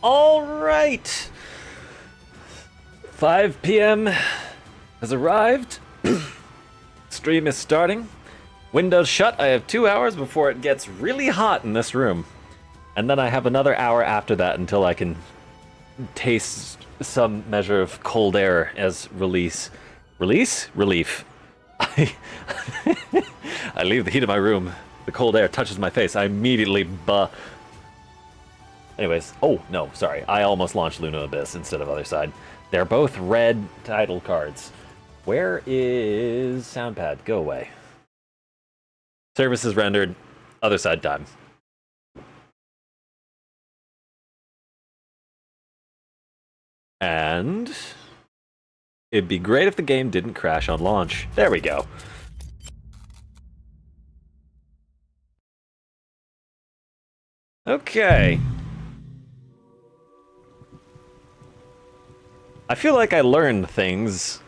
All right. 5 p.m. has arrived. Stream is starting. Windows shut. I have 2 hours before it gets really hot in this room. And then I have another hour after that until I can taste some measure of cold air as release. Release? Relief. I leave the heat of my room. The cold air touches my face. I immediately Anyways, oh no, sorry. I almost launched Luna Abyss instead of Othercide. They're both red title cards. Where is Soundpad? Go away. Services rendered. Othercide time. And it'd be great if the game didn't crash on launch. There we go. Okay. I feel like I learned things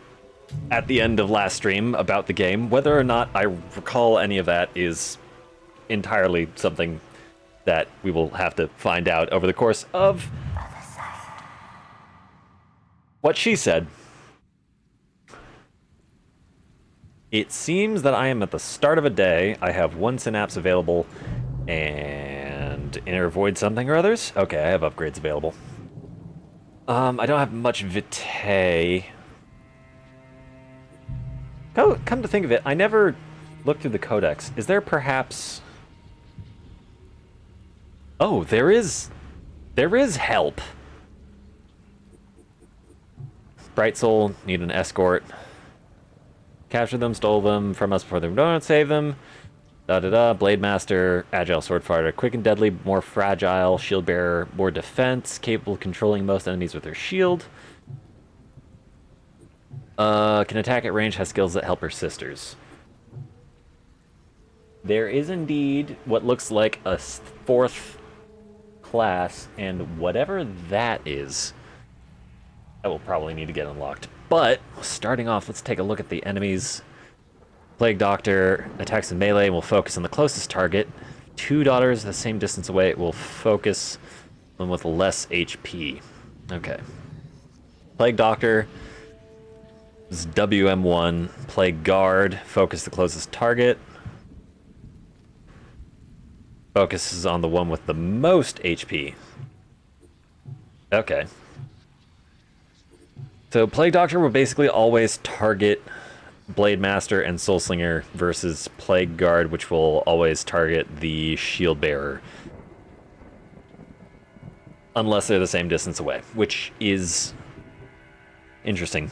at the end of last stream about the game. Whether or not I recall any of that is entirely something that we will have to find out over the course of what she said. It seems that I am at the start of a day. I have 1 synapse available and inner void something or others. Okay, I have upgrades available. I don't have much vitae. Come to think of it, I never looked through the codex. Is there perhaps... Oh, there is help. Bright Soul, need an escort. Capture them, stole them from us before they don't save them. Blade Master, Agile Sword Fighter, quick and deadly, more fragile, Shield Bearer, more defense, capable of controlling most enemies with her shield. Can attack at range, has skills that help her sisters. There is indeed what looks like a 4th class, and whatever that is, that will probably need to get unlocked. But, starting off, let's take a look at the enemies. Plague Doctor attacks in melee and will focus on the closest target. 2 daughters the same distance away will focus on with less HP. Okay. Plague Doctor is WM1. Plague Guard, focus the closest target. Focuses on the one with the most HP. Okay. So Plague Doctor will basically always target Blade Master and Soul Slinger versus Plague Guard, which will always target the Shield Bearer. Unless they're the same distance away, which is interesting.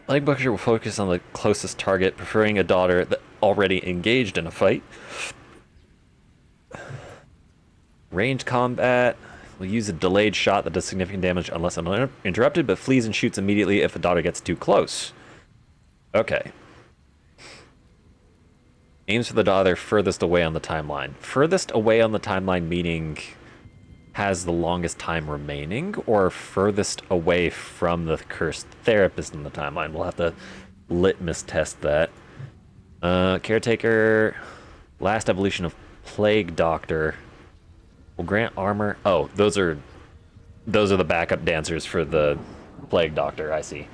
Plague Doctor will focus on the closest target, preferring a daughter that already engaged in a fight. Ranged combat will use a delayed shot that does significant damage unless uninterrupted, but flees and shoots immediately if a daughter gets too close. Okay. Aims for the daughter furthest away on the timeline. Furthest away on the timeline meaning has the longest time remaining, or furthest away from the cursed therapist in the timeline. We'll have to litmus test that. Caretaker, last evolution of Plague Doctor. Will grant armor. Oh, those are the backup dancers for the Plague Doctor, I see.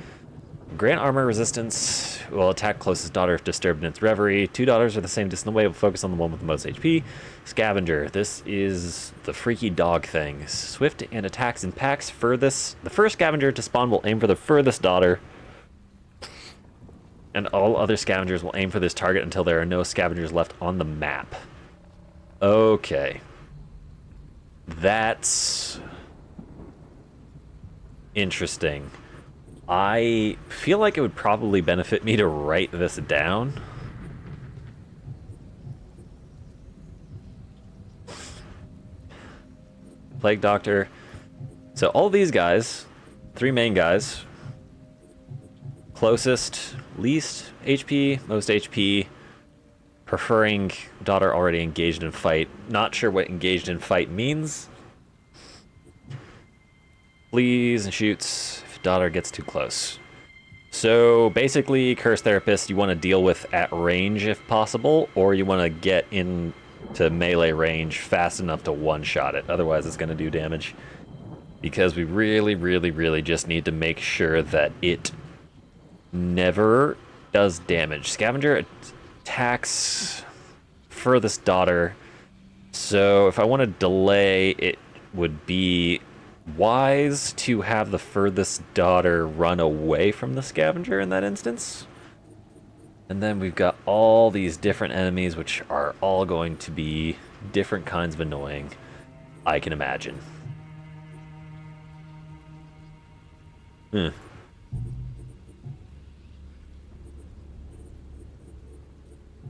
Grant armor resistance, will attack closest daughter if disturbed in its reverie. 2 daughters are the same distance away, will focus on the one with the most HP. Scavenger, this is the freaky dog thing. Swift and attacks in packs. The first scavenger to spawn will aim for the furthest daughter. And all other scavengers will aim for this target until there are no scavengers left on the map. Okay. That's interesting. I feel like it would probably benefit me to write this down. Plague Doctor. So all these guys, 3 main guys, closest, least HP, most HP, preferring daughter already engaged in fight. Not sure what engaged in fight means. Flees and shoots if daughter gets too close. So basically, Cursed Therapist you want to deal with at range if possible, or you want to get into melee range fast enough to one-shot it. Otherwise, it's going to do damage. because we really, really, really just need to make sure that it never does damage. Scavenger attacks furthest daughter, so if I want to delay, it would be wise to have the furthest daughter run away from the scavenger in that instance. And then we've got all these different enemies, which are all going to be different kinds of annoying, I can imagine.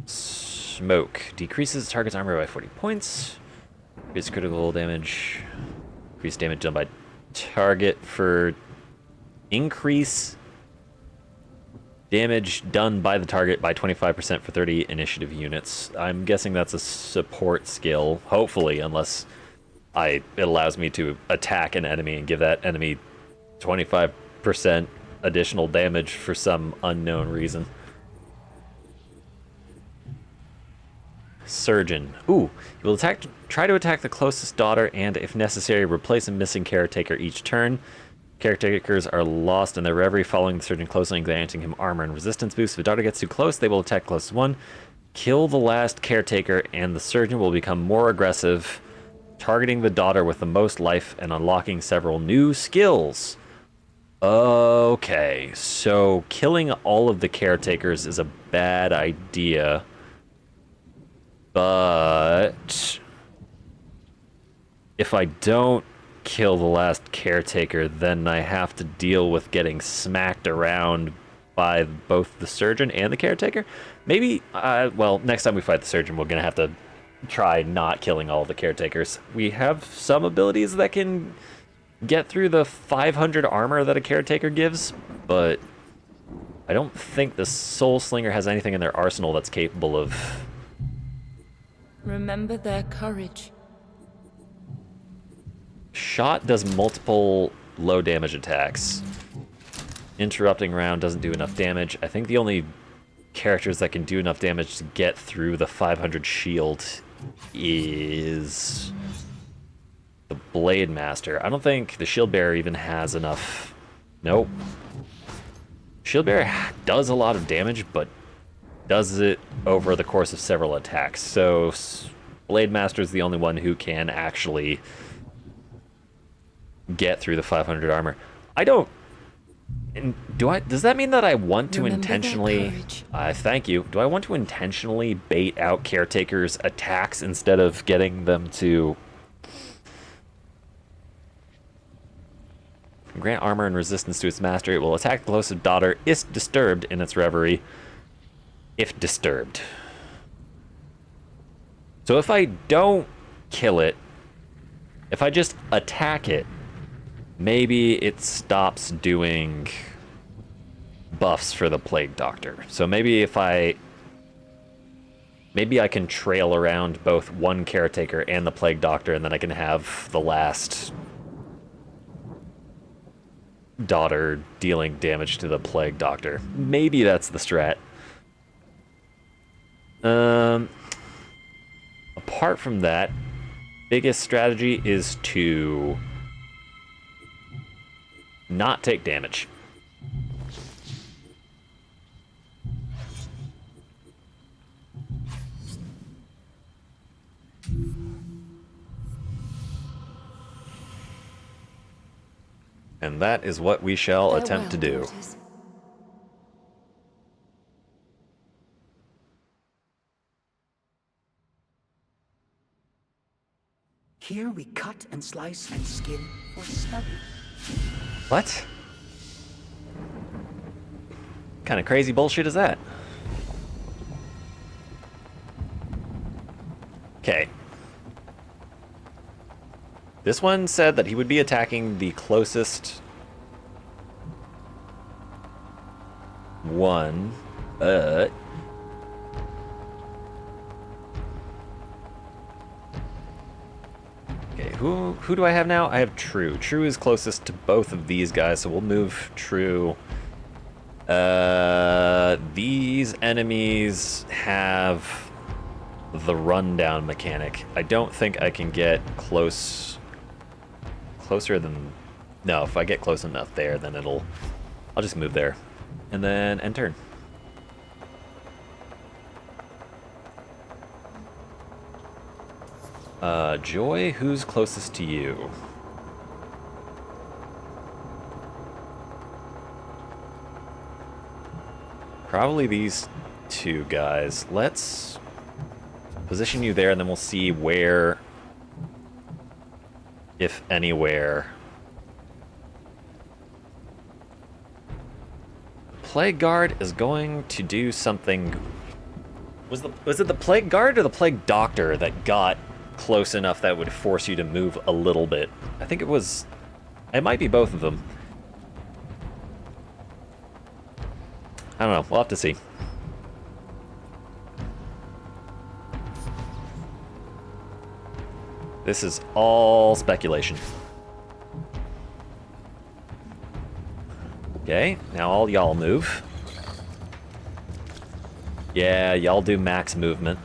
Smoke. Decreases target's armor by 40 points. Increase critical damage. Increase damage done by target for increase damage done by the target by 25% for 30 initiative units. I'm guessing that's a support skill, hopefully, unless it allows me to attack an enemy and give that enemy 25% additional damage for some unknown reason. Surgeon. Ooh, you will try to attack the closest daughter and, if necessary, replace a missing caretaker each turn. Caretakers are lost in their reverie, following the surgeon closely and granting him armor and resistance boosts. If a daughter gets too close, they will attack closest one. Kill the last caretaker, and the surgeon will become more aggressive, targeting the daughter with the most life and unlocking several new skills. Okay, so killing all of the caretakers is a bad idea. But if I don't kill the last caretaker, then I have to deal with getting smacked around by both the surgeon and the caretaker. Maybe, well, next time we fight the surgeon, we're going to have to try not killing all the caretakers. We have some abilities that can get through the 500 armor that a caretaker gives, but I don't think the Soul Slinger has anything in their arsenal that's capable of... Remember their courage. Shot does multiple low damage attacks. Interrupting round doesn't do enough damage. I think the only characters that can do enough damage to get through the 500 shield is the Blade Master. I don't think the Shield Bearer even has enough. Nope. Shield Bearer does a lot of damage, but does it over the course of several attacks. So Blade Master is the only one who can actually get through the 500 armor. I don't... Does that mean that I want to intentionally... thank you. Do I want to intentionally bait out caretakers' attacks instead of getting them to... grant armor and resistance to its master? It will attack the closest daughter if disturbed in its reverie. If disturbed. So if I don't kill it, if I just attack it, maybe it stops doing buffs for the Plague Doctor. So maybe if maybe I can trail around both one caretaker and the Plague Doctor, and then I can have the last daughter dealing damage to the Plague Doctor. Maybe that's the strat. Apart from that, biggest strategy is to not take damage. And that is what we shall attempt to do. Daughters. Here we cut and slice and skin for study. What? Kind of crazy bullshit is that? Okay. This one said that he would be attacking the closest one, but... Okay, who do I have now? I have True. True is closest to both of these guys, so we'll move True. These enemies have the rundown mechanic. I don't think I can get close closer than... No, if I get close enough there, then it'll... I'll just move there. And then end turn. Joy, who's closest to you? Probably these two guys. Let's position you there, and then we'll see where, if anywhere. Plague Guard is going to do something. Was it the Plague Guard or the Plague Doctor that got close enough that would force you to move a little bit? I think it was. It might be both of them. I don't know. We'll have to see. This is all speculation. Okay, now all y'all move. Yeah, y'all do max movement,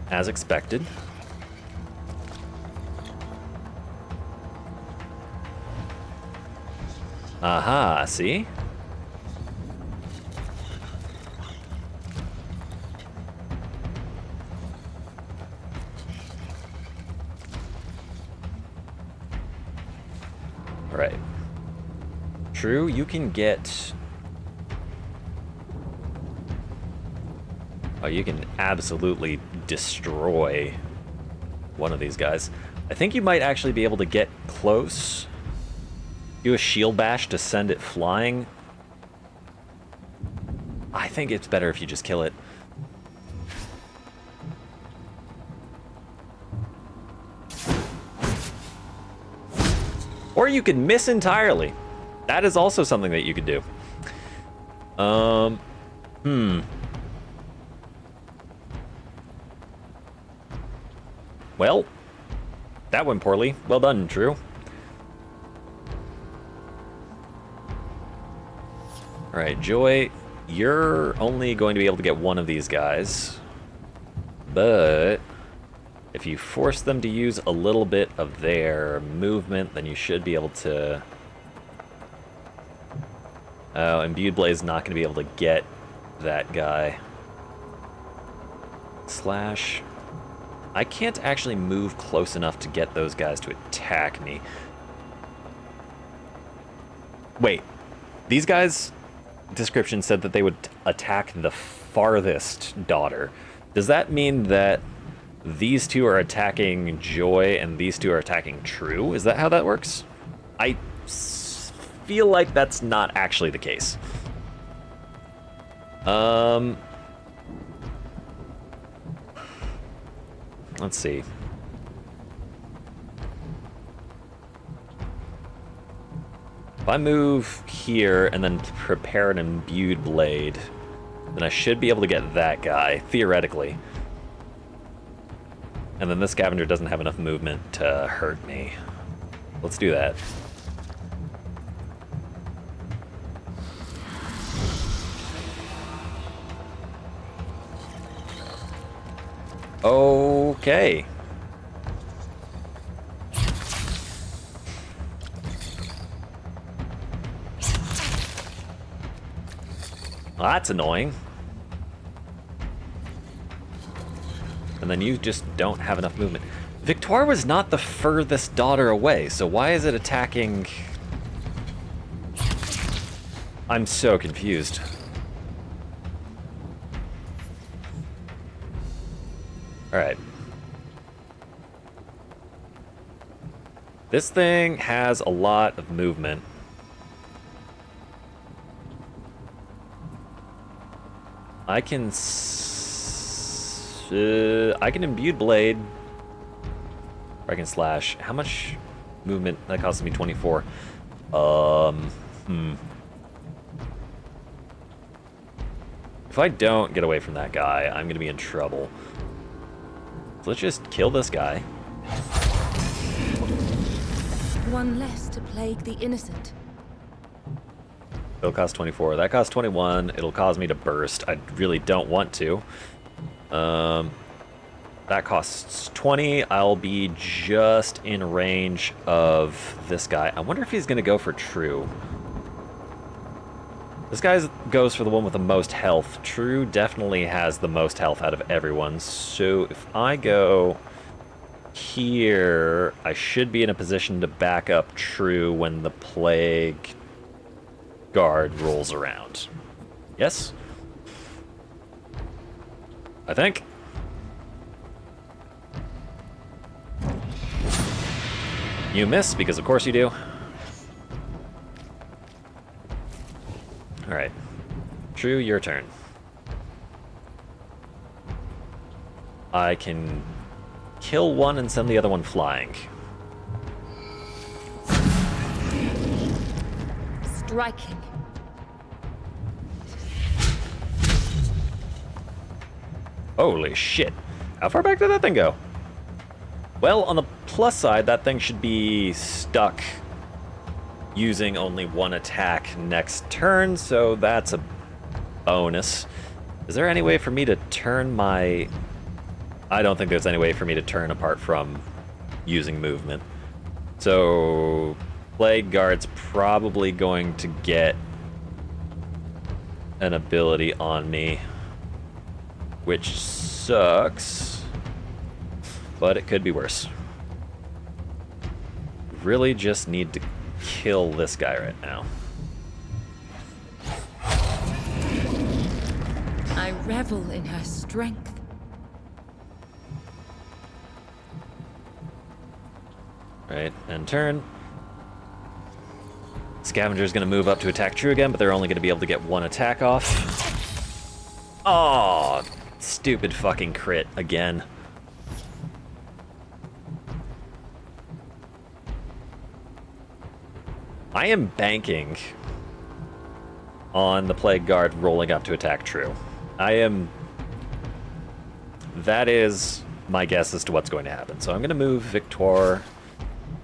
as expected. Aha, see? Right. True, you can get... Oh, you can absolutely destroy one of these guys. I think you might actually be able to get close. Do a shield bash to send it flying. I think it's better if you just kill it. Or you could miss entirely. That is also something that you could do. Well, that went poorly. Well done, Drew. Alright, Joy, you're only going to be able to get one of these guys. But if you force them to use a little bit of their movement, then you should be able to... Oh, Imbued Blade's not going to be able to get that guy. Slash... I can't actually move close enough to get those guys to attack me. Wait, these guys' description said that they would attack the farthest daughter. Does that mean that these two are attacking Joy and these two are attacking True? Is that how that works? I feel like that's not actually the case. Let's see. If I move here and then prepare an Imbued Blade, then I should be able to get that guy, theoretically. And then this scavenger doesn't have enough movement to hurt me. Let's do that. Okay. Well, that's annoying. And then you just don't have enough movement. Victoire was not the furthest daughter away, so why is it attacking? I'm so confused. Alright. This thing has a lot of movement. I can Imbued Blade. Or I can slash. How much movement? That costs me 24. If I don't get away from that guy, I'm gonna be in trouble. So let's just kill this guy. One less to plague the innocent. It'll cost 24. That costs 21. It'll cause me to burst. I really don't want to. That costs 20. I'll be just in range of this guy. I wonder if he's going to go for True. This guy goes for the one with the most health. True definitely has the most health out of everyone. So if I go here, I should be in a position to back up True when the Plague Guard rolls around. Yes? I think. You miss, because of course you do. Alright. True, your turn. I can kill one and send the other one flying. Striking. Holy shit. How far back did that thing go? Well, on the plus side, that thing should be stuck using only one attack next turn, so that's a bonus. Is there any way for me to turn my... I don't think there's any way for me to turn apart from using movement. So, Plague Guard's probably going to get an ability on me, which sucks, but it could be worse. Really just need to kill this guy right now. I revel in her strength. Right, end turn. Scavenger's gonna move up to attack True again, but they're only gonna be able to get one attack off. Oh, stupid fucking crit again. I am banking on the Plague Guard rolling up to attack True. That is my guess as to what's going to happen. So I'm going to move Victor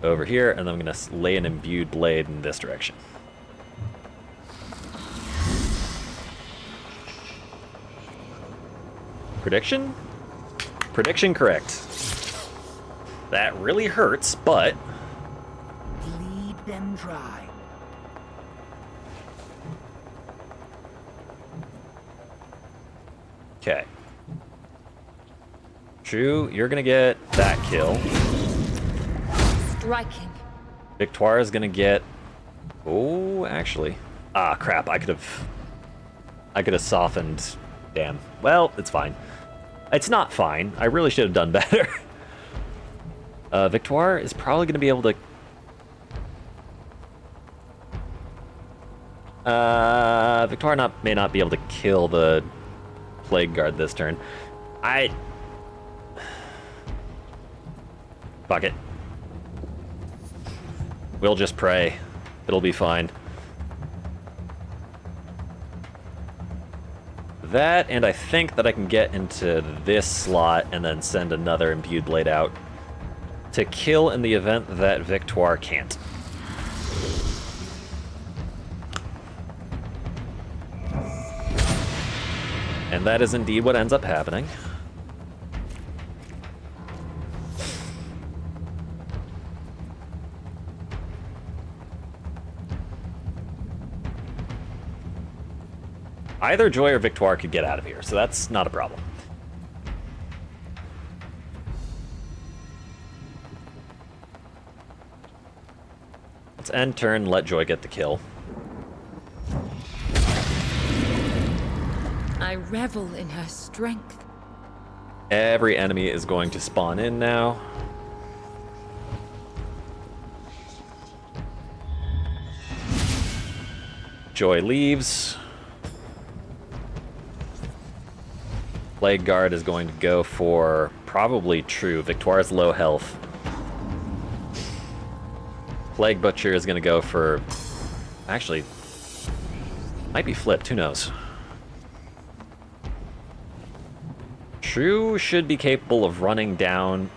over here, and then I'm going to lay an Imbued Blade in this direction. Prediction? Prediction correct. That really hurts, but... Bleed them dry. Okay. True, you're gonna get that kill. Striking. Victoire is gonna get... Oh, actually. Ah, crap, I could have softened... Damn. Well, it's fine. It's not fine. I really should have done better. Victoire is probably gonna be able to... Victoire may not be able to kill the Plague Guard this turn. Fuck it. We'll just pray. It'll be fine. That, and I think that I can get into this slot and then send another Imbued Blade out to kill in the event that Victoire can't. And that is indeed what ends up happening. Either Joy or Victoire could get out of here, so that's not a problem. Let's end turn, let Joy get the kill. I revel in her strength. Every enemy is going to spawn in now. Joy leaves. Plague Guard is going to go for probably True. Victoire's low health. Plague Butcher is going to go for... Actually, might be flipped. Who knows? True should be capable of running down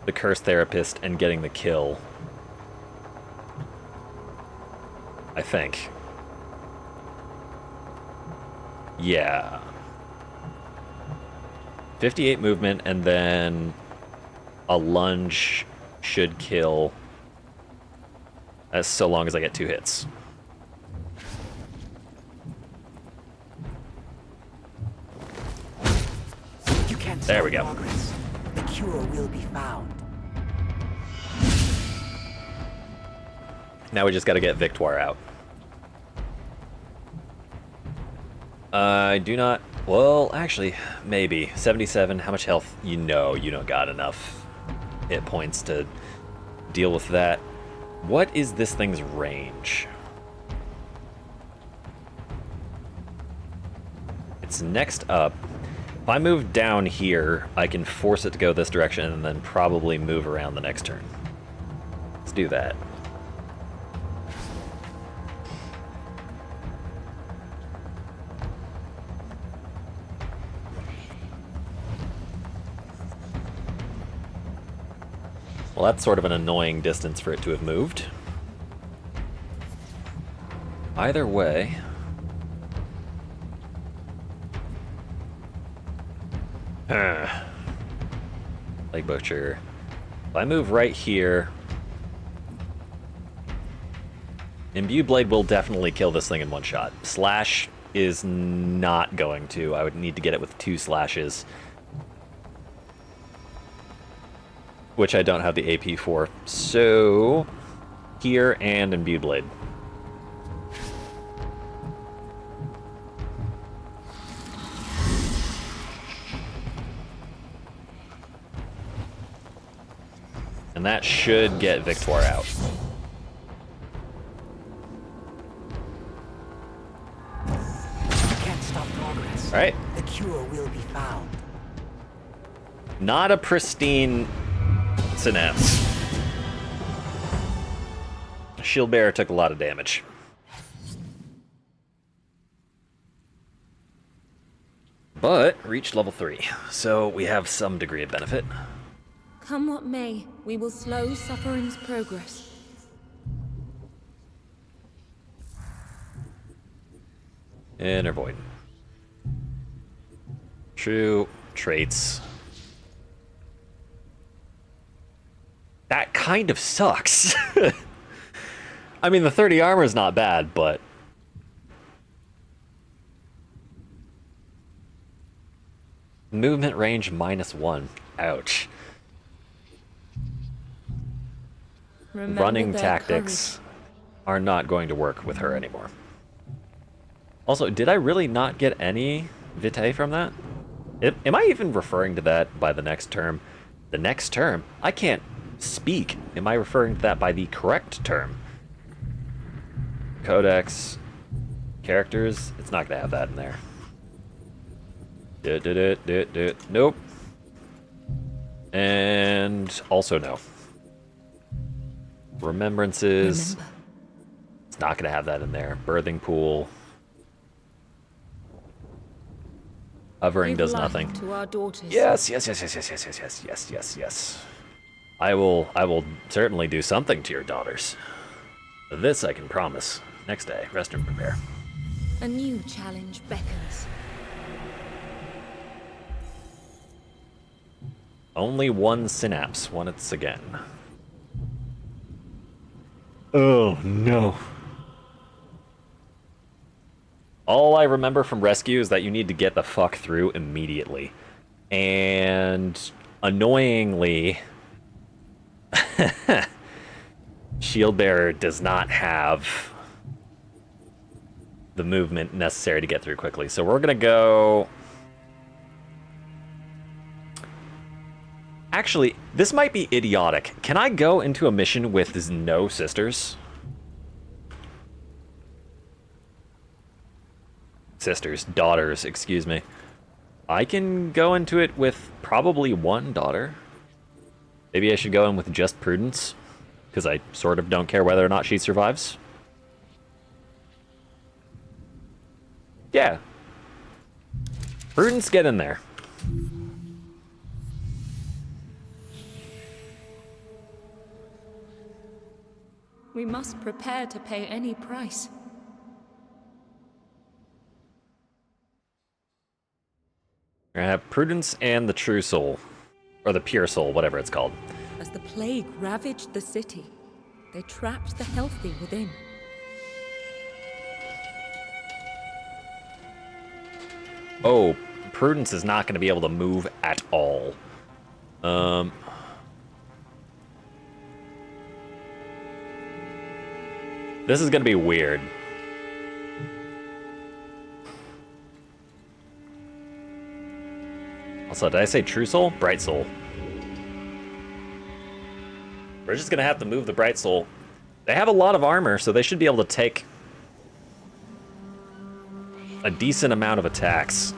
the Curse Therapist and getting the kill. I think. Yeah. 58 movement, and then a lunge should kill as so long as I get 2 hits. You can't There we stop go. progress. The cure will be found. Now we just got to get Victoire out. I do not... Well, actually, maybe. 77, how much health? You don't got enough hit points to deal with that. What is this thing's range? It's next up. If I move down here, I can force it to go this direction and then probably move around the next turn. Let's do that. Well, that's sort of an annoying distance for it to have moved. Either way... Leg Butcher. If I move right here... Imbue Blade will definitely kill this thing in one shot. Slash is not going to. I would need to get it with 2 slashes. Which I don't have the AP for. So, here and Imbued Blade. And that should get Victoire out. You can't stop progress. All right. The cure will be found. Not a pristine synapse. Shield Bearer took a lot of damage. But reached level 3, so we have some degree of benefit. Come what may, we will slow suffering's progress. Inner Void. True traits. That kind of sucks. I mean, the 30 armor is not bad, but... Movement range -1. Ouch. Remember Running their tactics courage. are not going to work with her anymore. Also, did I really not get any vitae from that? Am I even referring to that by the next term? The next term? I can't speak. Am I referring to that by the correct term? Codex. Characters. It's not going to have that in there. Nope. And also no. Remembrances. Remember. It's not going to have that in there. Birthing pool. Hovering Give does life nothing. to our daughters. Yes. I will certainly do something to your daughters. This I can promise. Next day, rest and prepare. A new challenge beckons. Only 1 synapse once again. Oh no. All I remember from rescue is that you need to get the fuck through immediately. And annoyingly, Shield Bearer does not have the movement necessary to get through quickly. So we're gonna go... Actually, this might be idiotic. Can I go into a mission with no sisters? Daughters, excuse me. I can go into it with probably 1 daughter. Maybe I should go in with just Prudence, because I sort of don't care whether or not she survives. Yeah. Prudence, get in there. We must prepare to pay any price. We're gonna have Prudence and the True Soul. Or the Pure Soul, whatever it's called. As the plague ravaged the city, they trapped the healthy within. Oh, Prudence is not going to be able to move at all. This is going to be weird. Also, did I say True Soul? Bright Soul. We're just going to have to move the Bright Soul. They have a lot of armor, so they should be able to take a decent amount of attacks.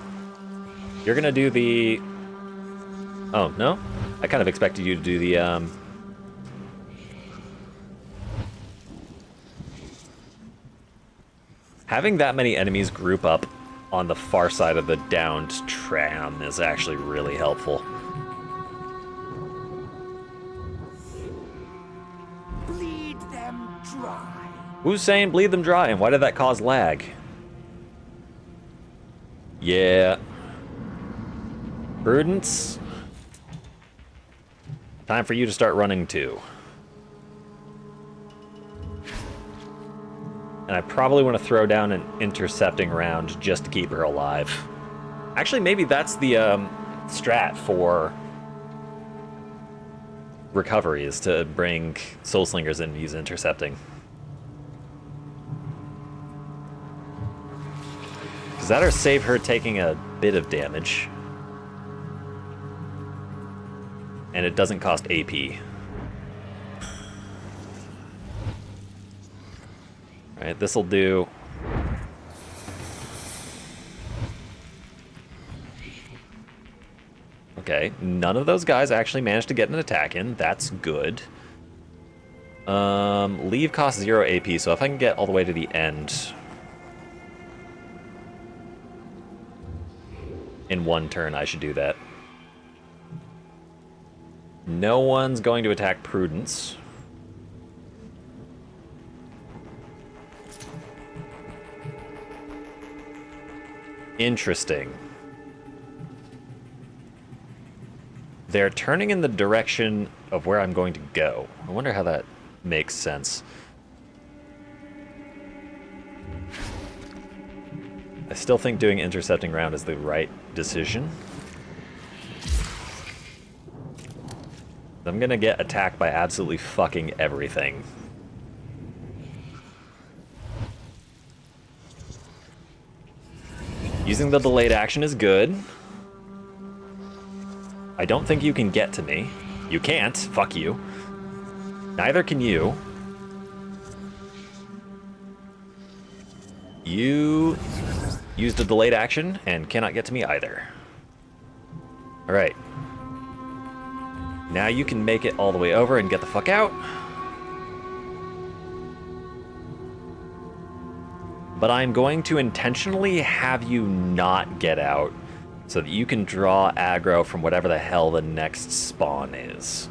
You're going to do the... Oh, no? I kind of expected you to do the... Having that many enemies group up on the far side of the downed tram is actually really helpful. Bleed them dry. Who's saying bleed them dry, and why did that cause lag? Yeah. Prudence. Time for you to start running too. And I probably want to throw down an intercepting round just to keep her alive. Actually, maybe that's the strat for recovery, is to bring Soul Slingers in and use intercepting. Because that'll save her taking a bit of damage. And it doesn't cost AP. Alright, this'll do. Okay, none of those guys actually managed to get an attack in. That's good. Leave costs 0 AP, so if I can get all the way to the end in one turn, I should do that. No one's going to attack Prudence. Interesting. They're turning in the direction of where I'm going to go. I wonder how that makes sense. I still think doing intercepting round is the right decision. I'm gonna get attacked by absolutely fucking everything. Using the delayed action is good. I don't think you can get to me. You can't. Fuck you. Neither can you. You used a delayed action and cannot get to me either. Alright. Now you can make it all the way over and get the fuck out. But I'm going to intentionally have you not get out so that you can draw aggro from whatever the hell the next spawn is.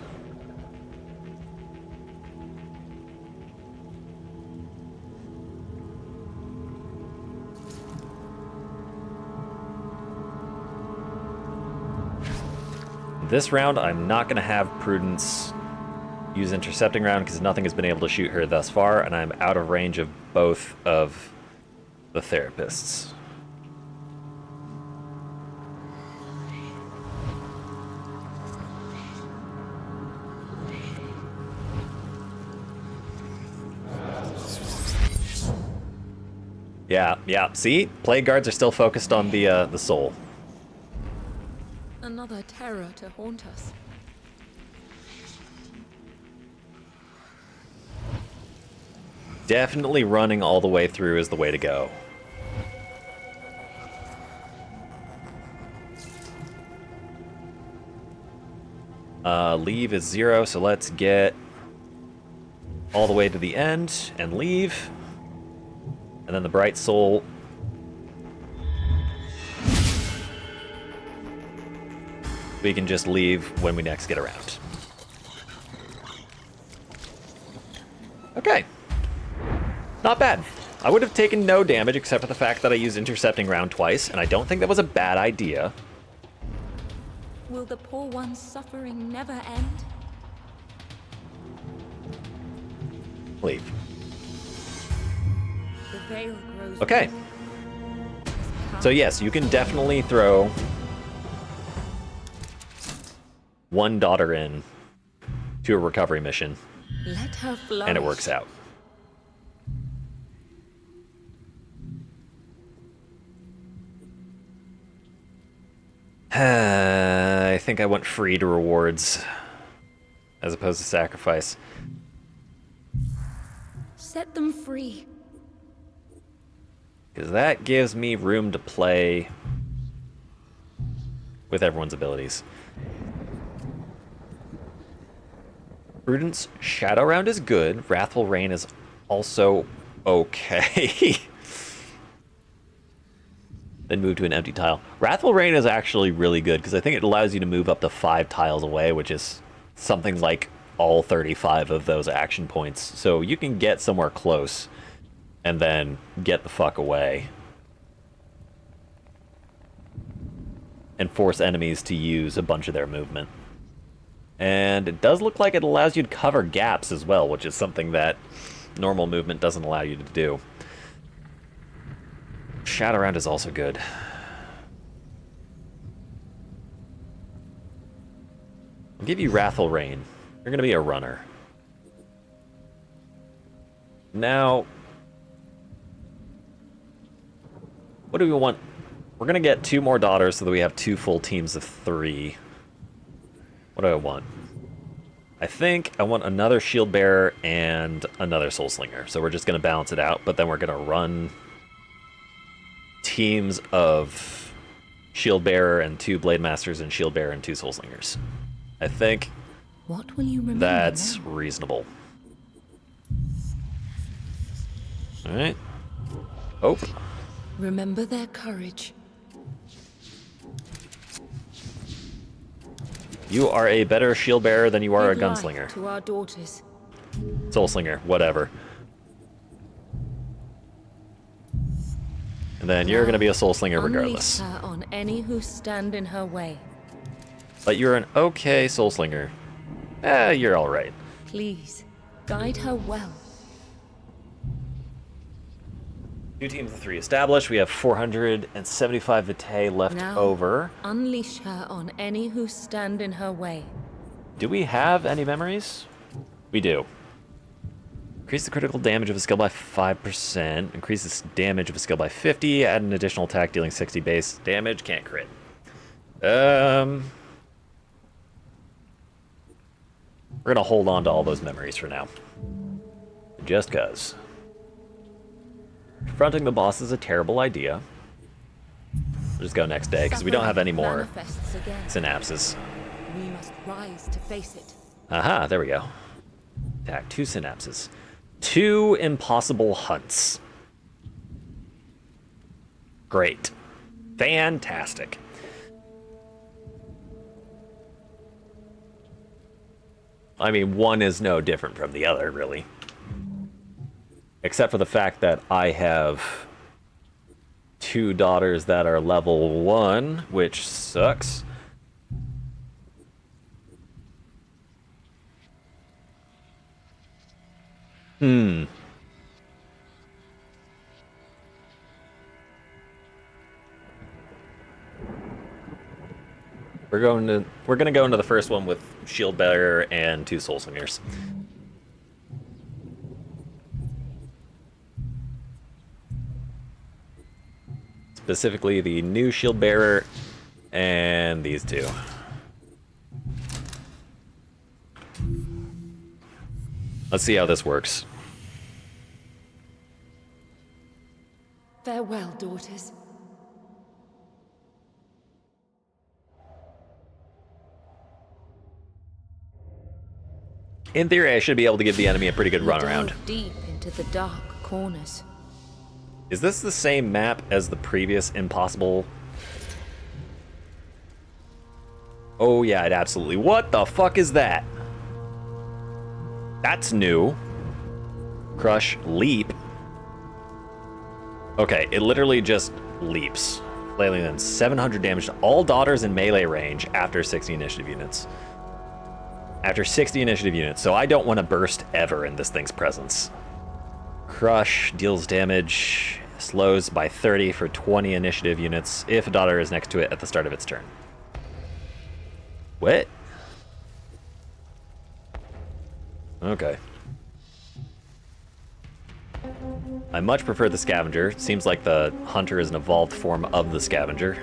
This round, I'm not going to have Prudence use intercepting round because nothing has been able to shoot her thus far, and I'm out of range of both of the therapists. Yeah. See? Plague guards are still focused on the soul. Another terror to haunt us. Definitely running all the way through is the way to go. Leave is 0, so let's get all the way to the end and leave. And then the Bright Soul. We can just leave when we next get around. Okay. Not bad. I would have taken no damage except for the fact that I used intercepting round twice, and I don't think that was a bad idea. Will the poor one's suffering never end? Leave. The veil grows. Okay. So yes, you can definitely throw one daughter in to a recovery mission, Let her flourish. and it works out. I think I went free to rewards as opposed to sacrifice. Set them free. Because that gives me room to play with everyone's abilities. Prudence Shadow Round is good. Wrathful Rain is also okay. Then move to an empty tile. Wrathful Rain is actually really good because I think it allows you to move up to 5 tiles away, which is something like all 35 of those action points. So you can get somewhere close and then get the fuck away. And force enemies to use a bunch of their movement. And it does look like it allows you to cover gaps as well, which is something that normal movement doesn't allow you to do. Shadow Round is also good. I'll give you Wrathful Rain. You're going to be a runner. Now, what do we want? We're going to get 2 more daughters so that we have 2 full teams of 3. What do I want? I think I want another Shield Bearer and another Soul Slinger. So we're just going to balance it out, but then we're going to run teams of Shield Bearer and 2 Blade Masters and Shield Bearer and 2 Soul Slingers. I think What will you remember that's now? reasonable. Alright. Hope. Remember their courage. You are a better Shield Bearer than you are a Give life Gunslinger. to our daughters. Soul Slinger, whatever. And then you're going to be a Soul Slinger regardless. Unleash her on any who stand in her way. But you're an okay Soul Slinger. You're alright. Please, guide her well. 2 teams of 3 established. We have 475 vitae left Now, over. unleash her on any who stand in her way. Do we have any memories? We do. Increase the critical damage of a skill by 5%. Increase the damage of a skill by 50. Add an additional attack dealing 60 base damage. Can't crit. We're gonna hold on to all those memories for now. Just cause. Confronting the boss is a terrible idea. We'll just go next day, because we don't have any more Manifests again. synapses. We must rise to face it. Aha, there we go. Attack, 2 synapses. 2 impossible hunts. Great. Fantastic. I mean, one is no different from the other, really. Except for the fact that I have 2 daughters that are level 1, which sucks. We're gonna go into the first one with Shield Bearer and 2 Soul Slingers. Specifically the new Shield Bearer and these 2. Let's see how this works. Farewell, daughters. In theory, I should be able to give the enemy a pretty good We run around. delve deep into the dark corners. Is this the same map as the previous Impossible? Oh yeah, it absolutely. What the fuck is that? That's new. Crush, leap. Okay, it literally just leaps. Flailing then 700 damage to all daughters in melee range after 60 initiative units. After 60 initiative units, so I don't want to burst ever in this thing's presence. Crush deals damage, slows by 30 for 20 initiative units if a daughter is next to it at the start of its turn. What? Okay. I much prefer the Scavenger. Seems like the Hunter is an evolved form of the Scavenger.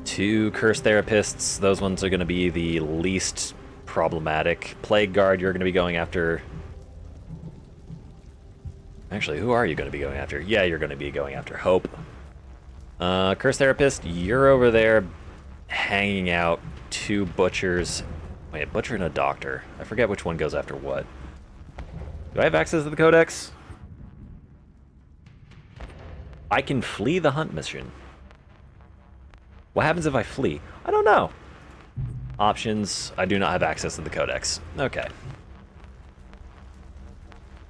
2 Curse Therapists. Those ones are going to be the least problematic. Plague Guard, you're going to be going after... Actually, who are you going to be going after? Yeah, you're going to be going after Hope. Curse Therapist, you're over there hanging out. 2 Butchers. Wait, a Butcher and a Doctor. I forget which one goes after what. Do I have access to the Codex? I can flee the hunt mission. What happens if I flee? I don't know. Options. I do not have access to the Codex. Okay.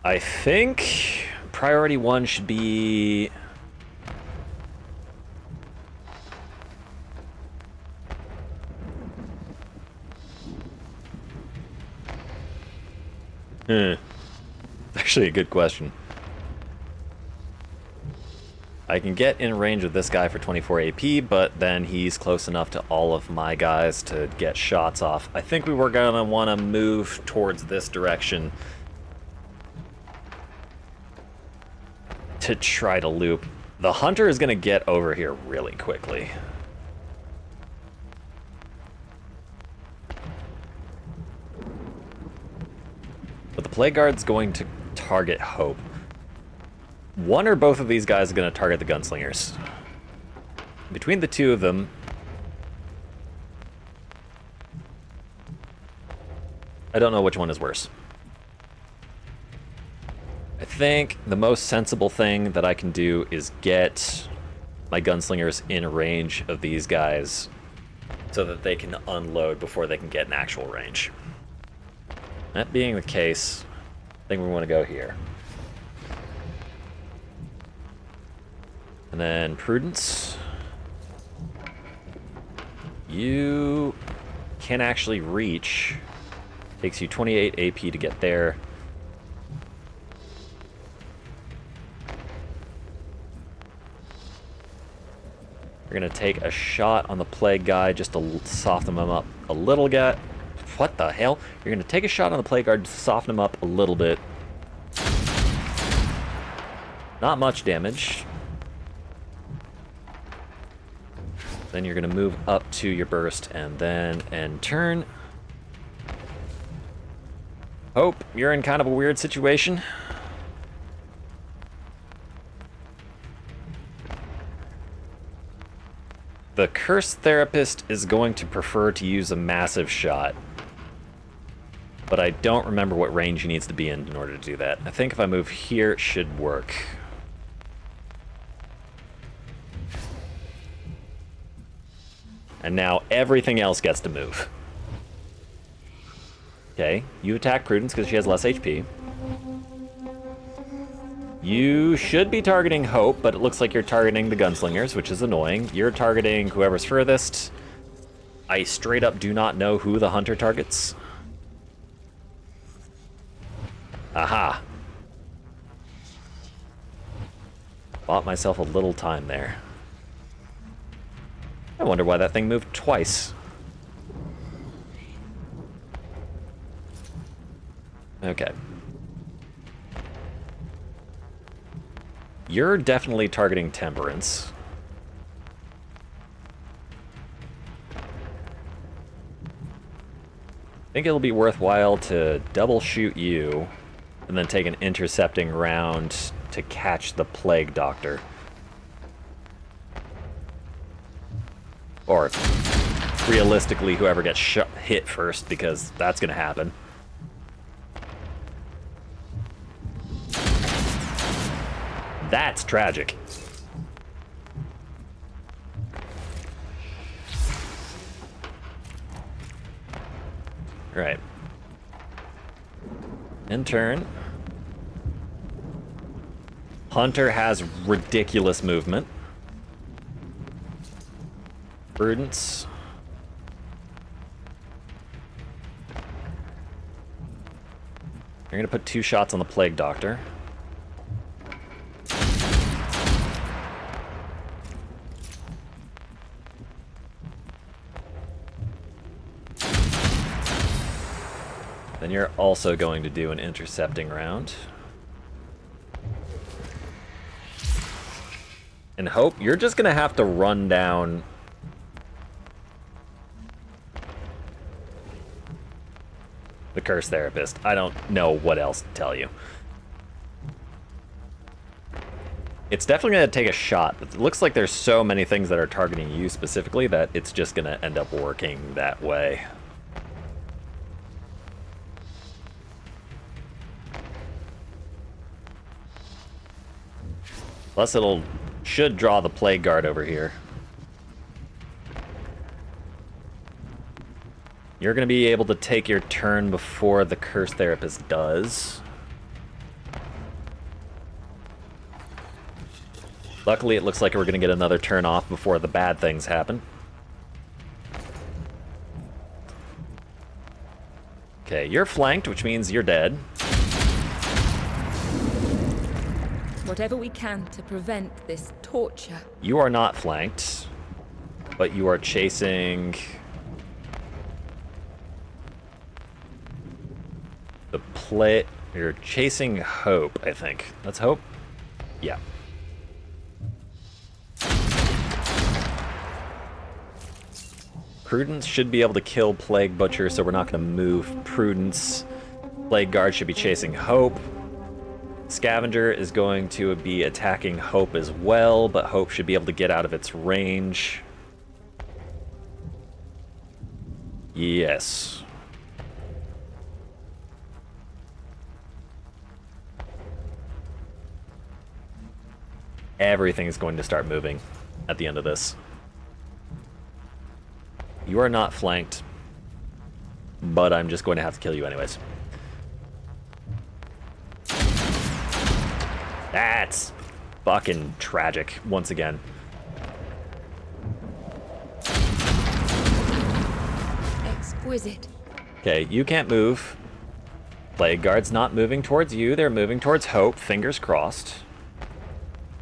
I think priority 1 should be... Actually a good question. I can get in range with this guy for 24 AP, but then he's close enough to all of my guys to get shots off. I think we were gonna want to move towards this direction to try to loop. The Hunter is gonna get over here really quickly. But the Plague Guard's going to target Hope. One or both of these guys are going to target the Gunslingers. Between the 2 of them... I don't know which one is worse. I think the most sensible thing that I can do is get my Gunslingers in range of these guys so that they can unload before they can get in actual range. That being the case, I think we want to go here. And then Prudence. You can actually reach. Takes you 28 AP to get there. We're going to take a shot on the Plague guy just to soften him up a little bit. What the hell? You're going to take a shot on the Plague guard to soften him up a little bit. Not much damage. Then you're going to move up to your burst and then end turn. Hope, you're in kind of a weird situation. The Curse Therapist is going to prefer to use a massive shot. But I don't remember what range he needs to be in order to do that. I think if I move here, it should work. And now everything else gets to move. Okay, you attack Prudence because she has less HP. You should be targeting Hope, but it looks like you're targeting the Gunslingers, which is annoying. You're targeting whoever's furthest. I straight up do not know who the Hunter targets. Aha. Bought myself a little time there. I wonder why that thing moved twice. Okay. You're definitely targeting Temperance. I think it'll be worthwhile to double shoot you and then take an intercepting round to catch the Plague Doctor. Or, realistically, whoever gets hit first, because that's going to happen. That's tragic. Right. In turn. Hunter has ridiculous movement. Prudence. You're gonna put 2 shots on the Plague Doctor. Then you're also going to do an intercepting round. And Hope, you're just gonna have to run down the Curse Therapist. I don't know what else to tell you. It's definitely going to take a shot, but it looks like there's so many things that are targeting you specifically that it's just going to end up working that way. Plus should draw the Plague Guard over here. You're going to be able to take your turn before the Curse Therapist does. Luckily, it looks like we're going to get another turn off before the bad things happen. Okay, you're flanked, which means you're dead. Whatever we can to prevent this torture. You are not flanked, but you are chasing the play. You're chasing Hope, I think. That's Hope? Yeah. Prudence should be able to kill Plague Butcher, so we're not going to move Prudence. Plague Guard should be chasing Hope. Scavenger is going to be attacking Hope as well, but Hope should be able to get out of its range. Yes. Everything is going to start moving at the end of this. You are not flanked, but I'm just going to have to kill you anyways. That's fucking tragic, once again. Exquisite. Okay, you can't move. Plague Guard's not moving towards you, they're moving towards Hope, fingers crossed.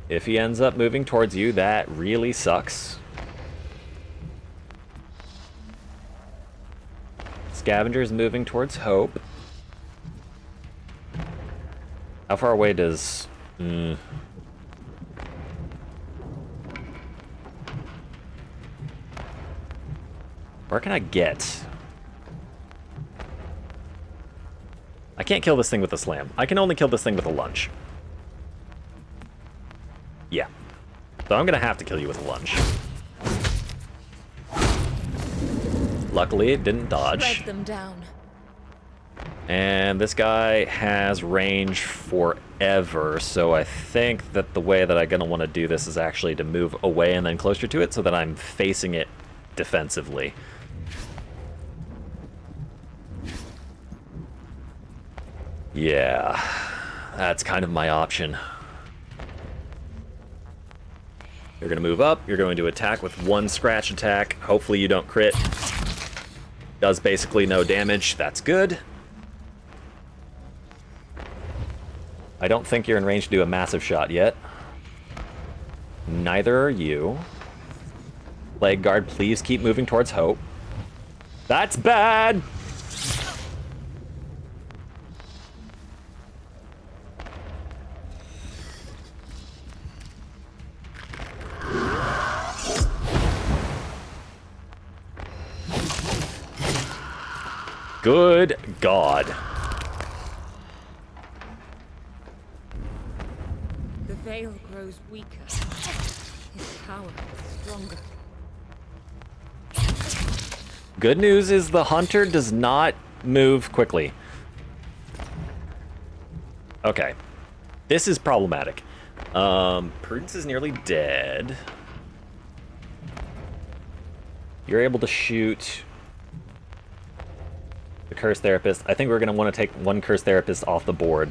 If he ends up moving towards you, that really sucks. Scavenger's moving towards Hope. How far away does... Where can I get? I can't kill this thing with a slam. I can only kill this thing with a lunge. Yeah. So I'm gonna have to kill you with a lunge. Luckily, it didn't dodge. Shred them down. And this guy has range forever, so I think that the way that I'm gonna want to do this is actually to move away and then closer to it so that I'm facing it defensively. Yeah, that's kind of my option. You're gonna move up, you're going to attack with 1 scratch attack. Hopefully you don't crit. Does basically no damage, that's good. I don't think you're in range to do a massive shot yet. Neither are you. Plague Guard, please keep moving towards Hope. That's bad! Good God. The veil grows weaker. His power stronger. Good news is the hunter does not move quickly. Okay. This is problematic. Prudence is nearly dead. You're able to shoot the Curse Therapist. I think we're going to want to take 1 Curse Therapist off the board.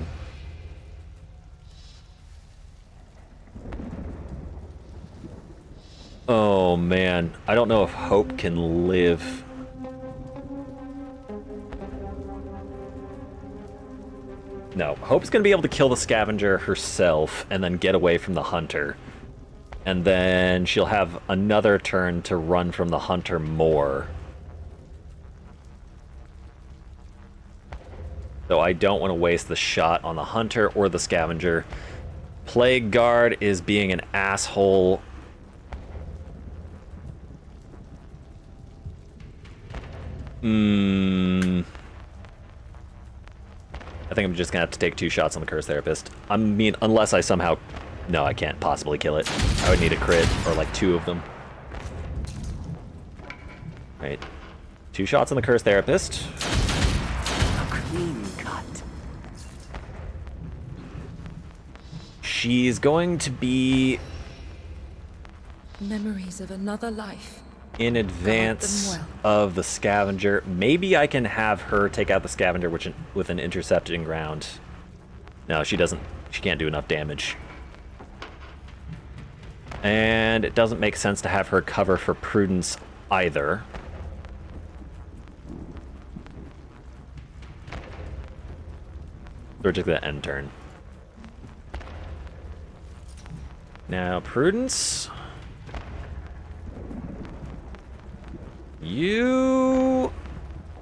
Oh, man. I don't know if Hope can live. No, Hope's gonna be able to kill the scavenger herself and then get away from the hunter. And then she'll have another turn to run from the hunter more. So I don't want to waste the shot on the hunter or the scavenger. Plague Guard is being an asshole. I think I'm just gonna have to take 2 shots on the Curse Therapist. I mean, unless I somehow... No, I can't possibly kill it. I would need a crit, or like 2 of them. Right. 2 shots on the Curse Therapist. A clean cut. She's going to be Memories of another life. in advance of the scavenger. Maybe I can have her take out the scavenger with an intercepting round. No, she doesn't. She can't do enough damage. And it doesn't make sense to have her cover for Prudence either. We're just gonna end turn. Now, Prudence. You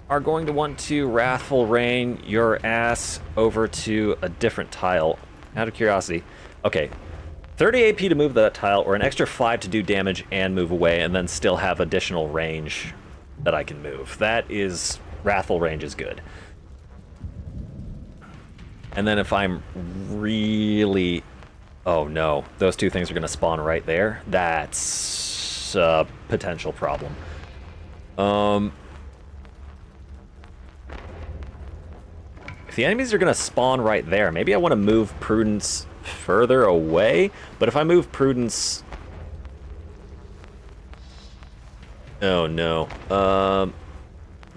are going to want to Wrathful Rain your ass over to a different tile. Out of curiosity. Okay. 30 AP to move that tile, or an extra 5 to do damage and move away, and then still have additional range that I can move. That is... Wrathful range is good. And then if I'm really... Oh no, those 2 things are going to spawn right there. That's a potential problem. If the enemies are going to spawn right there, maybe I want to move Prudence further away. But if I move Prudence... Oh no.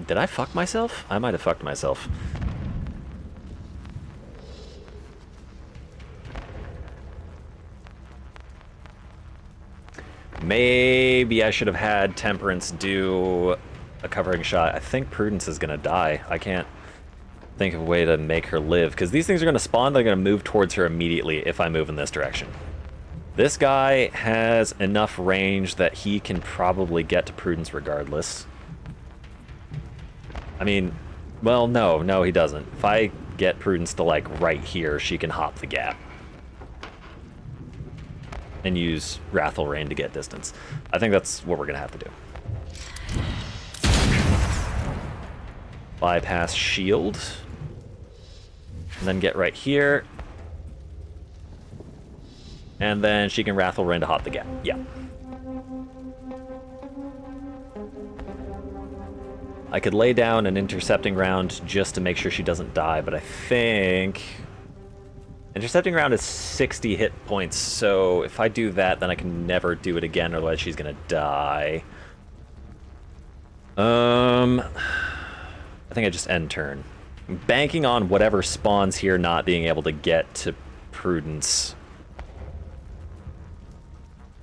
Did I fuck myself? I might have fucked myself. Maybe I should have had Temperance do a covering shot. I think Prudence is gonna die. I can't think of a way to make her live, because these things are gonna spawn, they're gonna move towards her immediately if I move in this direction. This guy has enough range that he can probably get to Prudence regardless. I mean, well, no, he doesn't. If I get Prudence to, like, right here, she can hop the gap. And use Wrathful Rain to get distance. I think that's what we're gonna have to do. Bypass shield. And then get right here. And then she can Wrathful Rain to hop the gap. Yeah. I could lay down an intercepting round just to make sure she doesn't die, but I think... Intercepting round is 60 hit points, so if I do that, then I can never do it again, otherwise she's gonna die. I think I just end turn. I'm banking on whatever spawns here not being able to get to Prudence.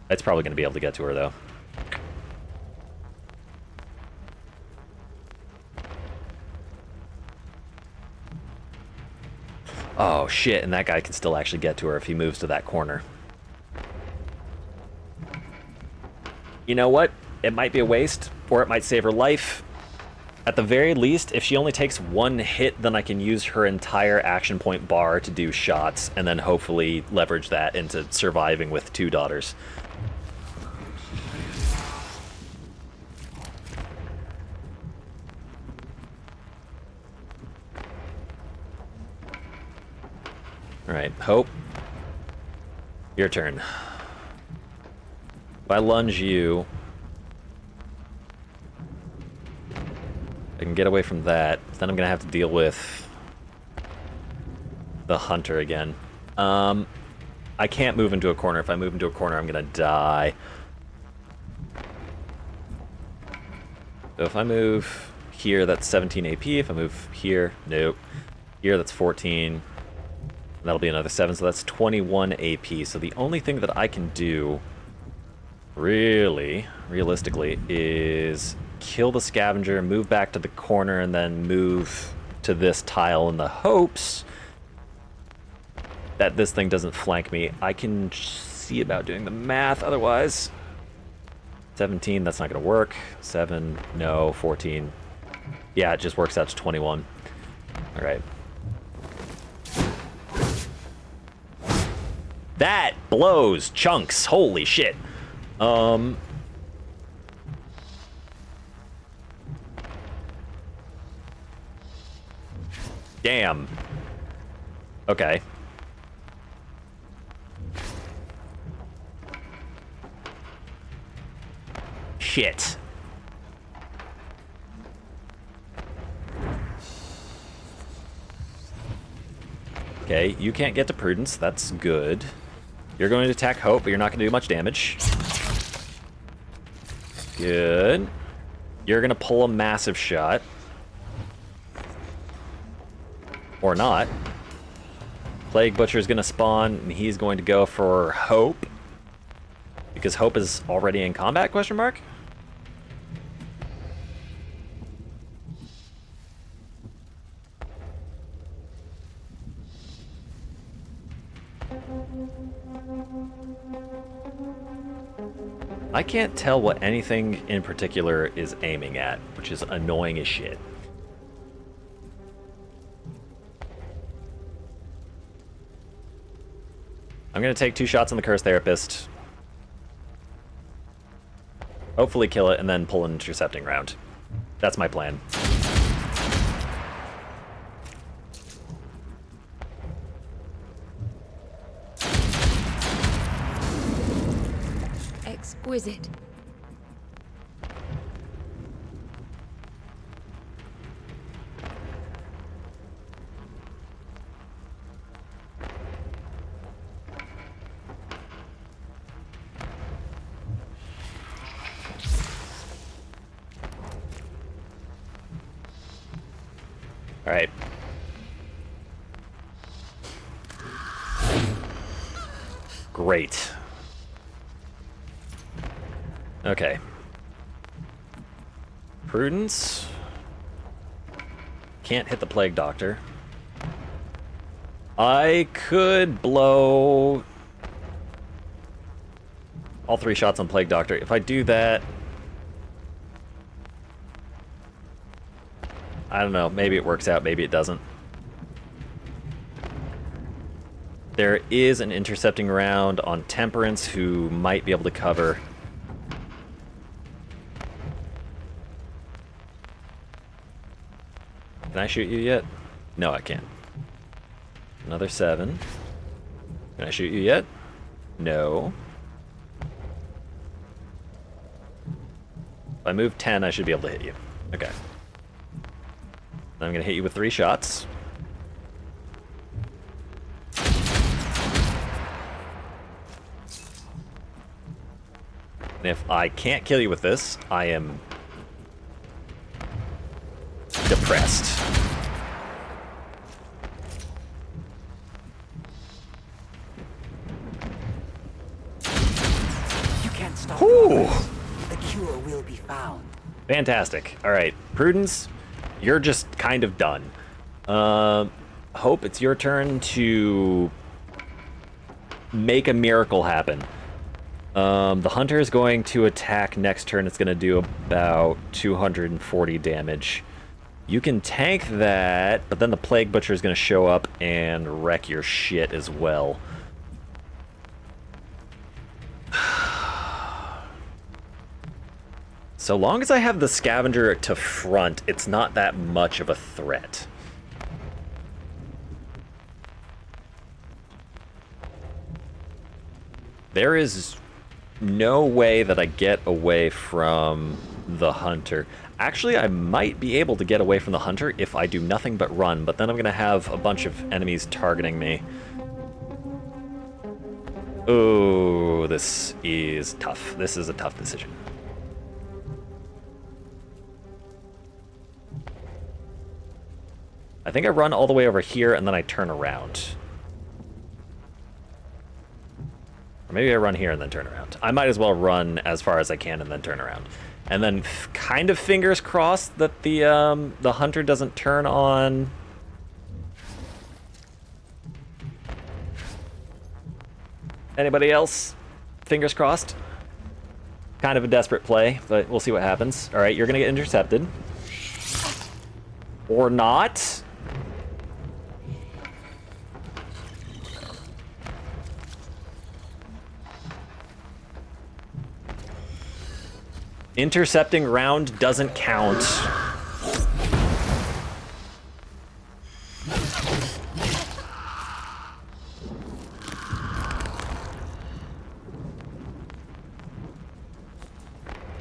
It's probably gonna be able to get to her, though. Oh, shit, and that guy can still actually get to her if he moves to that corner. You know what? It might be a waste, or it might save her life. At the very least, if she only takes 1 hit, then I can use her entire action point bar to do shots, and then hopefully leverage that into surviving with 2 daughters. Alright, Hope. Your turn. If I lunge you... I can get away from that. Then I'm gonna have to deal with... the hunter again. I can't move into a corner. If I move into a corner, I'm gonna die. So if I move here, that's 17 AP. If I move here, nope. Here, that's 14. That'll be another 7, so that's 21 AP. So the only thing that I can do realistically, is kill the scavenger, move back to the corner, and then move to this tile in the hopes that this thing doesn't flank me. I can see about doing the math otherwise. 17, that's not going to work. 7, no. 14. Yeah, it just works out to 21. All right. That blows chunks. Holy shit. Damn. Okay. Shit. Okay, you can't get to Prudence. That's good. You're going to attack Hope, but you're not going to do much damage. Good. You're going to pull a massive shot. Or not. Plague Butcher is going to spawn, and he's going to go for Hope. Because Hope is already in combat, question mark? I can't tell what anything in particular is aiming at, which is annoying as shit. I'm gonna take 2 shots on the Curse Therapist. Hopefully kill it and then pull an intercepting round. That's my plan. Exquisite. All right. Great. Okay. Prudence. Can't hit the Plague Doctor. I could blow all 3 shots on Plague Doctor. If I do that, I don't know. Maybe it works out. Maybe it doesn't. There is an intercepting round on Temperance who might be able to cover. Can I shoot you yet? No, I can't. Another 7. Can I shoot you yet? No. If I move 10, I should be able to hit you. Okay. Then I'm going to hit you with 3 shots. And if I can't kill you with this, I am depressed. You can't stop Ooh. progress. The cure will be found. Fantastic. All right, Prudence, you're just kind of done. Hope, it's your turn to make a miracle happen. The Hunter is going to attack next turn. It's going to do about 240 damage. You can tank that, but then the Plague Butcher is going to show up and wreck your shit as well. So long as I have the Scavenger to front, it's not that much of a threat. There is no way that I get away from the Hunter. Actually, I might be able to get away from the Hunter if I do nothing but run, but then I'm going to have a bunch of enemies targeting me. Oh, this is tough. This is a tough decision. I think I run all the way over here and then I turn around. Or maybe I run here and then turn around. I might as well run as far as I can and then turn around. And then kind of fingers crossed that the hunter doesn't turn on... Anybody else? Fingers crossed. Kind of a desperate play, but we'll see what happens. All right, you're going to get intercepted. Or not. Intercepting round doesn't count.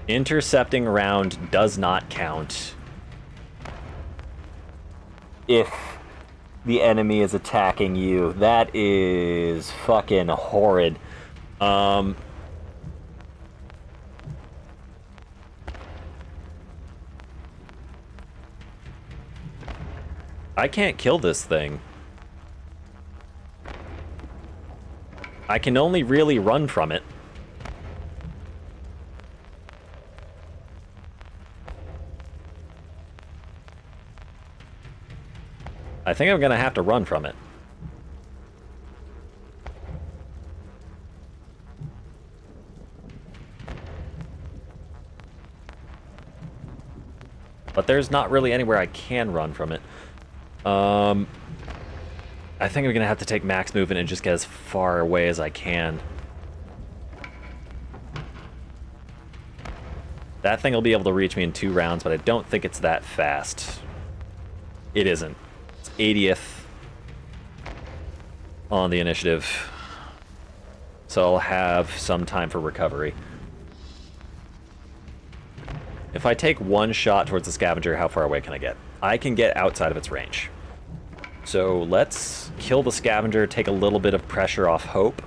Intercepting round does not count if the enemy is attacking you. That is fucking horrid. I can't kill this thing. I can only really run from it. I think I'm gonna have to run from it. But there's not really anywhere I can run from it. I think I'm gonna have to take max movement and just get as far away as I can. That thing will be able to reach me in 2 rounds, but I don't think it's that fast. It isn't. It's 80th on the initiative. So I'll have some time for recovery. If I take 1 shot towards the scavenger, how far away can I get? I can get outside of its range. So let's kill the scavenger, take a little bit of pressure off Hope.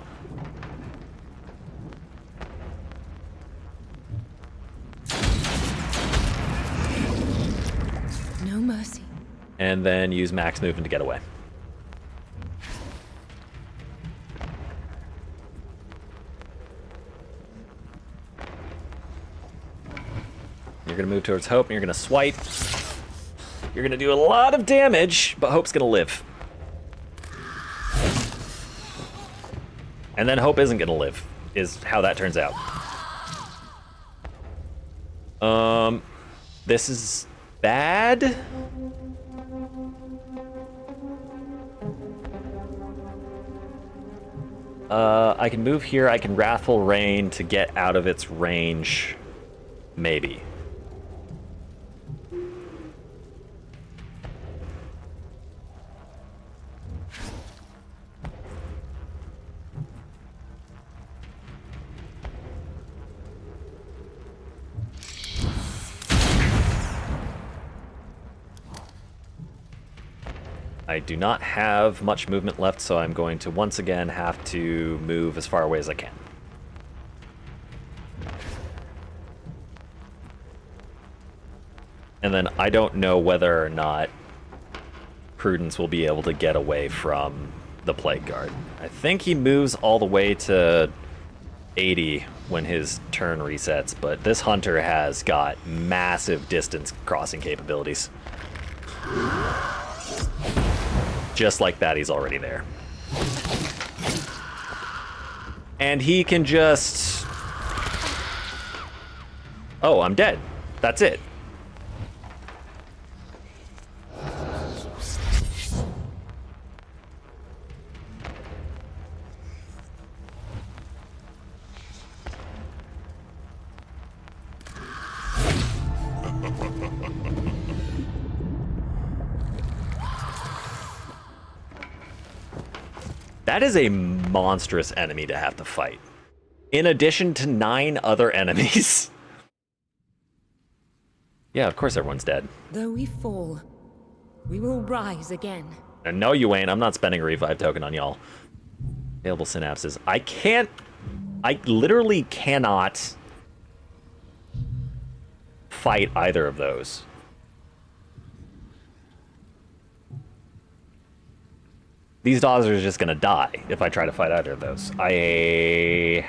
No mercy. And then use max movement to get away. You're gonna move towards Hope and you're gonna swipe. You're gonna do a lot of damage, but Hope's gonna live. And then Hope isn't gonna live, is how that turns out. This is bad. I can move here, I can Wrathful Rain to get out of its range. Maybe. I do not have much movement left, so I'm going to once again have to move as far away as I can. And then I don't know whether or not Prudence will be able to get away from the Plague Guard. I think he moves all the way to 80 when his turn resets, but this Hunter has got massive distance crossing capabilities. Just like that, he's already there. And he can just... Oh, I'm dead. That's it. That is a monstrous enemy to have to fight. In addition to 9 other enemies. Yeah, of course everyone's dead. Though we fall, we will rise again. And no, you ain't. I'm not spending a revive token on y'all. Available synapses. I literally cannot fight either of those. These dogs are just gonna die if I try to fight either of those. I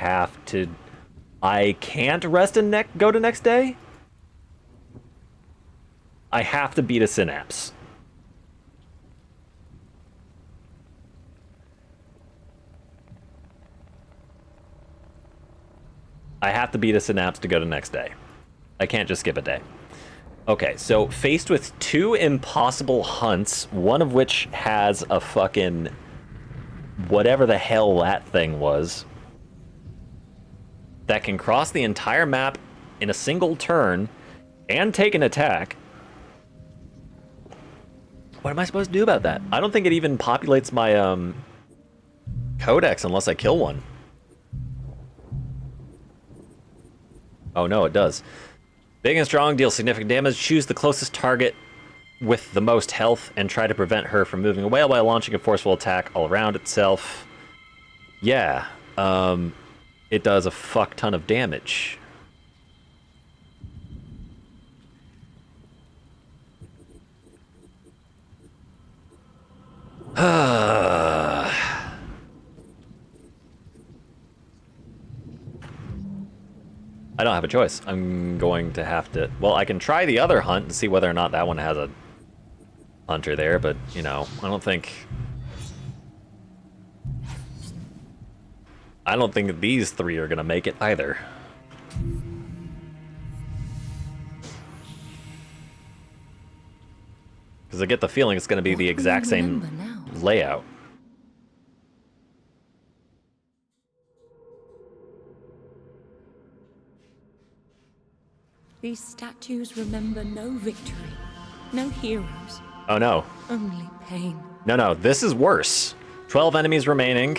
can't rest and go to next day? I have to beat a synapse. I have to beat a synapse to go to next day. I can't just skip a day. Okay, so faced with 2 impossible hunts, one of which has a fucking whatever the hell that thing was, that can cross the entire map in a single turn and take an attack. What am I supposed to do about that? I don't think it even populates my codex unless I kill one. Oh no, it does. Big and strong, deals significant damage. Choose the closest target with the most health and try to prevent her from moving away while launching a forceful attack all around itself. Yeah, it does a fuck ton of damage. I don't have a choice. I'm going to have to... Well, I can try the other hunt and see whether or not that one has a hunter there, but, you know, I don't think that these 3 are going to make it either. Because I get the feeling it's going to be the exact same layout. These statues remember no victory, no heroes. Oh no. Only pain. No, this is worse. 12 enemies remaining.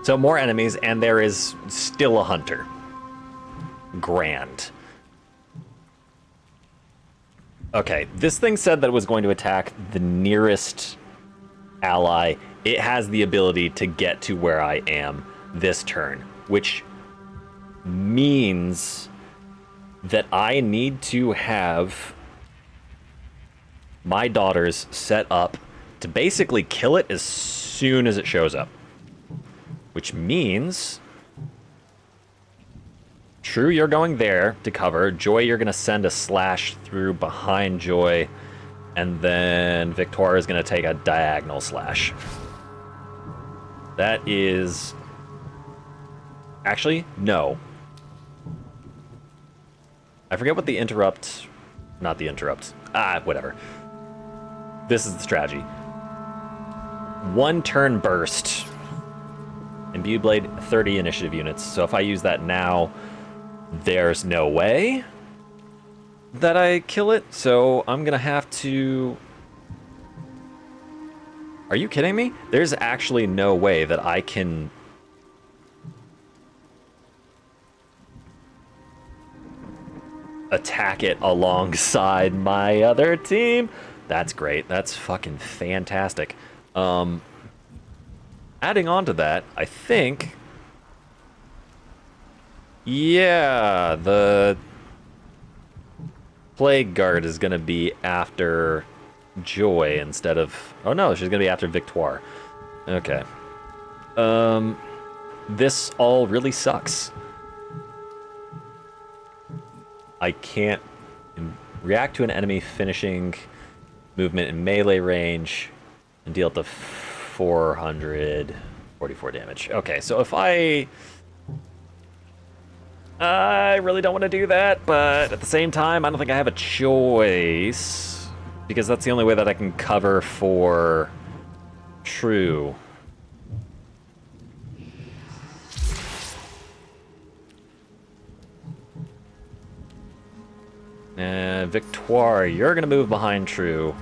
So more enemies, and there is still a hunter. Grand. Okay, this thing said that it was going to attack the nearest ally. It has the ability to get to where I am this turn, which means that I need to have my daughters set up to basically kill it as soon as it shows up. Which means... True, you're going there to cover. Joy, you're going to send a slash through behind Joy. And then Victoire is going to take a diagonal slash. That is... Actually, no. I forget what the interrupt... Not the interrupt. Whatever. This is the strategy. 1 turn burst. Imbued Blade, 30 initiative units. So if I use that now, there's no way that I kill it. So I'm going to have to... Are you kidding me? There's actually no way that I can... attack it alongside my other team. That's great. That's fucking fantastic. Adding on to that, I think... Yeah, the Plague Guard is going to be after Joy instead of... Oh no, she's going to be after Victoire. Okay. This all really sucks. I can't react to an enemy finishing movement in melee range and deal up to 444 damage. Okay, so if I really don't want to do that, but at the same time, I don't think I have a choice because that's the only way that I can cover for True. Victoire, you're going to move behind True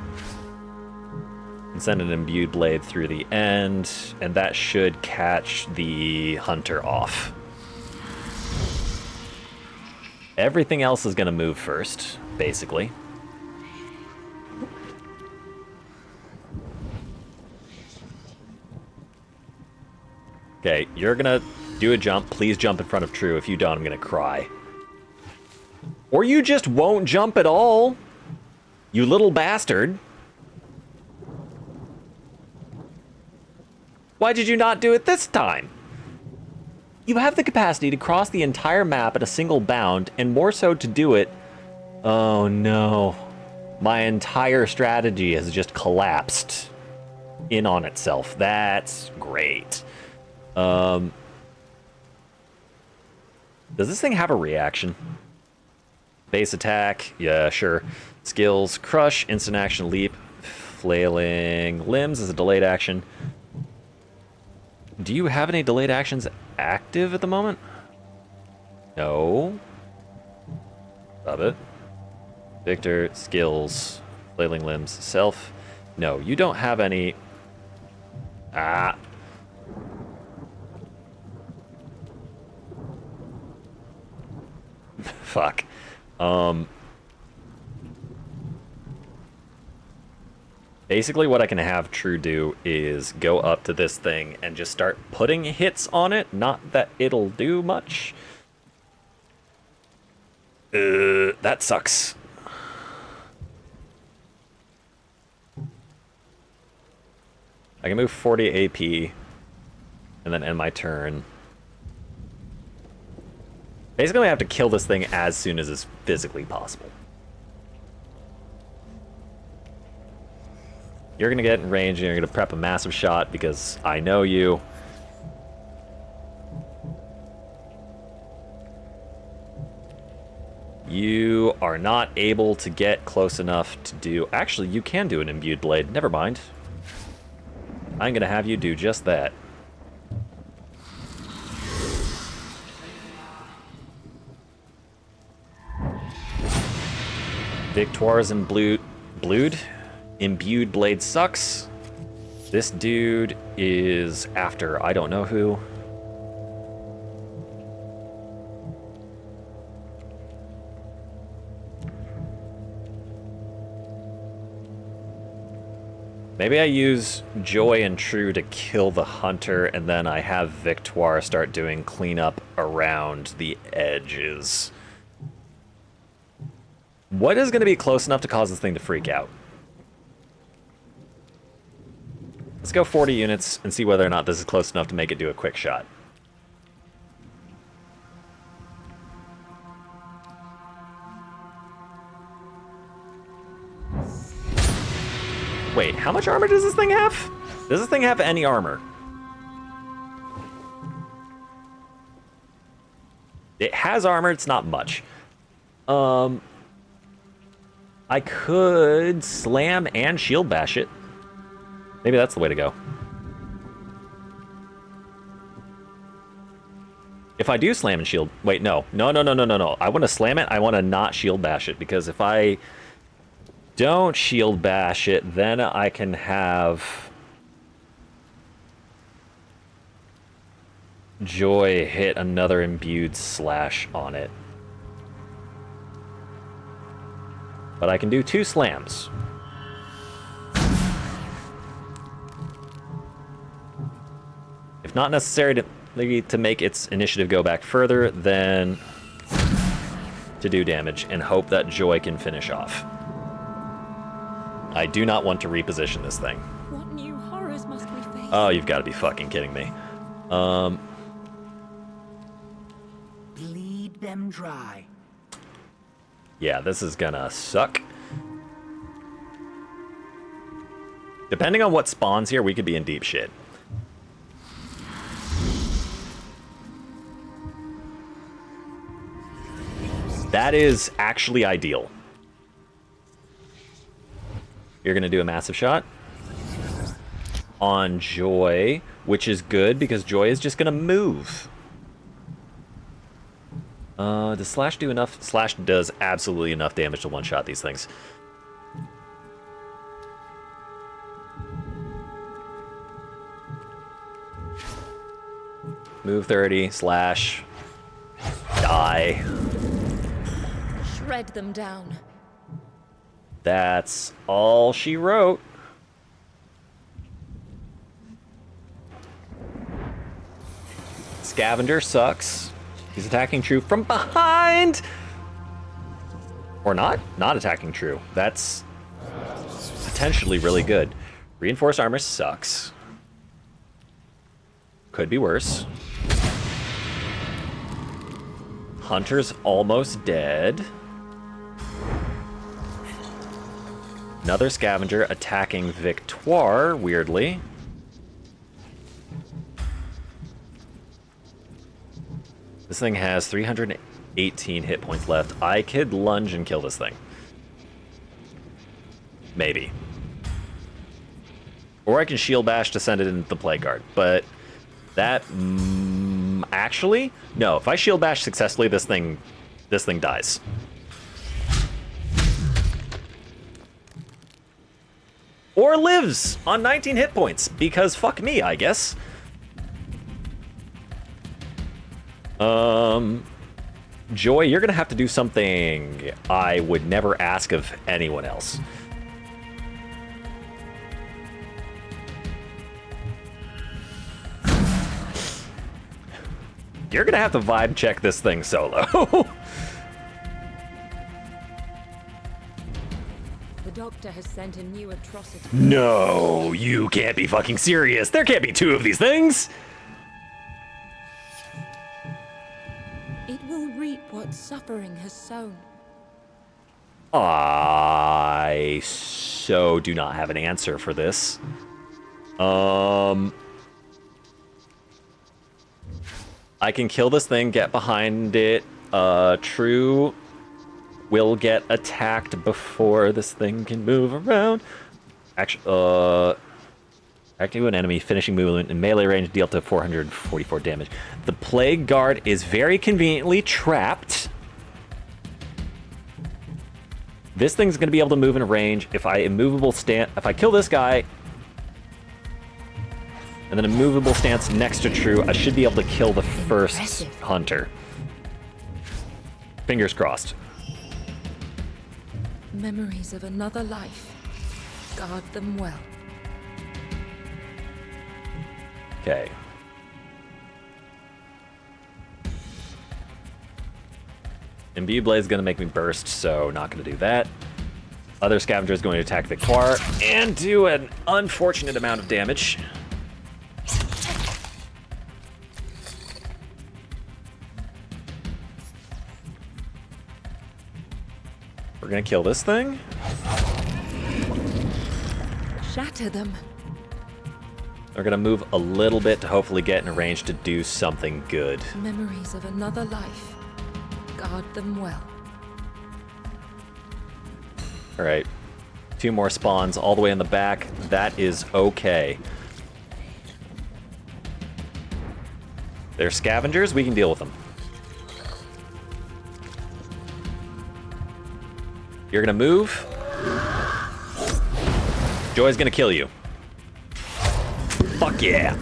and send an Imbued Blade through the end, and that should catch the Hunter off. Everything else is going to move first, basically. Okay, you're going to do a jump. Please jump in front of True. If you don't, I'm going to cry. Or you just won't jump at all, you little bastard. Why did you not do it this time? You have the capacity to cross the entire map at a single bound, and more so to do it... Oh no. My entire strategy has just collapsed in on itself. That's great. Does this thing have a reaction? Base attack, yeah, sure. Skills, crush, instant action, leap, flailing limbs is a delayed action. Do you have any delayed actions active at the moment? No. Love it. Victor, skills, flailing limbs, self. No, you don't have any. Ah. Fuck. Basically what I can have True do is go up to this thing and just start putting hits on it. Not that it'll do much. That sucks. I can move 40 AP and then end my turn. Basically, I have to kill this thing as soon as is physically possible. You're going to get in range and you're going to prep a massive shot because I know you. You are not able to get close enough to do... Actually, you can do an imbued blade. Never mind. I'm going to have you do just that. Victoires and Blued. Imbued blade sucks. This dude is after I don't know who. Maybe I use Joy and True to kill the hunter, and then I have Victoire start doing cleanup around the edges. What is going to be close enough to cause this thing to freak out? Let's go 40 units and see whether or not this is close enough to make it do a quick shot. Wait, how much armor does this thing have? Does this thing have any armor? It has armor, it's not much. I could slam and shield bash it. Maybe that's the way to go. If I do slam and shield... Wait, no. No. I want to slam it. I want to not shield bash it. Because if I don't shield bash it, then I can have Joy hit another imbued slash on it. But I can do 2 slams. If not necessary to make its initiative go back further, then to do damage and hope that Joy can finish off. I do not want to reposition this thing. What new horrors must we face? Oh, you've got to be fucking kidding me. Bleed them dry. Yeah, this is gonna suck. Depending on what spawns here, we could be in deep shit. That is actually ideal. You're going to do a massive shot on Joy, which is good because Joy is just going to move. Does Slash do enough? Slash does absolutely enough damage to one-shot these things. Move 30, Slash, die. Shred them down. That's all she wrote. Scavenger sucks. He's attacking True from behind! Or not. Not attacking True. That's potentially really good. Reinforced armor sucks. Could be worse. Hunter's almost dead. Another scavenger attacking Victoire, weirdly. This thing has 318 hit points left. I could lunge and kill this thing. Maybe. Or I can shield bash to send it into the Plague Guard, but that... actually? No, if I shield bash successfully, this thing dies. Or lives on 19 hit points, because fuck me, I guess. Joy, you're gonna have to do something I would never ask of anyone else. You're gonna have to vibe check this thing solo. The doctor has sent a new atrocity. No, you can't be fucking serious. There can't be two of these things. It will reap what suffering has sown. I so do not have an answer for this. I can kill this thing, get behind it. True will get attacked before this thing can move around. Actually, activate an enemy, finishing movement in melee range, deal to 444 damage. The Plague Guard is very conveniently trapped. This thing's going to be able to move in range. If I kill this guy, and then a movable stance next to True, I should be able to kill the first hunter. Fingers crossed. Memories of another life. Guard them well. Okay. Imbue Blade is going to make me burst, so not going to do that. Other Scavenger is going to attack Victoire and do an unfortunate amount of damage. We're going to kill this thing. Shatter them. We're going to move a little bit to hopefully get in a range to do something good. Memories of another life. Guard them well. All right. 2 more spawns all the way in the back. That is okay. They're scavengers. We can deal with them. You're going to move. Joy's going to kill you. Fuck yeah.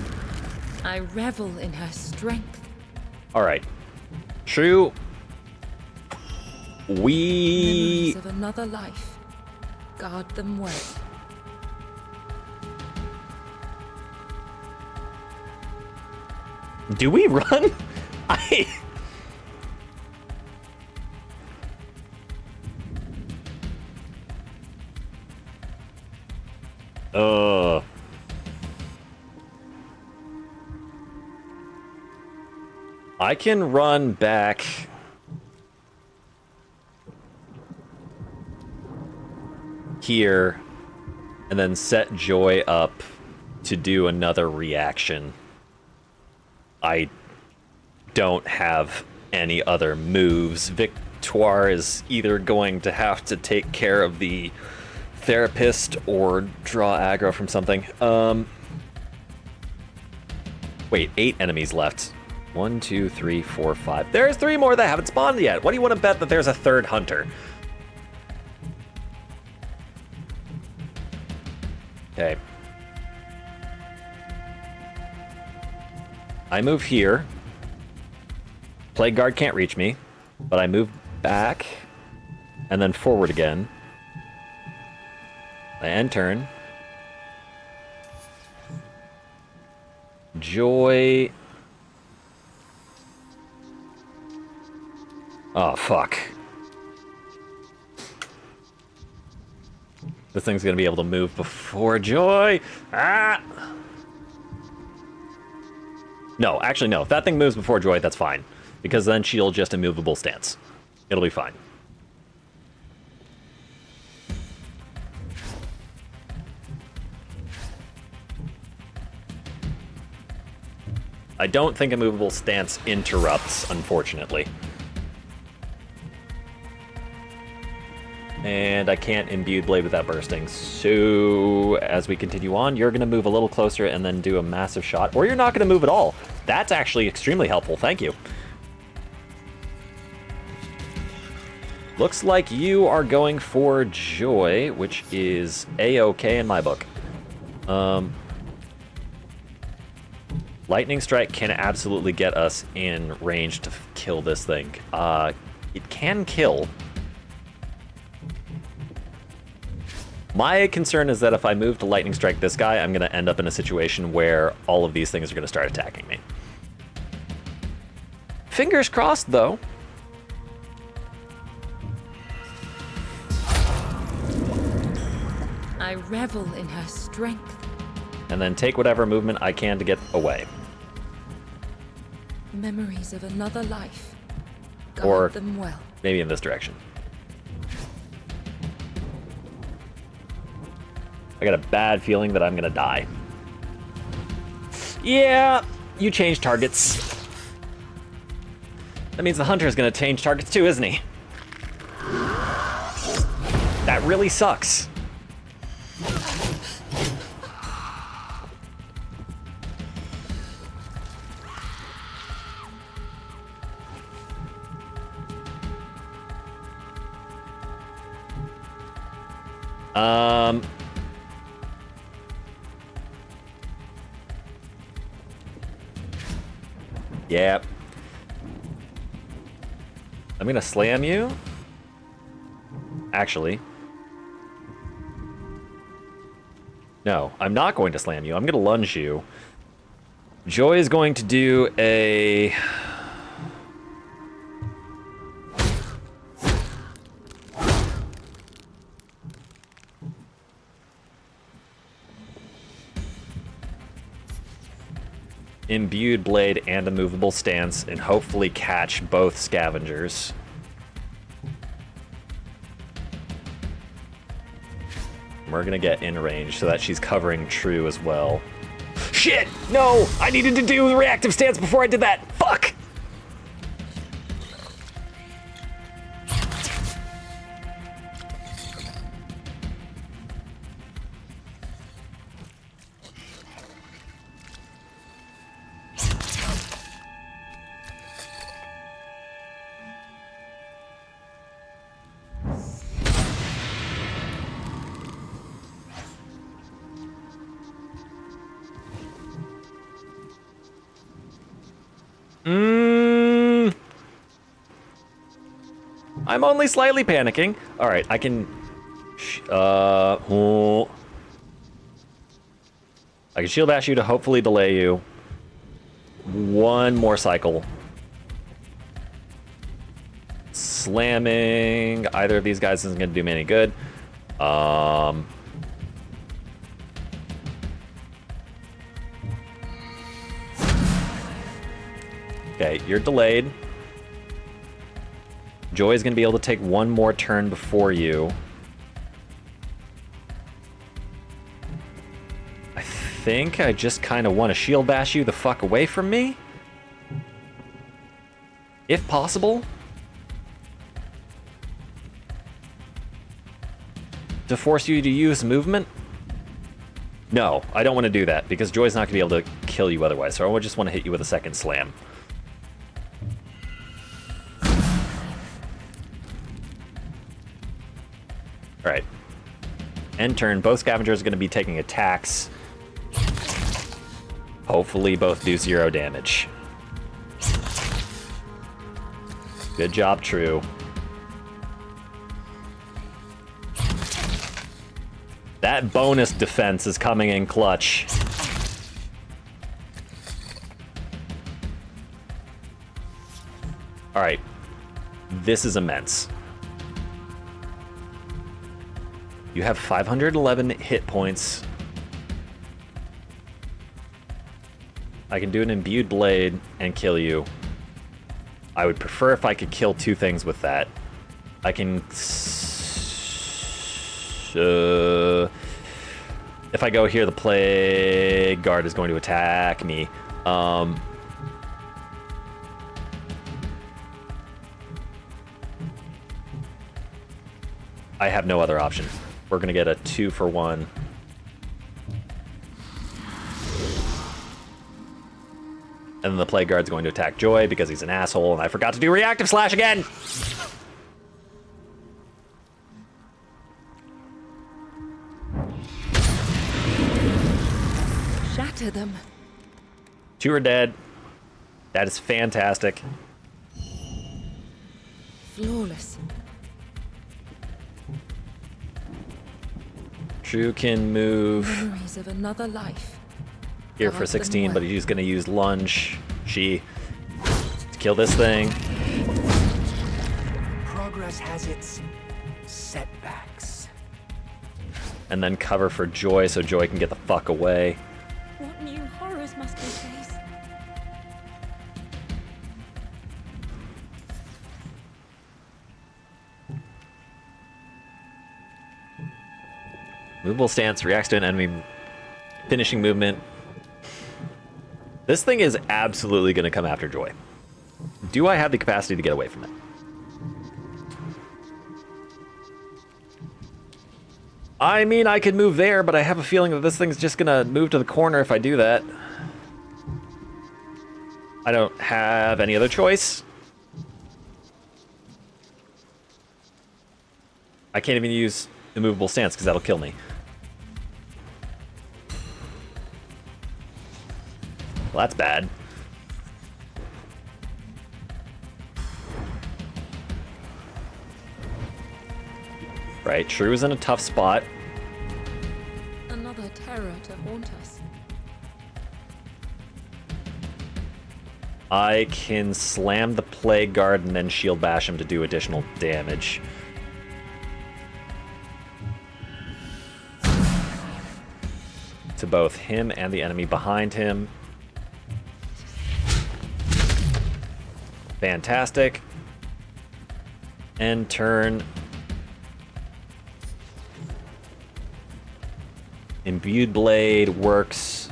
I revel in her strength. All right. True. Memories of another life. Guard them well. Do we run? I can run back. Here, and then set Joy up to do another reaction. I don't have any other moves. Victoire is either going to have to take care of the therapist or draw aggro from something. Wait, 8 enemies left. 1, 2, 3, 4, 5. There's 3 more that haven't spawned yet. What do you want to bet that there's a third hunter? Okay. I move here. Plague Guard can't reach me, but I move back and then forward again. I end turn. Joy. Oh, fuck. This thing's gonna be able to move before Joy. Ah! No, actually, no. If that thing moves before Joy, that's fine. Because then she'll just immovable stance. It'll be fine. I don't think immovable stance interrupts, unfortunately. And I can't imbue Blade without bursting. So, as we continue on, you're going to move a little closer and then do a massive shot. Or you're not going to move at all. That's actually extremely helpful. Thank you. Looks like you are going for Joy, which is A-okay in my book. Lightning Strike can absolutely get us in range to kill this thing. It can kill. My concern is that if I move to Lightning Strike this guy, I'm going to end up in a situation where all of these things are going to start attacking me. Fingers crossed, though. I revel in her strength. And then take whatever movement I can to get away. Memories of another life. Guard Or them well. maybe in this direction. I got a bad feeling that I'm gonna die. Yeah, you change targets. That means the hunter's gonna change targets too, isn't he? That really sucks. Yep. I'm gonna slam you. Actually. No, I'm not going to slam you. I'm gonna lunge you. Joy is going to do a... imbued blade and a movable stance, and hopefully catch both scavengers. We're gonna get in range so that she's covering True as well. Shit! No! I needed to do the reactive stance before I did that! Fuck! I'm only slightly panicking. All right, I can... I can shield bash you to hopefully delay you. One more cycle. Slamming either of these guys isn't going to do me any good. Okay, you're delayed. Joy's going to be able to take one more turn before you. I think I just kind of want to shield bash you the fuck away from me. If possible. To force you to use movement? No, I don't want to do that, because Joy's not going to be able to kill you otherwise, so I just want to hit you with a second slam. Alright. End turn, both scavengers are going to be taking attacks. Hopefully both do 0 damage. Good job, True. That bonus defense is coming in clutch. Alright. This is immense. You have 511 hit points. I can do an imbued blade and kill you. I would prefer if I could kill 2 things with that. I can... if I go here, the Plague Guard is going to attack me. I have no other option. We're going to get a 2-for-1. And then the Plague Guard's going to attack Joy because he's an asshole, and I forgot to do Reactive Slash again! Shatter them. 2 are dead. That is fantastic. Flawless. True can move Memories of another life. here for 16, but he's going to use Lunge. To kill this thing. Progress has its setbacks. And then cover for Joy so Joy can get the fuck away. What new horrors must we face? Movable stance reacts to an enemy finishing movement. This thing is absolutely going to come after Joy. Do I have the capacity to get away from it? I mean, I could move there, but I have a feeling that this thing's just going to move to the corner if I do that. I don't have any other choice. I can't even use immovable stance because that'll kill me. Well, that's bad. Right, Shrew is in a tough spot. Another terror to haunt us. I can slam the Plague Guard and then Shield Bash him to do additional damage. To both him and the enemy behind him. Fantastic. End turn. Imbued Blade works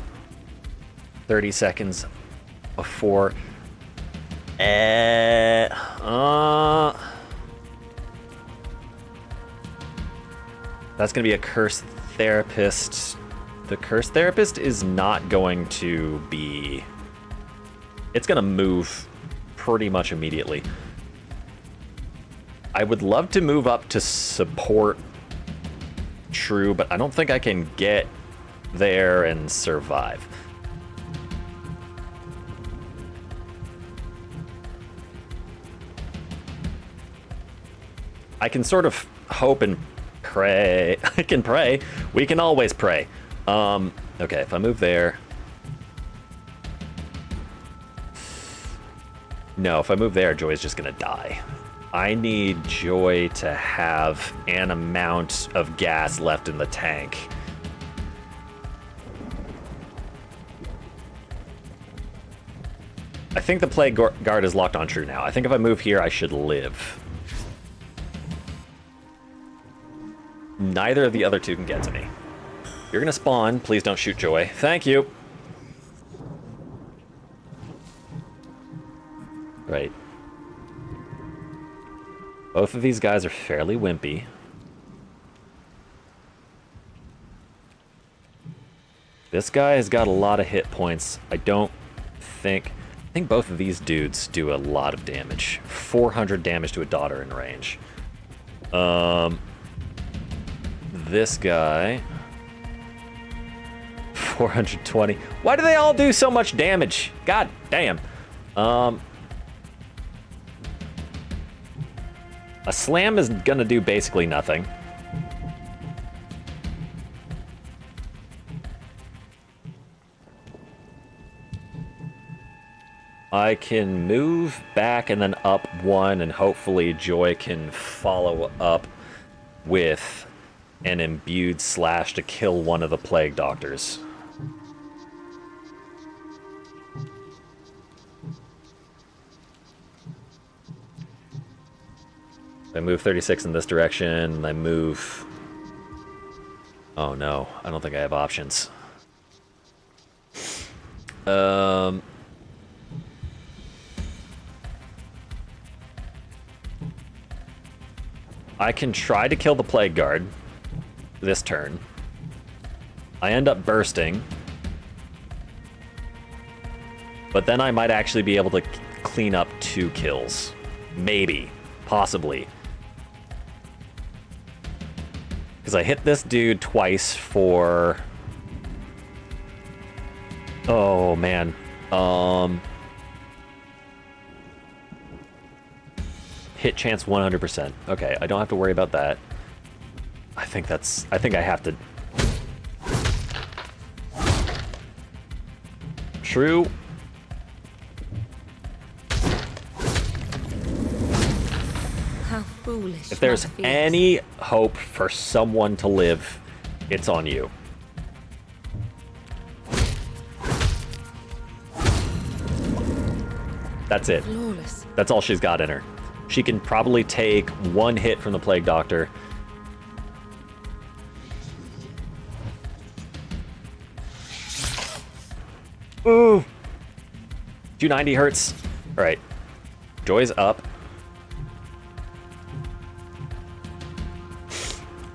30 seconds before. That's going to be a Cursed Therapist. The Cursed Therapist is not going to be... It's going to move pretty much immediately. I would love to move up to support True, but I don't think I can get there and survive. I can sort of hope and pray. I can pray. We can always pray. Okay, if I move there... No, if I move there, Joy's just gonna die. I need Joy to have an amount of gas left in the tank. I think the Plague Guard is locked on True now. I think if I move here, I should live. Neither of the other two can get to me. You're gonna spawn. Please don't shoot Joy. Thank you. Right. Both of these guys are fairly wimpy. This guy has got a lot of hit points. I think both of these dudes do a lot of damage. 400 damage to a daughter in range. This guy... 420. Why do they all do so much damage? God damn. A slam is gonna do basically nothing. I can move back and then up one, and hopefully Joy can follow up with an imbued slash to kill one of the Plague Doctors. I move 36 in this direction, and I move... Oh no, I don't think I have options. I can try to kill the Plague Guard this turn. I end up bursting. But then I might actually be able to clean up 2 kills. Maybe. Possibly. Because I hit this dude twice for... Oh, man. Hit chance 100%. Okay, I don't have to worry about that. I think I have to... True. How foolish. If there's that feels. any hope for someone to live, it's on you. That's it. Flawless. That's all she's got in her. She can probably take 1 hit from the Plague Doctor. Ooh! 290 hurts. Alright. Joy's up.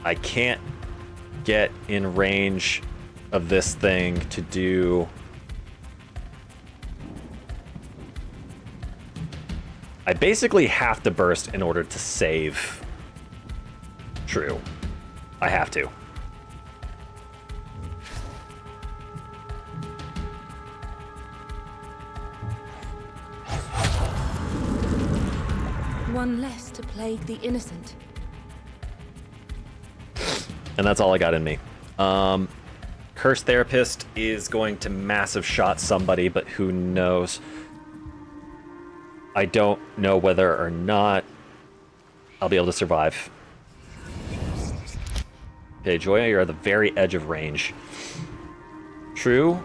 I can't get in range of this thing to do... I basically have to burst in order to save True. I have to. One less to plague the innocent. And that's all I got in me. Curse Therapist is going to massive shot somebody, but who knows? I don't know whether or not I'll be able to survive. Okay, Joya, you're at the very edge of range. True.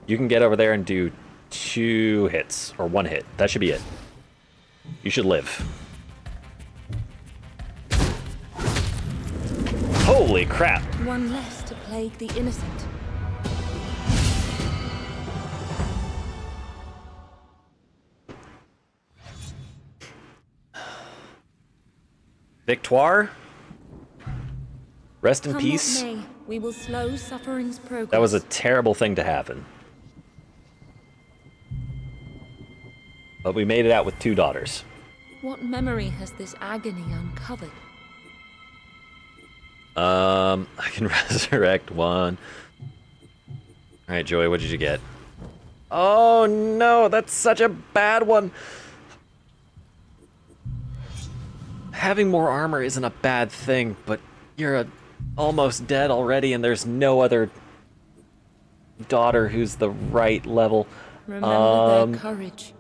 You can get over there and do 2 hits, or 1 hit. That should be it. You should live. Holy crap! One less to plague the innocent. Victoire? Rest in Come peace. what may, we will slow suffering's progress. That was a terrible thing to happen. But we made it out with 2 daughters. What memory has this agony uncovered? I can resurrect 1. Alright, Joy, what did you get? Oh no, that's such a bad one! Having more armor isn't a bad thing, but you're almost dead already and there's no other daughter who's the right level. Remember their courage.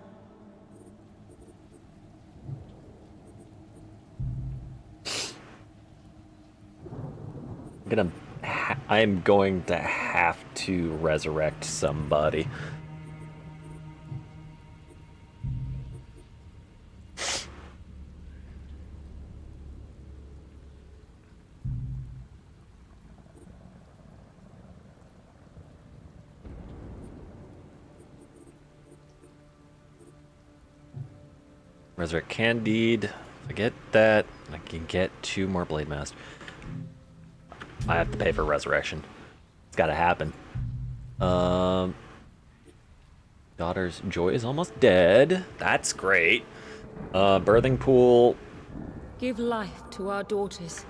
I'm going to have to resurrect somebody. Resurrect Candide. If I get that, I can get 2 more Blade Master. I have to pay for resurrection. It's gotta happen. Daughter's Joy is almost dead. That's great. Birthing pool. Give life to our daughters.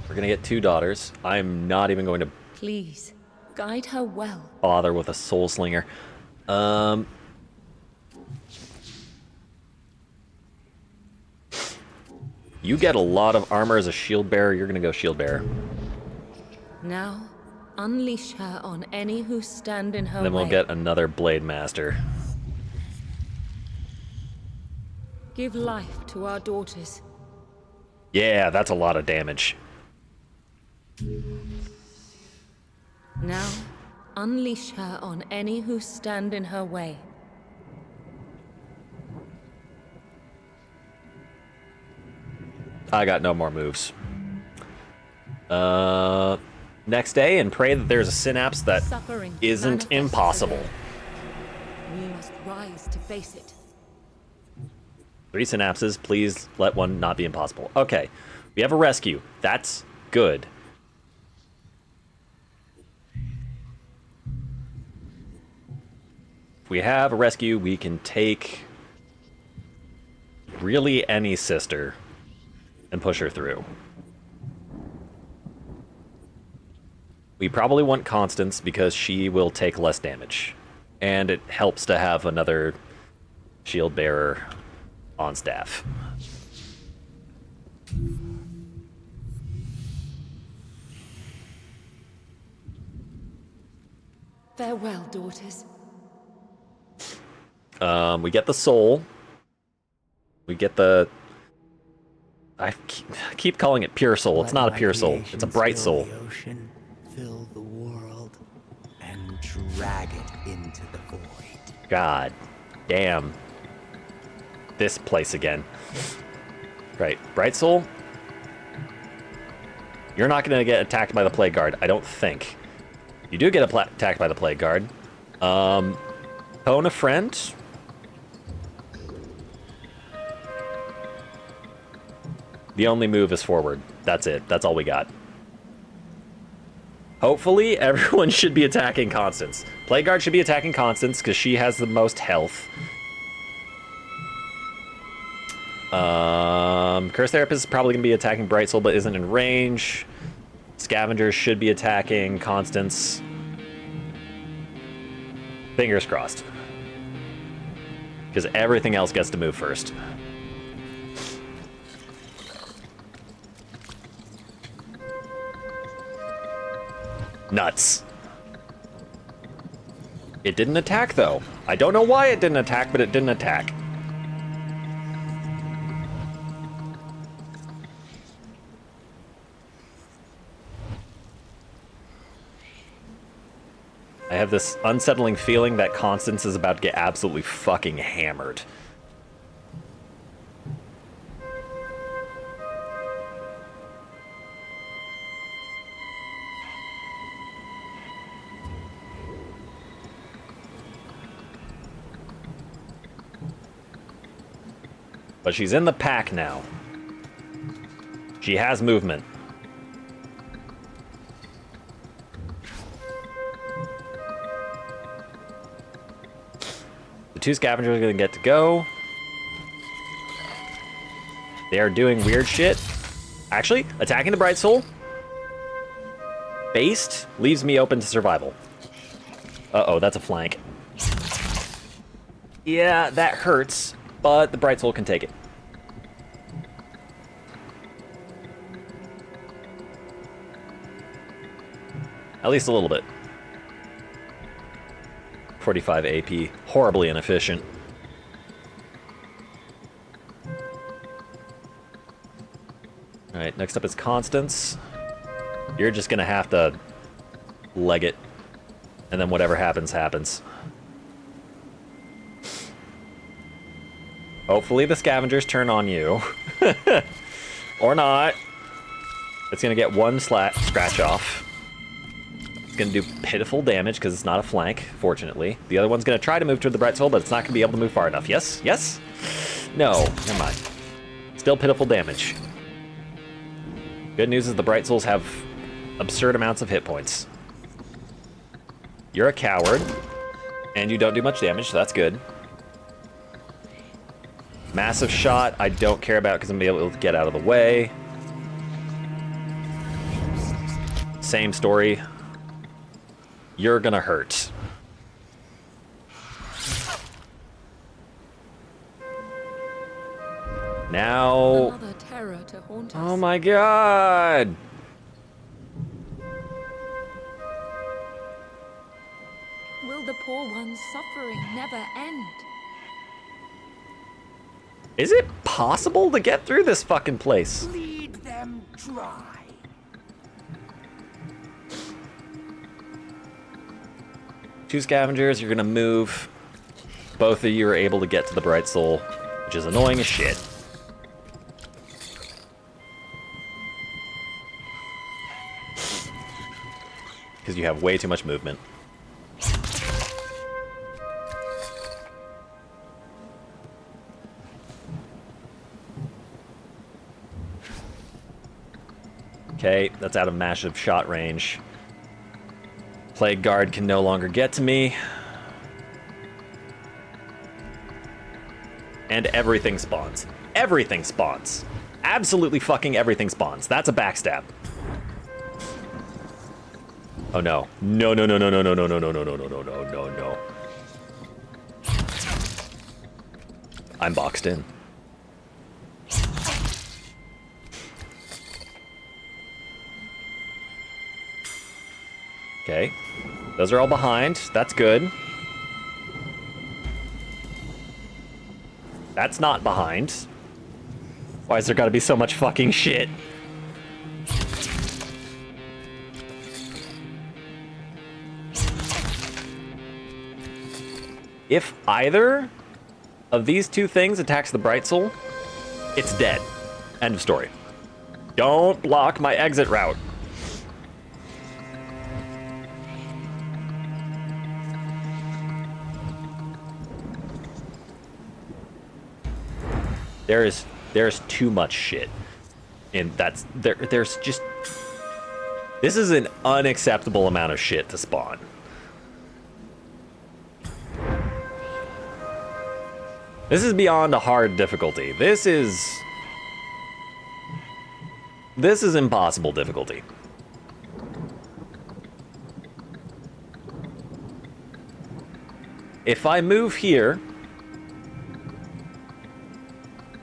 We're gonna get 2 daughters. I'm not even going to Please, guide her well. bother with a soul slinger. You get a lot of armor as a shield bearer. You're gonna go shield bearer. Now, unleash her on any who stand in her And then way. we'll get another Blade Master. Give life to our daughters. Yeah, that's a lot of damage. Now, unleash her on any who stand in her way. I got no more moves. Next day, and pray that there's a synapse that Suffering isn't manifests impossible. today. We must rise to face it. 3 synapses, please let one not be impossible. Okay, we have a rescue. That's good. If we have a rescue, we can take really any sister and push her through. We probably want Constance because she will take less damage. And it helps to have another shield bearer on staff. Farewell, daughters. We get the soul. We get the... I keep calling it pure soul. It's not a pure soul. It's a bright soul. The ocean, fill the world, and drag it into the void. God damn. This place again. Right, Bright Soul. You're not going to get attacked by the Plague Guard, I don't think. You do get attacked by the Plague Guard. Phone a friend. The only move is forward. That's it. That's all we got. Hopefully, everyone should be attacking Constance. Plague Guard should be attacking Constance because she has the most health. Curse Therapist is probably going to be attacking Bright Soul, but isn't in range. Scavengers should be attacking Constance. Fingers crossed. Because everything else gets to move first. Nuts. It didn't attack, though. I don't know why it didn't attack, but it didn't attack. I have this unsettling feeling that Constance is about to get absolutely fucking hammered. But she's in the pack now. She has movement. The 2 scavengers are going to get to go. They are doing weird shit. Actually, attacking the Bright Soul. Based leaves me open to survival. Uh-oh, that's a flank. Yeah, that hurts, but the Bright Soul can take it. At least a little bit. 45 AP. Horribly inefficient. Alright, next up is Constance. You're just gonna have to leg it. And then whatever happens, happens. Hopefully the scavengers turn on you. Or not. It's gonna get 1 scratch off. It's gonna do pitiful damage because it's not a flank, fortunately. The other one's gonna try to move toward the Bright Soul, but it's not gonna be able to move far enough. Yes? Yes? No, never mind. Still pitiful damage. Good news is the Bright Souls have absurd amounts of hit points. You're a coward, and you don't do much damage, so that's good. Massive shot, I don't care about because I'm gonna be able to get out of the way. Same story. You're gonna hurt. Now... Another terror to haunt us. Oh my god! Will the poor one's suffering never end? Is it possible to get through this fucking place? Bleed them dry. Two scavengers, you're gonna move. Both of you are able to get to the Bright Soul, which is annoying as shit. because you have way too much movement. Okay, that's out of massive shot range. Plague Guard can no longer get to me. And everything spawns. Everything spawns. Absolutely fucking everything spawns. That's a backstab. Oh no. No, no, no, no, no, no, no, no, no, no, no, no, no, no, no, no. I'm boxed in. Okay. Those are all behind. That's good. That's not behind. Why is there gotta be so much fucking shit? If either of these two things attacks the Bright Soul, it's dead. End of story. Don't block my exit route. There's too much shit. And there's just... This is an unacceptable amount of shit to spawn. This is beyond a hard difficulty. This is impossible difficulty. If I move here,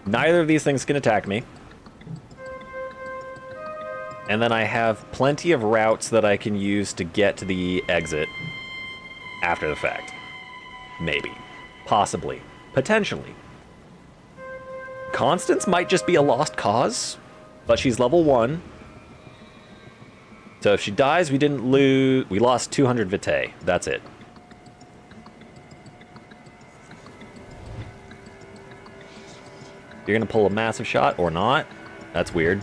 neither of these things can attack me. And then I have plenty of routes that I can use to get to the exit after the fact. Maybe. Possibly. Potentially. Constance might just be a lost cause, but she's level 1. So if she dies, we didn't lose... We lost 200 vitae. That's it. You're gonna pull a massive shot or not? That's weird.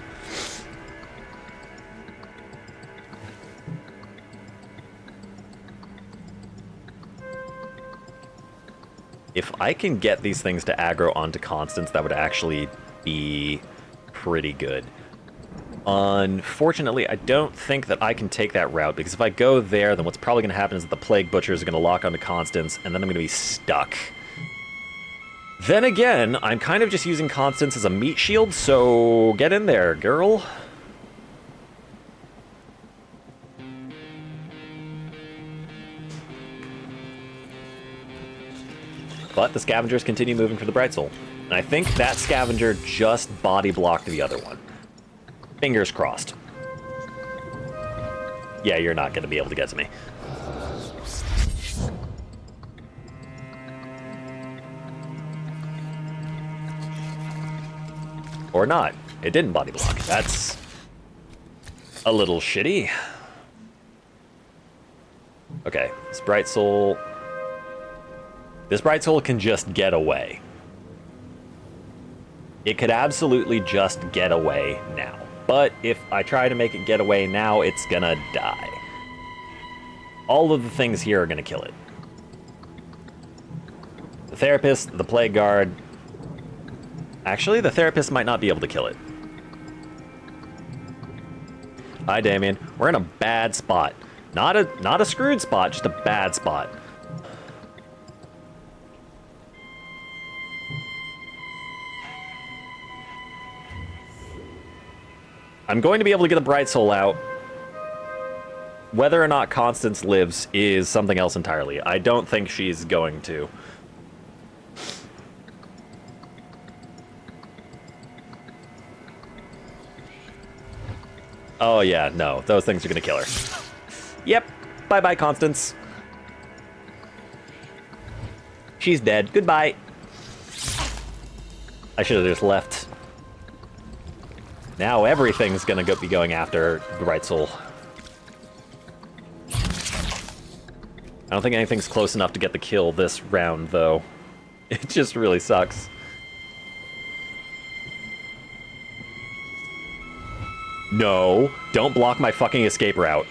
If I can get these things to aggro onto Constance, that would actually be pretty good. Unfortunately, I don't think that I can take that route, because if I go there, then what's probably going to happen is that the Plague Butchers are going to lock onto Constance, and then I'm going to be stuck. Then again, I'm kind of just using Constance as a meat shield, so get in there, girl. But the scavengers continue moving for the Bright Soul. And I think that scavenger just body blocked the other one. Fingers crossed. Yeah, you're not going to be able to get to me. Or not. It didn't body block. That's a little shitty. Okay, this Bright Soul... This Bright Soul can just get away. It could absolutely just get away now. But if I try to make it get away now, it's gonna die. All of the things here are gonna kill it. The Therapist, the Plague Guard... Actually, the Therapist might not be able to kill it. Hi, Damien. We're in a bad spot. Not a screwed spot, just a bad spot. I'm going to be able to get a Bright Soul out. Whether or not Constance lives is something else entirely. I don't think she's going to. Oh yeah, no. Those things are going to kill her. Yep. Bye-bye, Constance. She's dead. Goodbye. I should have just left. Now everything's gonna be going after the Bright Soul. I don't think anything's close enough to get the kill this round, though. It just really sucks. No, don't block my fucking escape route.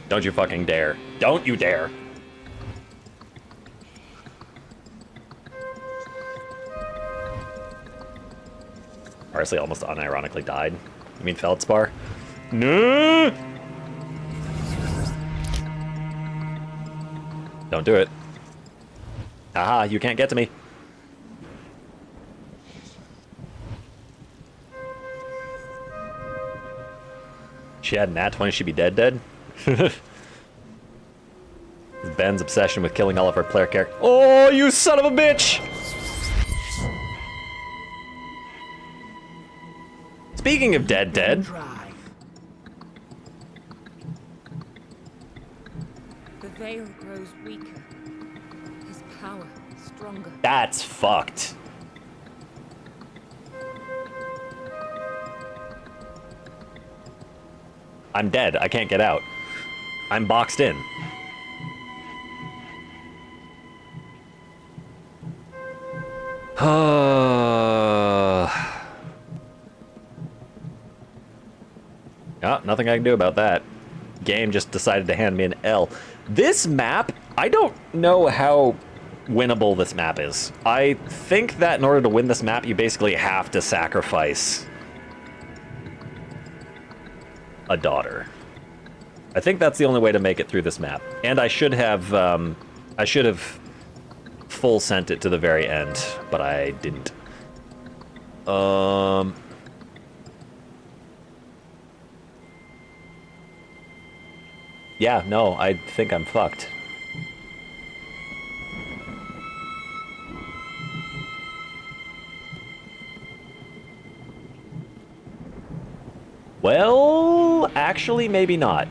Don't you fucking dare. Don't you dare. Parsley almost unironically died. You mean Feldspar? No! Don't do it. Aha, you can't get to me. She had nat 20, she'd be dead. Ben's obsession with killing all of our player characters. Oh, you son of a bitch! Speaking of dead. The veil grows weaker. His power stronger. That's fucked. I'm dead. I can't get out. I'm boxed in. Oh, nothing I can do about that. Game just decided to hand me an L. This map, I don't know how winnable this map is. I think that in order to win this map, you basically have to sacrifice a daughter. I think that's the only way to make it through this map. And I should have full sent it to the very end, but I didn't. Yeah, no, I think I'm fucked. Well, actually, maybe not.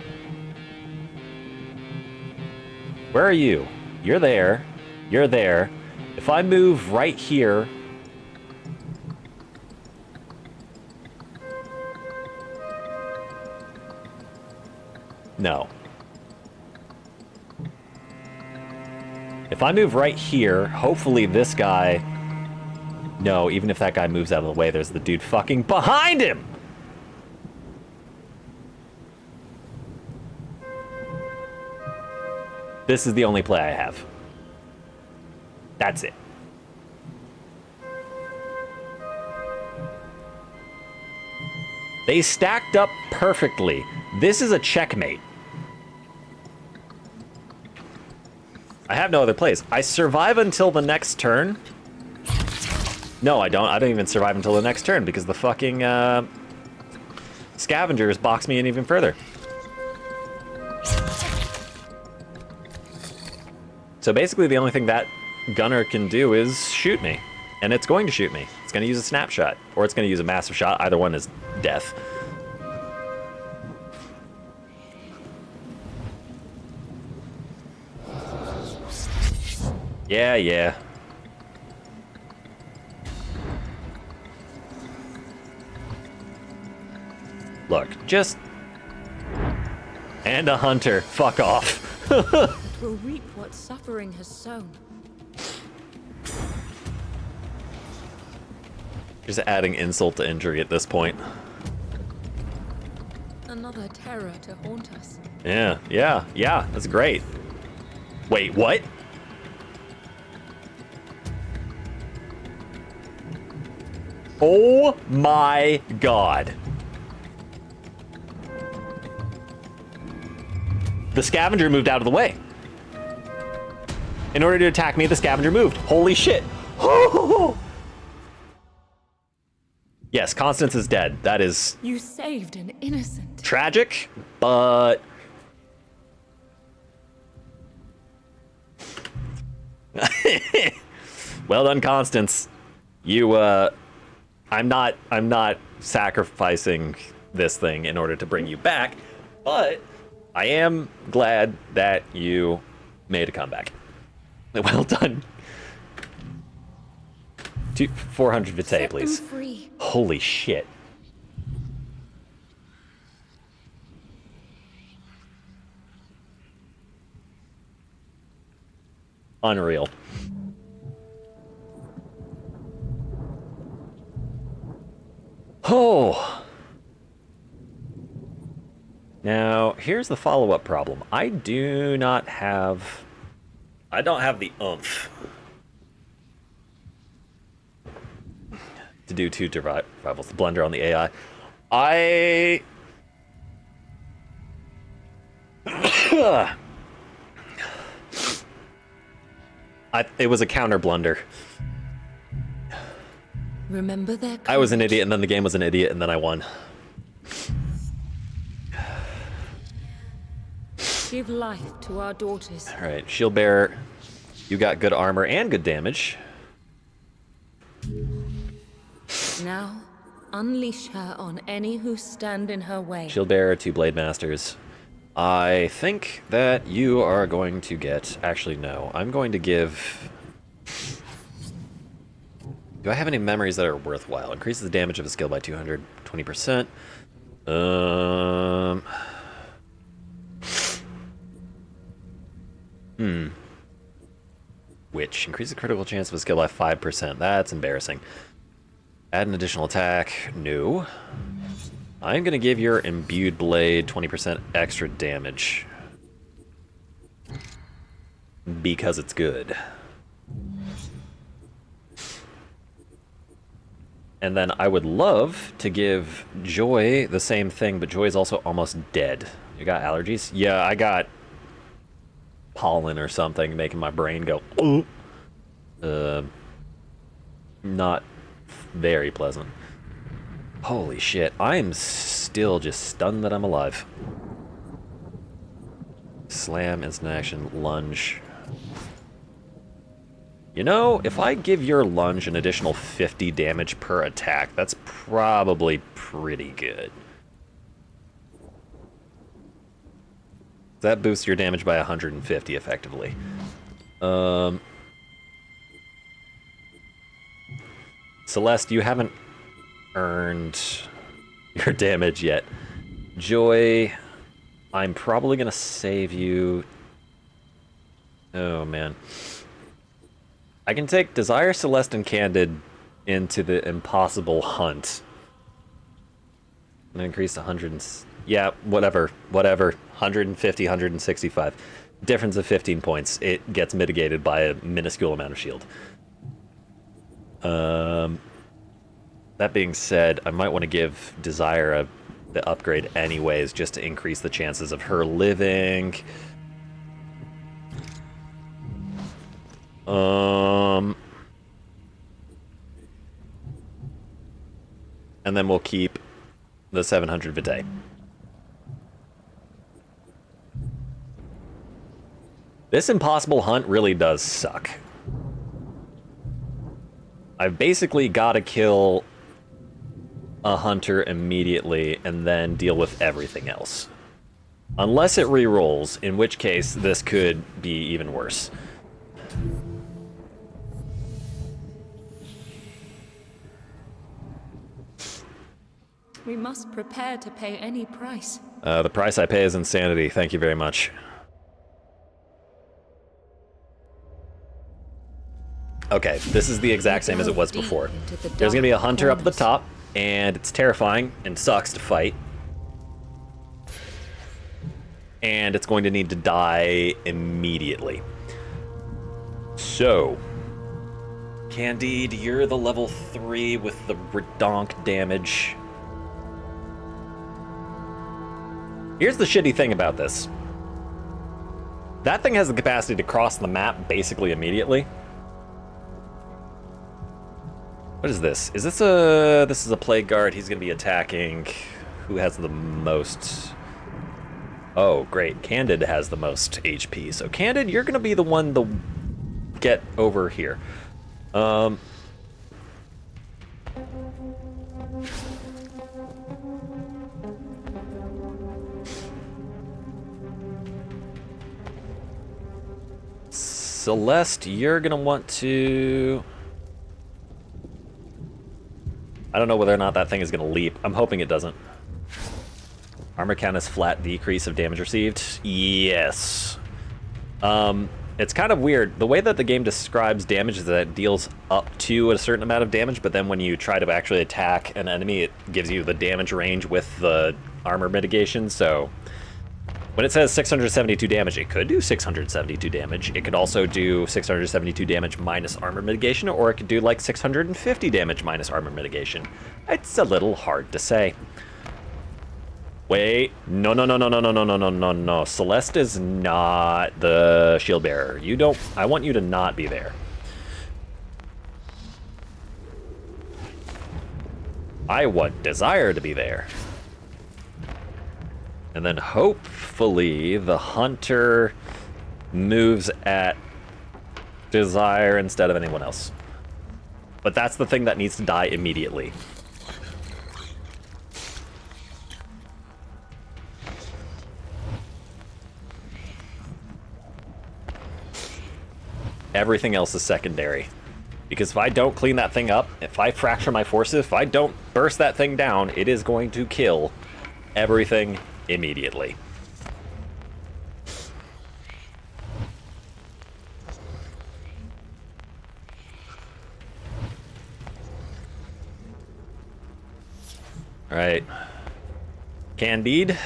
Where are you? You're there. You're there. If I move right here... No. If I move right here, hopefully this guy... No, even if that guy moves out of the way, there's the dude fucking behind him! This is the only play I have. That's it. They stacked up perfectly. This is a checkmate. I have no other plays. I survive until the next turn. No, I don't. I don't even survive until the next turn because the fucking scavengers box me in even further. So basically the only thing that gunner can do is shoot me. And it's going to shoot me. It's going to use a snapshot. Or it's going to use a massive shot. Either one is death. Yeah. Look, just... And a hunter. Fuck off. It will reap what suffering has sown. Just adding insult to injury at this point. Another terror to haunt us. Yeah, that's great. Wait, what? Oh my god. The scavenger moved out of the way. In order to attack me, the scavenger moved. Holy shit. Yes, Constance is dead. That is... You saved an innocent. tragic, but... Well done, Constance. You, I'm not sacrificing this thing in order to bring you back, but I am glad that you made a comeback. Well done. 400 vitae, please. Free. Holy shit. Unreal. Oh. Now, here's the follow-up problem. I don't have the oomph to do 2 rivals. The blunder on the AI. It was a counter blunder. Remember their I was an courage. idiot, and then the game was an idiot, and then I won. Give life to our daughters. All right, Shield Bearer, you got good armor and good damage. Now, unleash her on any who stand in her way. Shield Bearer, 2 Blade Masters. I think that you are going to get... Actually, no. I'm going to give... Do I have any memories that are worthwhile? Increases the damage of a skill by 220%. Which increases the critical chance of a skill by 5%. That's embarrassing. Add an additional attack. No. I'm going to give your Imbued Blade 20% extra damage. Because it's good. And then I would love to give Joy the same thing, but Joy is also almost dead. You got allergies? Yeah, I got pollen or something making my brain go, not very pleasant. Holy shit, I am still just stunned that I'm alive. Slam, instant action, lunge. You know, if I give your lunge an additional 50 damage per attack, that's probably pretty good. That boosts your damage by 150 effectively. Celeste, you haven't earned your damage yet. Joy, I'm probably gonna save you. Oh man. I can take Desire, Celeste, and Candid into the impossible hunt. And increase 100 and... Yeah, whatever. 150, 165. Difference of 15 points. It gets mitigated by a minuscule amount of shield. That being said, I might want to give Desire the upgrade anyways, just to increase the chances of her living. And then we'll keep the 700 Vitae. This impossible hunt really does suck. I've basically got to kill a hunter immediately and then deal with everything else. Unless it re-rolls, in which case this could be even worse. We must prepare to pay any price. The price I pay is insanity. Thank you very much. Okay, this is the exact same as it was before. There's gonna be a hunter up at the top, and it's terrifying and sucks to fight. And it's going to need to die immediately. So, Candide, you're the level 3 with the redonk damage. Here's the shitty thing about this. That thing has the capacity to cross the map basically immediately. What is this? Is this a... This is a Plague Guard. He's going to be attacking... Who has the most... Oh, great. Candid has the most HP. So, Candid, you're going to be the one to get over here. Celeste, you're going to want to... I don't know whether or not that thing is going to leap. I'm hoping it doesn't. Armor count is flat decrease of damage received. Yes. It's kind of weird. The way that the game describes damage is that it deals up to a certain amount of damage, but then when you try to actually attack an enemy, it gives you the damage range with the armor mitigation, so When it says 672 damage, it could do 672 damage. It could also do 672 damage minus armor mitigation, or it could do like 650 damage minus armor mitigation. It's a little hard to say. Wait, no. Celeste is not the shield bearer. You don't, I want you to not be there. I want Desire to be there. And then hopefully the Hunter moves at Desire instead of anyone else. But that's the thing that needs to die immediately. Everything else is secondary. Because if I don't clean that thing up, if I fracture my forces, if I don't burst that thing down, it is going to kill everything immediately. Alright. Candide.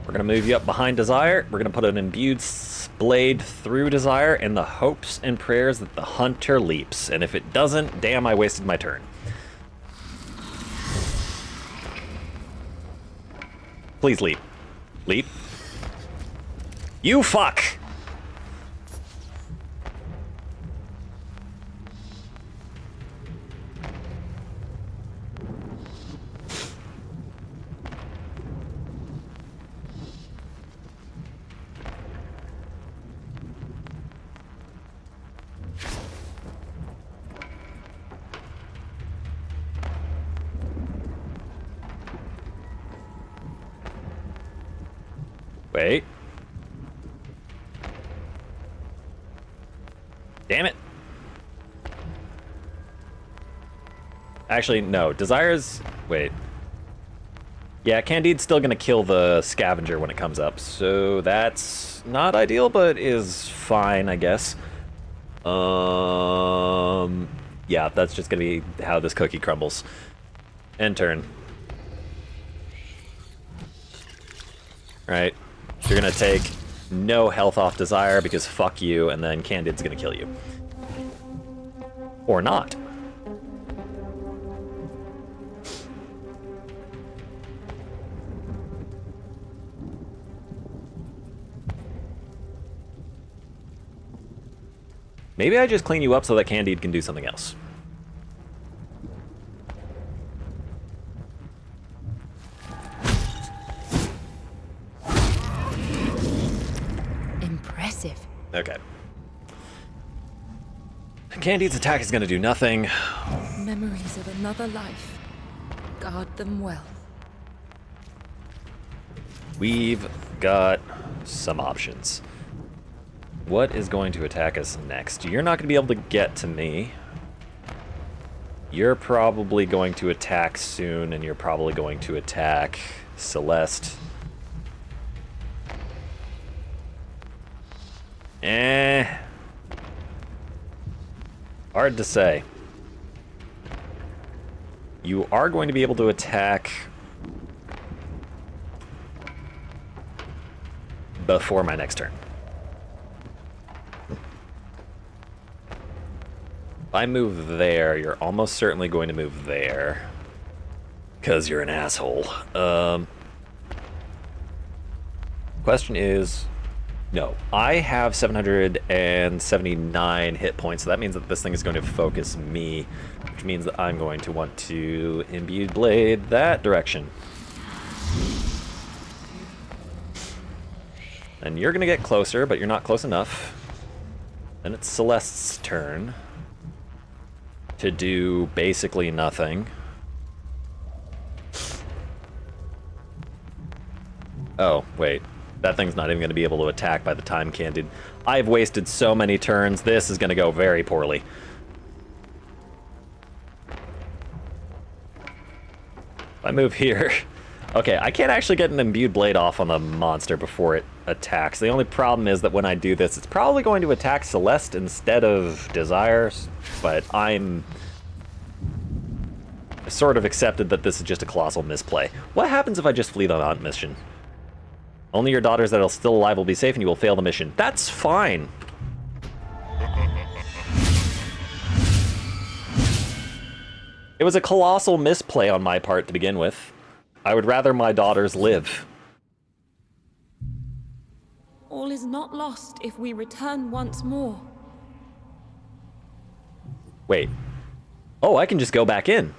We're going to move you up behind Desire. We're going to put an imbued blade through Desire in the hopes and prayers that the Hunter leaps. And if it doesn't, damn, I wasted my turn. Please leap. Leap. You fuck! Wait. Damn it. Actually, no. Desire's... Wait. Yeah, Candide's still gonna kill the scavenger when it comes up, so that's not ideal, but is fine, I guess. Yeah, that's just gonna be how this cookie crumbles. End turn. Right. You're gonna take no health off Desire because fuck you, and then Candide's gonna kill you. Or not. Maybe I just clean you up so that Candide can do something else. Impressive. Okay. Candide's attack is gonna do nothing. Memories of another life. Guard them well. We've got some options. What is going to attack us next? You're not going to be able to get to me. You're probably going to attack soon, and you're probably going to attack Celeste. Hard to say. You are going to be able to attack before my next turn. If I move there, you're almost certainly going to move there. Because you're an asshole. Question is... No, I have 779 hit points, so that means that this thing is going to focus me, which means that I'm going to want to Imbued Blade that direction. And you're going to get closer, but you're not close enough. Then it's Celeste's turn to do basically nothing. Oh, wait. That thing's not even going to be able to attack by the time Candide... I've wasted so many turns. This is going to go very poorly. If I move here... Okay, I can't actually get an Imbued Blade off on the monster before it attacks. The only problem is that when I do this, it's probably going to attack Celeste instead of Desire, but I'm I've sort of accepted that this is just a colossal misplay. What happens if I just flee the hunt mission? Only your daughters that are still alive will be safe and you will fail the mission. That's fine. It was a colossal misplay on my part to begin with. I would rather my daughters live. All is not lost if we return once more. Wait. Oh, I can just go back in.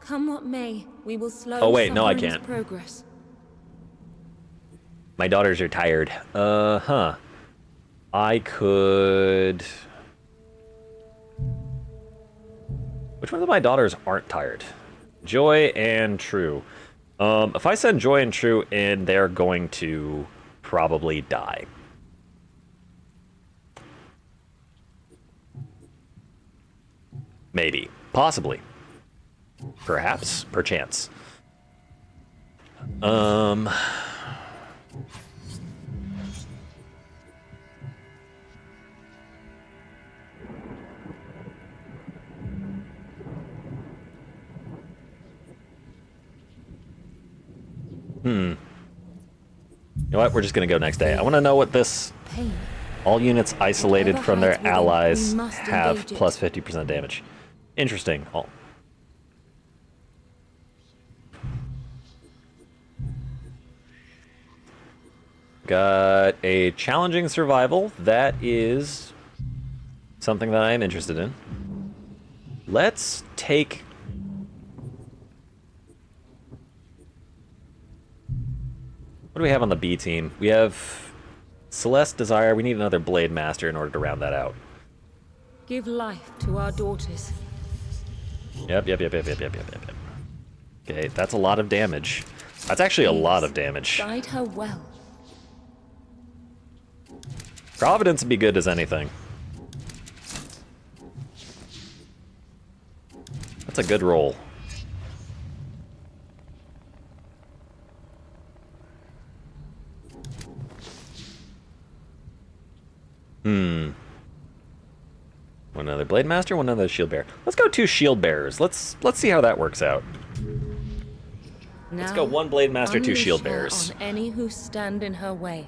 Come what may, we will slow Oh, wait, no, I Sauron's can't. progress. My daughters are tired. I could... Which ones of my daughters aren't tired? Joy and True. If I send Joy and True in, they're going to probably die. Maybe. Possibly. Perhaps. Perchance. You know what? We're just gonna go next day. I want to know what this... Pain. All units isolated from their hides within, allies we must have engage it. plus 50% damage. Interesting. Oh. Got a challenging survival. That is something that I am interested in. Let's take... What do we have on the B team? We have Celeste, Desire. We need another Blade Master in order to round that out. Give life to our daughters. Yep. Okay, that's a lot of damage. That's actually a lot of damage. Guide her well. Providence would be good as anything. That's a good roll. One other Blade Master, one other Shield Bearer. Let's go 2 Shield Bearers. Let's see how that works out. Let's go 1 Blade Master, 2 Shield Bearers. On any who stand in her way.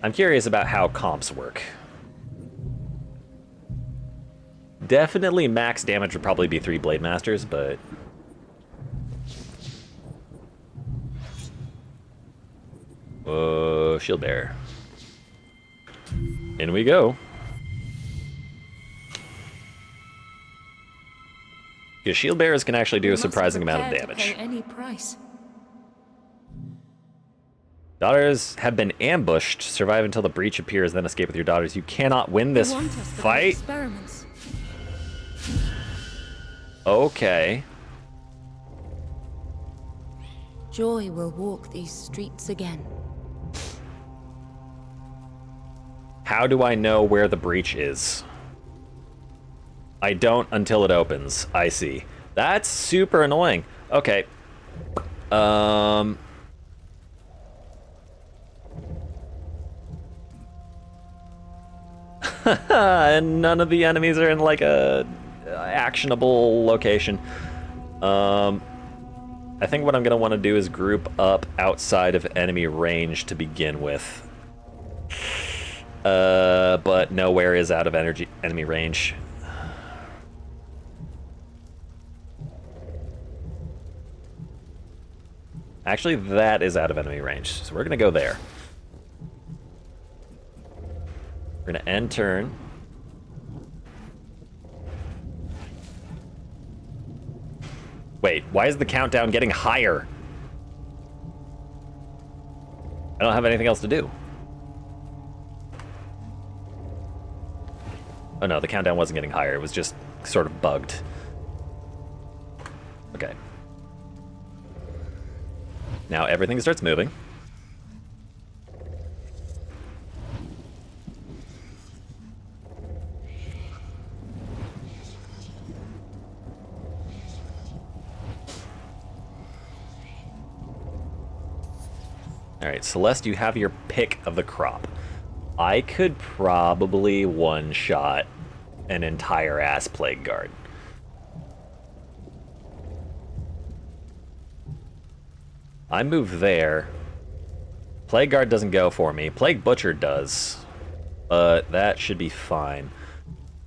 I'm curious about how comps work. Definitely max damage would probably be 3 Blade Masters, but... Shield Bearer. In we go. Because Shield Bearers can actually do a surprising amount of damage. Pay any price. Daughters have been ambushed. Survive until the breach appears, then escape with your daughters. You cannot win this They want us to do fight. experiments. Okay. Joy will walk these streets again. How do I know where the breach is? I don't until it opens. I see. That's super annoying. Okay. And none of the enemies are in like a actionable location. I think what I'm gonna want to do is group up outside of enemy range to begin with. But nowhere is out of enemy range. Actually, that is out of enemy range, so we're gonna go there. We're gonna end turn. Wait, why is the countdown getting higher? I don't have anything else to do. Oh no, the countdown wasn't getting higher, it was just sort of bugged. Okay. Now everything starts moving. Alright, Celeste, you have your pick of the crop. I could probably one-shot an entire ass Plague Guard. I move there. Plague Guard doesn't go for me. Plague Butcher does. But that should be fine.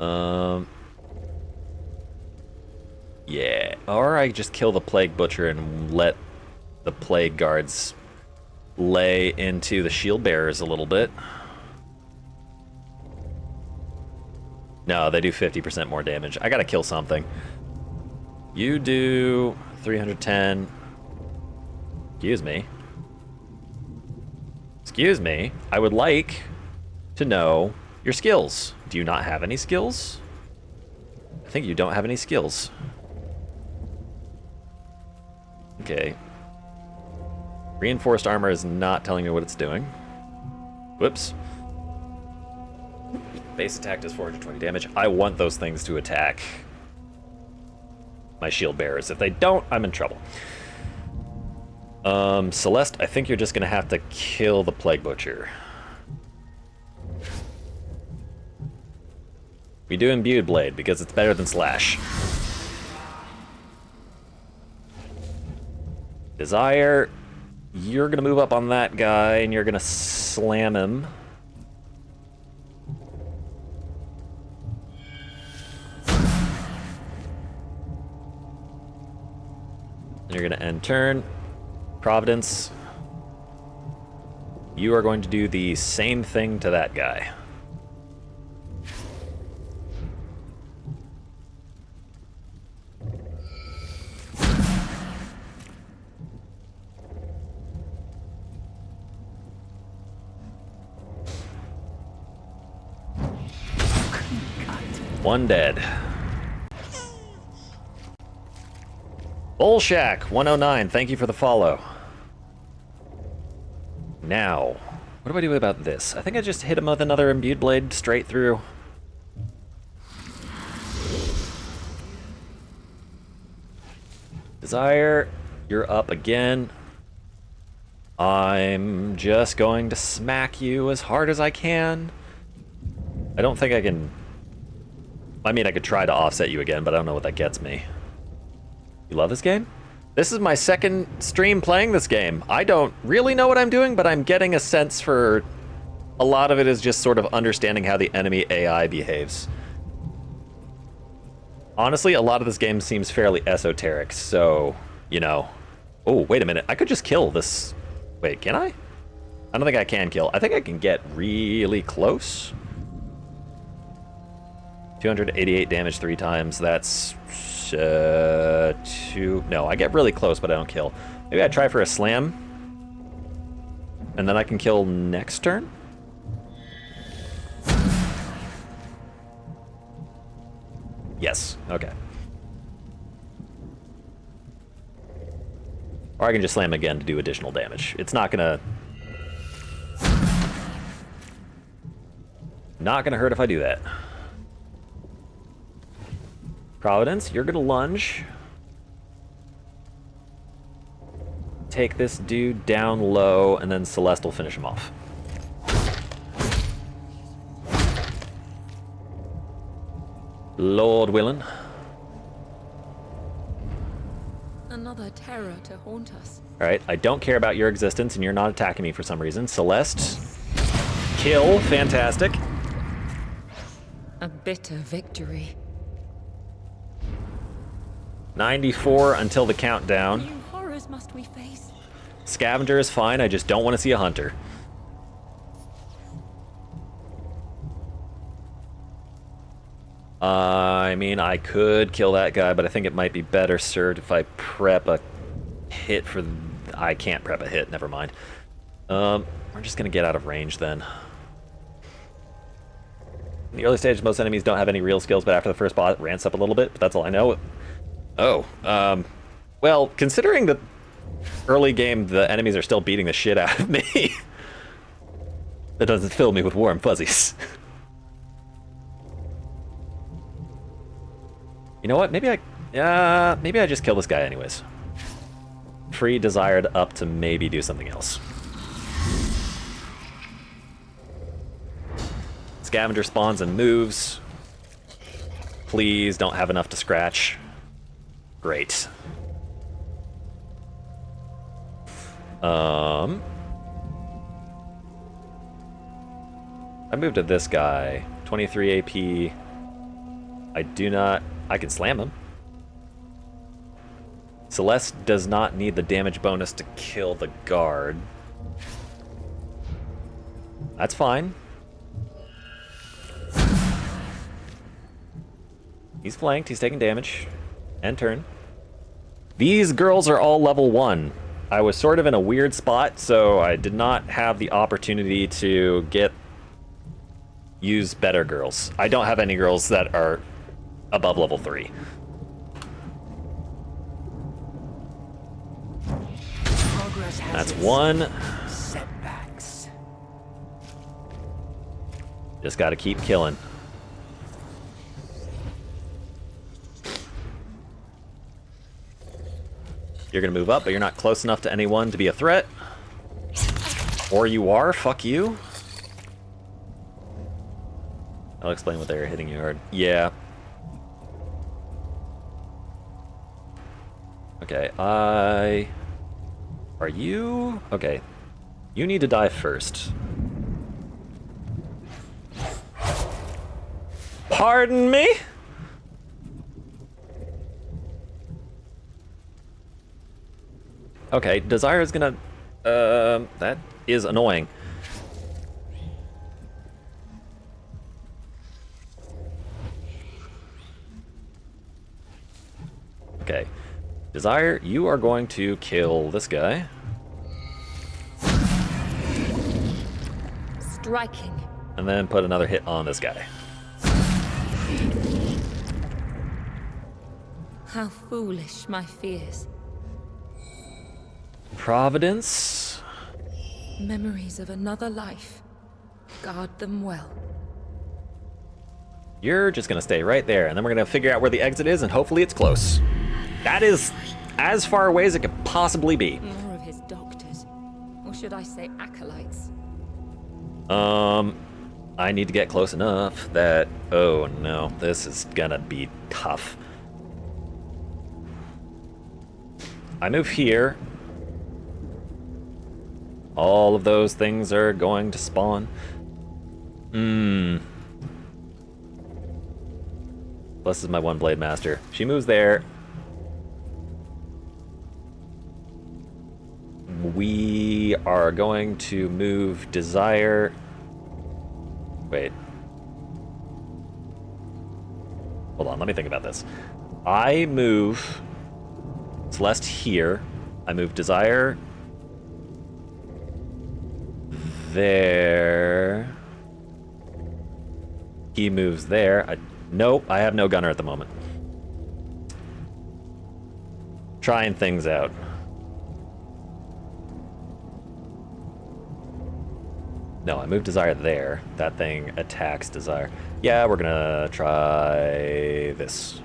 Yeah. Or I just kill the Plague Butcher and let the Plague Guards lay into the Shield Bearers a little bit. No, they do 50% more damage. I gotta kill something. You do 310. Excuse me. Excuse me. I would like to know your skills. Do you not have any skills? I think you don't have any skills. Okay. Reinforced armor is not telling me what it's doing. Whoops. Base attack does 420 damage. I want those things to attack my shield bearers. If they don't, I'm in trouble. Celeste, I think you're just gonna have to kill the Plague Butcher. We do Imbued Blade because it's better than Slash. Desire, you're gonna move up on that guy and you're gonna slam him. And you're gonna end turn. Providence, you are going to do the same thing to that guy. One dead. Bullshack 109, thank you for the follow. Now, what do I do about this? I think I just hit him with another Imbued Blade straight through. Desire, you're up again. I'm just going to smack you as hard as I can. I don't think I can... I mean, I could try to offset you again, but I don't know what that gets me. You love this game? This is my second stream playing this game. I don't really know what I'm doing, but I'm getting a sense for... A lot of it is just sort of understanding how the enemy AI behaves. Honestly, a lot of this game seems fairly esoteric, so, you know... Oh, wait a minute. I could just kill this... Wait, can I? I don't think I can kill. I think I can get really close. 288 damage 3 times. That's... 2... No, I get really close, but I don't kill. Maybe I try for a slam. And then I can kill next turn? Yes, okay. Or I can just slam again to do additional damage. It's not gonna... Not gonna hurt if I do that. Providence, you're gonna lunge. Take this dude down low, and then Celeste will finish him off. Lord willing. Another terror to haunt us. Alright, I don't care about your existence, and you're not attacking me for some reason. Celeste. Kill, fantastic. A bitter victory. 94 until the countdown. New horrors must we face? Scavenger is fine, I just don't want to see a hunter. I mean, I could kill that guy, but I think it might be better served if I prep a hit for... I can't prep a hit, never mind. We're just gonna get out of range then. In the early stage, most enemies don't have any real skills, but after the first boss, it ramps up a little bit, but that's all I know. Oh, well, considering the early game, the enemies are still beating the shit out of me. That doesn't fill me with warm fuzzies. You know what? Maybe I just kill this guy anyways. Free Desired up to maybe do something else. Scavenger spawns and moves. Please don't have enough to scratch. Great. I moved to this guy. 23 AP. I do not... I can slam him. Celeste does not need the damage bonus to kill the guard. That's fine. He's flanked, he's taking damage. End turn. These girls are all level 1. I was sort of in a weird spot, so I did not have the opportunity to use better girls. I don't have any girls that are above level 3. That's one. Setbacks. Just gotta keep killing. You're gonna move up, but you're not close enough to anyone to be a threat. Or you are, fuck you. I'll explain what they're hitting you hard. Yeah. Okay, Are you... Okay. You need to die first. Pardon me? Okay, Desire is gonna... that is annoying. Okay. Desire, you are going to kill this guy. Striking. And then put another hit on this guy. How foolish my fears. Providence. Memories of another life. Guard them well. You're just gonna stay right there, and then we're gonna figure out where the exit is, and hopefully it's close. That is as far away as it could possibly be. More of his doctors. Or should I say acolytes? I need to get close enough that... Oh no, this is gonna be tough. I move here. All of those things are going to spawn. This is my one blade master. She moves there. We are going to move Desire. Wait. Hold on, let me think about this. I move Celeste here. I move Desire there. He moves there. Nope, I have no gunner at the moment. Trying things out. No, I moved Desire there. That thing attacks Desire. Yeah, we're gonna try this.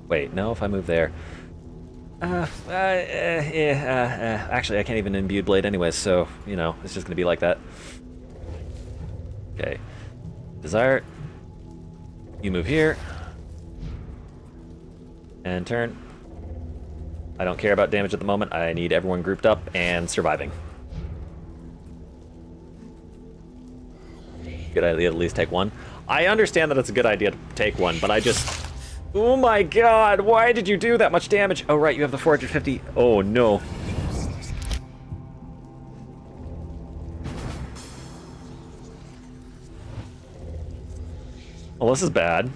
Wait, no, if I move there... actually, I can't even imbue Blade anyways, so, you know, it's just gonna be like that. Okay. Desire, you move here. And turn. I don't care about damage at the moment. I need everyone grouped up and surviving. Good idea to at least take one. I understand that it's a good idea to take one, but I just... Oh my god, why did you do that much damage? Oh right, you have the 450. Oh no. Well, this is bad.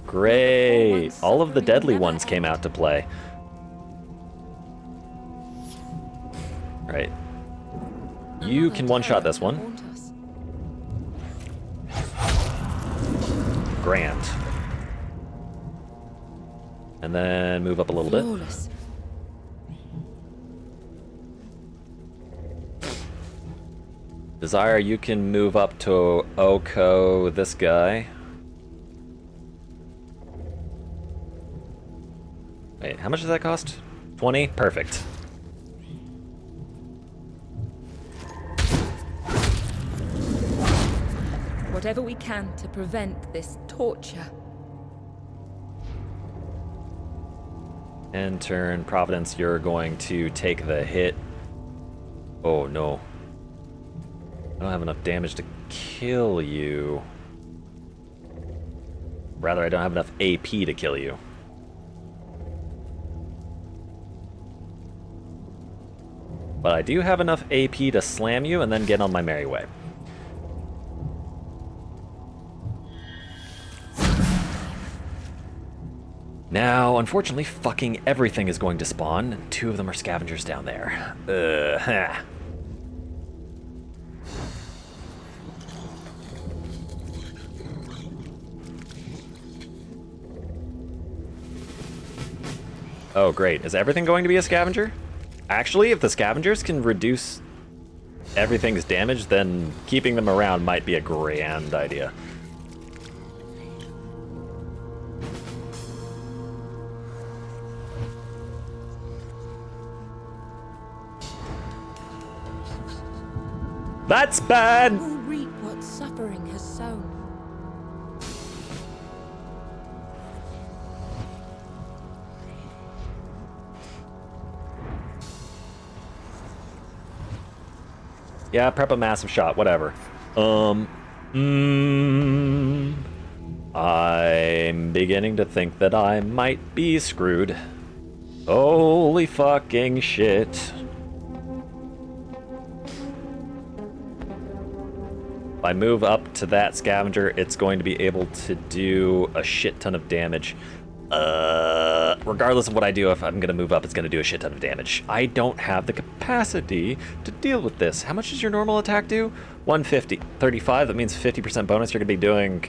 Great. All of the deadly ones came out to play. Right. You can one-shot this one. Grand. And then move up a little bit. Desire, you can move up to Oko, this guy. Wait, how much does that cost? 20? Perfect. Whatever we can to prevent this torture. End turn. Providence, you're going to take the hit. Oh, no. I don't have enough damage to kill you. Rather, I don't have enough AP to kill you. But I do have enough AP to slam you and then get on my merry way. Now, unfortunately, fucking everything is going to spawn, and 2 of them are scavengers down there. Huh. Oh, great. Is everything going to be a scavenger? Actually, if the scavengers can reduce everything's damage, then keeping them around might be a grand idea. That's bad! Who will reap what suffering has sown? Yeah, prep a massive shot, whatever. I'm beginning to think that I might be screwed. Holy fucking shit. If I move up to that scavenger, it's going to be able to do a shit ton of damage. Regardless of what I do, if I'm gonna move up, it's gonna do a shit ton of damage. I don't have the capacity to deal with this. How much does your normal attack do? 150. 35, that means 50% bonus. You're gonna be doing,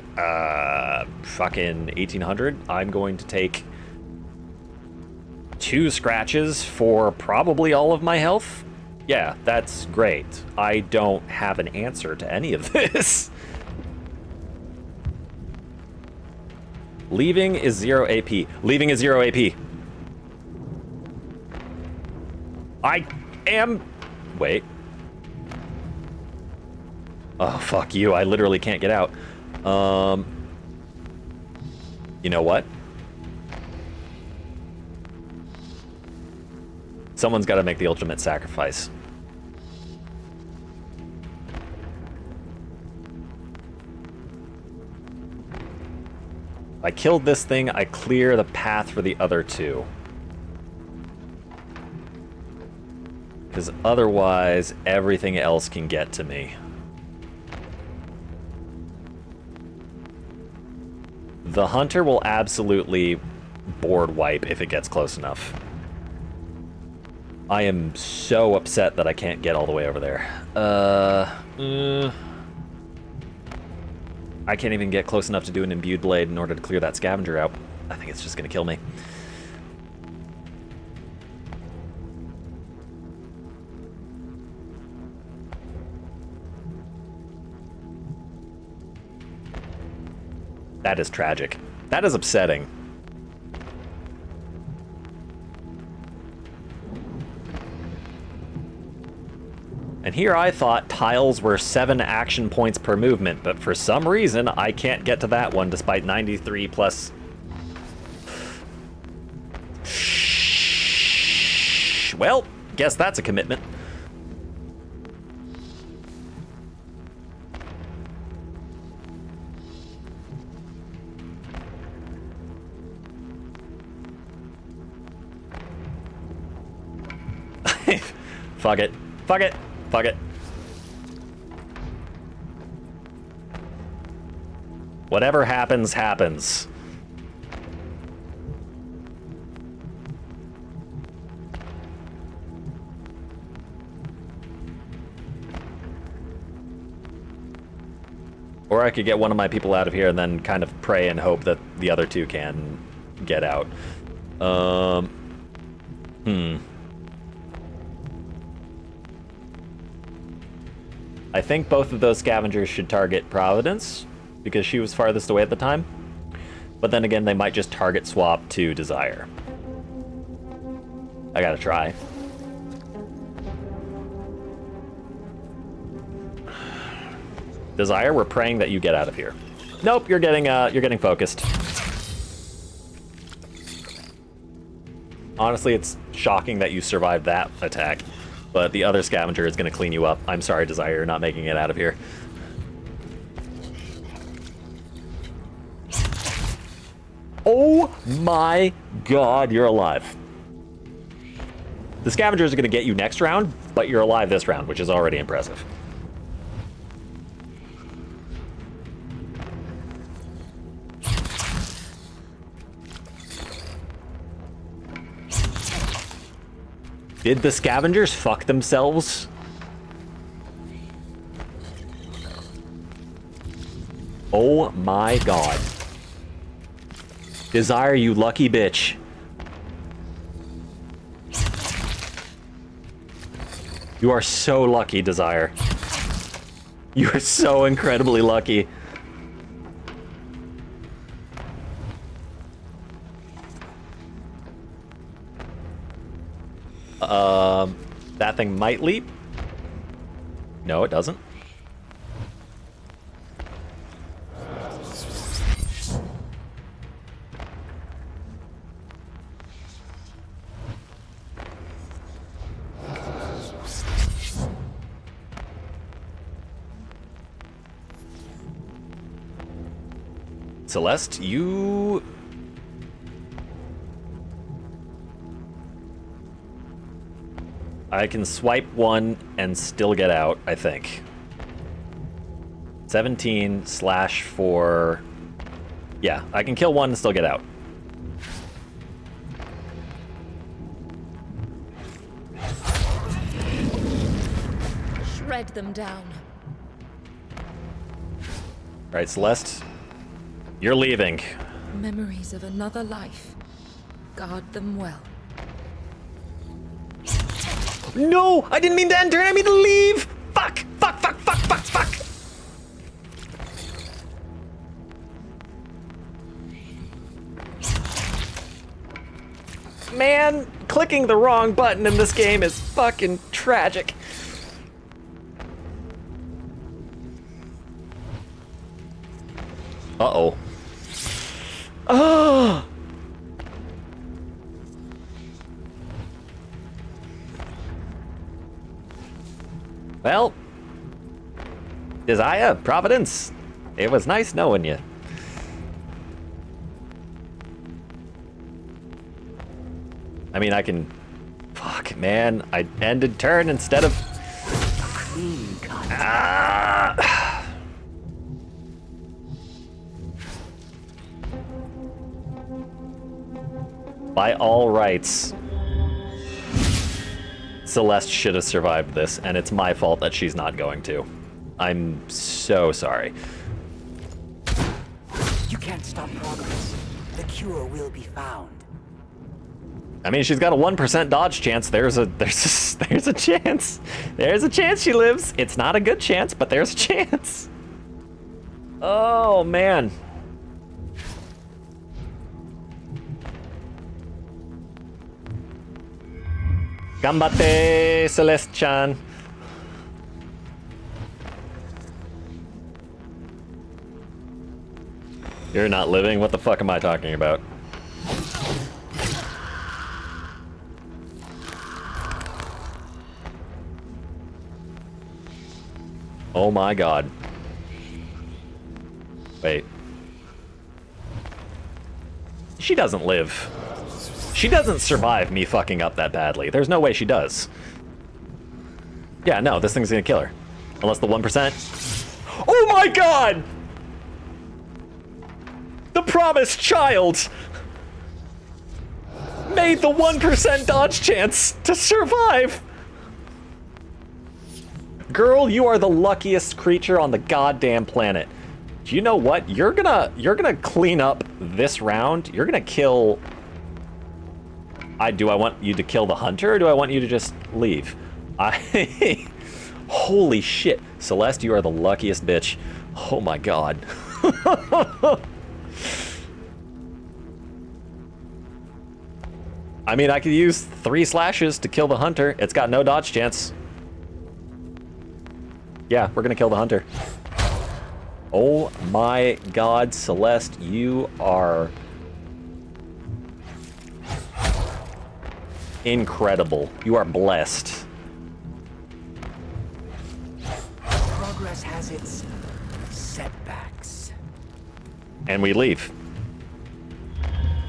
fucking 1800. I'm going to take 2 scratches for probably all of my health. Yeah, that's great. I don't have an answer to any of this. Leaving is 0 AP. Leaving is 0 AP. I am... Wait. Oh, fuck you. I literally can't get out. You know what? Someone's got to make the ultimate sacrifice. I killed this thing, I clear the path for the other 2. Because otherwise, everything else can get to me. The hunter will absolutely board wipe if it gets close enough. I am so upset that I can't get all the way over there. I can't even get close enough to do an imbued blade in order to clear that scavenger out. I think it's just gonna kill me. That is tragic. That is upsetting. And here I thought tiles were 7 action points per movement, but for some reason I can't get to that one despite 93 plus... Well, guess that's a commitment. Fuck it. Fuck it. Fuck it. Whatever happens, happens. Or I could get one of my people out of here and then kind of pray and hope that the other 2 can get out. I think both of those scavengers should target Providence, because she was farthest away at the time. But then again, they might just target swap to Desire. I gotta try. Desire, we're praying that you get out of here. Nope, you're getting focused. Honestly, it's shocking that you survived that attack, but the other scavenger is going to clean you up. I'm sorry, Desire, you're not making it out of here. Oh my god, you're alive. The scavengers are going to get you next round, but you're alive this round, which is already impressive. Did the scavengers fuck themselves? Oh my god. Desire, you lucky bitch. You are so lucky, Desire. You are so incredibly lucky. That thing might leap. No, it doesn't. Celeste, you... I can swipe one and still get out, I think. 17/4... Yeah, I can kill one and still get out. Shred them down. Alright, Celeste. You're leaving. Memories of another life. Guard them well. No! I didn't mean to enter, I mean to leave! Fuck! Fuck, fuck, fuck, fuck, fuck! Man, clicking the wrong button in this game is fucking tragic. Uh-oh. Oh! Well, Desire, Providence, it was nice knowing you. I mean, I can... Fuck, man, I ended turn instead of... Clean cut. Ah! By all rights, Celeste should have survived this, and it's my fault that she's not going to. I'm so sorry. You can't stop progress. The cure will be found. I mean, she's got a 1% dodge chance. There's a chance. There's a chance she lives. It's not a good chance, but there's a chance. Oh, man. Gambate, Celeste-chan. You're not living? What the fuck am I talking about? Oh my god. Wait. She doesn't live. She doesn't survive me fucking up that badly. There's no way she does. Yeah, no, this thing's gonna kill her. Unless the 1%. Oh my god! The promised child made the 1% dodge chance to survive! Girl, you are the luckiest creature on the goddamn planet. Do you know what? You're gonna clean up this round. You're gonna kill... do I want you to kill the hunter, or do I want you to just leave? Holy shit. Celeste, you are the luckiest bitch. Oh my god. I mean, I could use 3 slashes to kill the hunter. It's got no dodge chance. Yeah, we're gonna kill the hunter. Oh my god, Celeste, you are... Incredible. You are blessed. Progress has its setbacks. And we leave.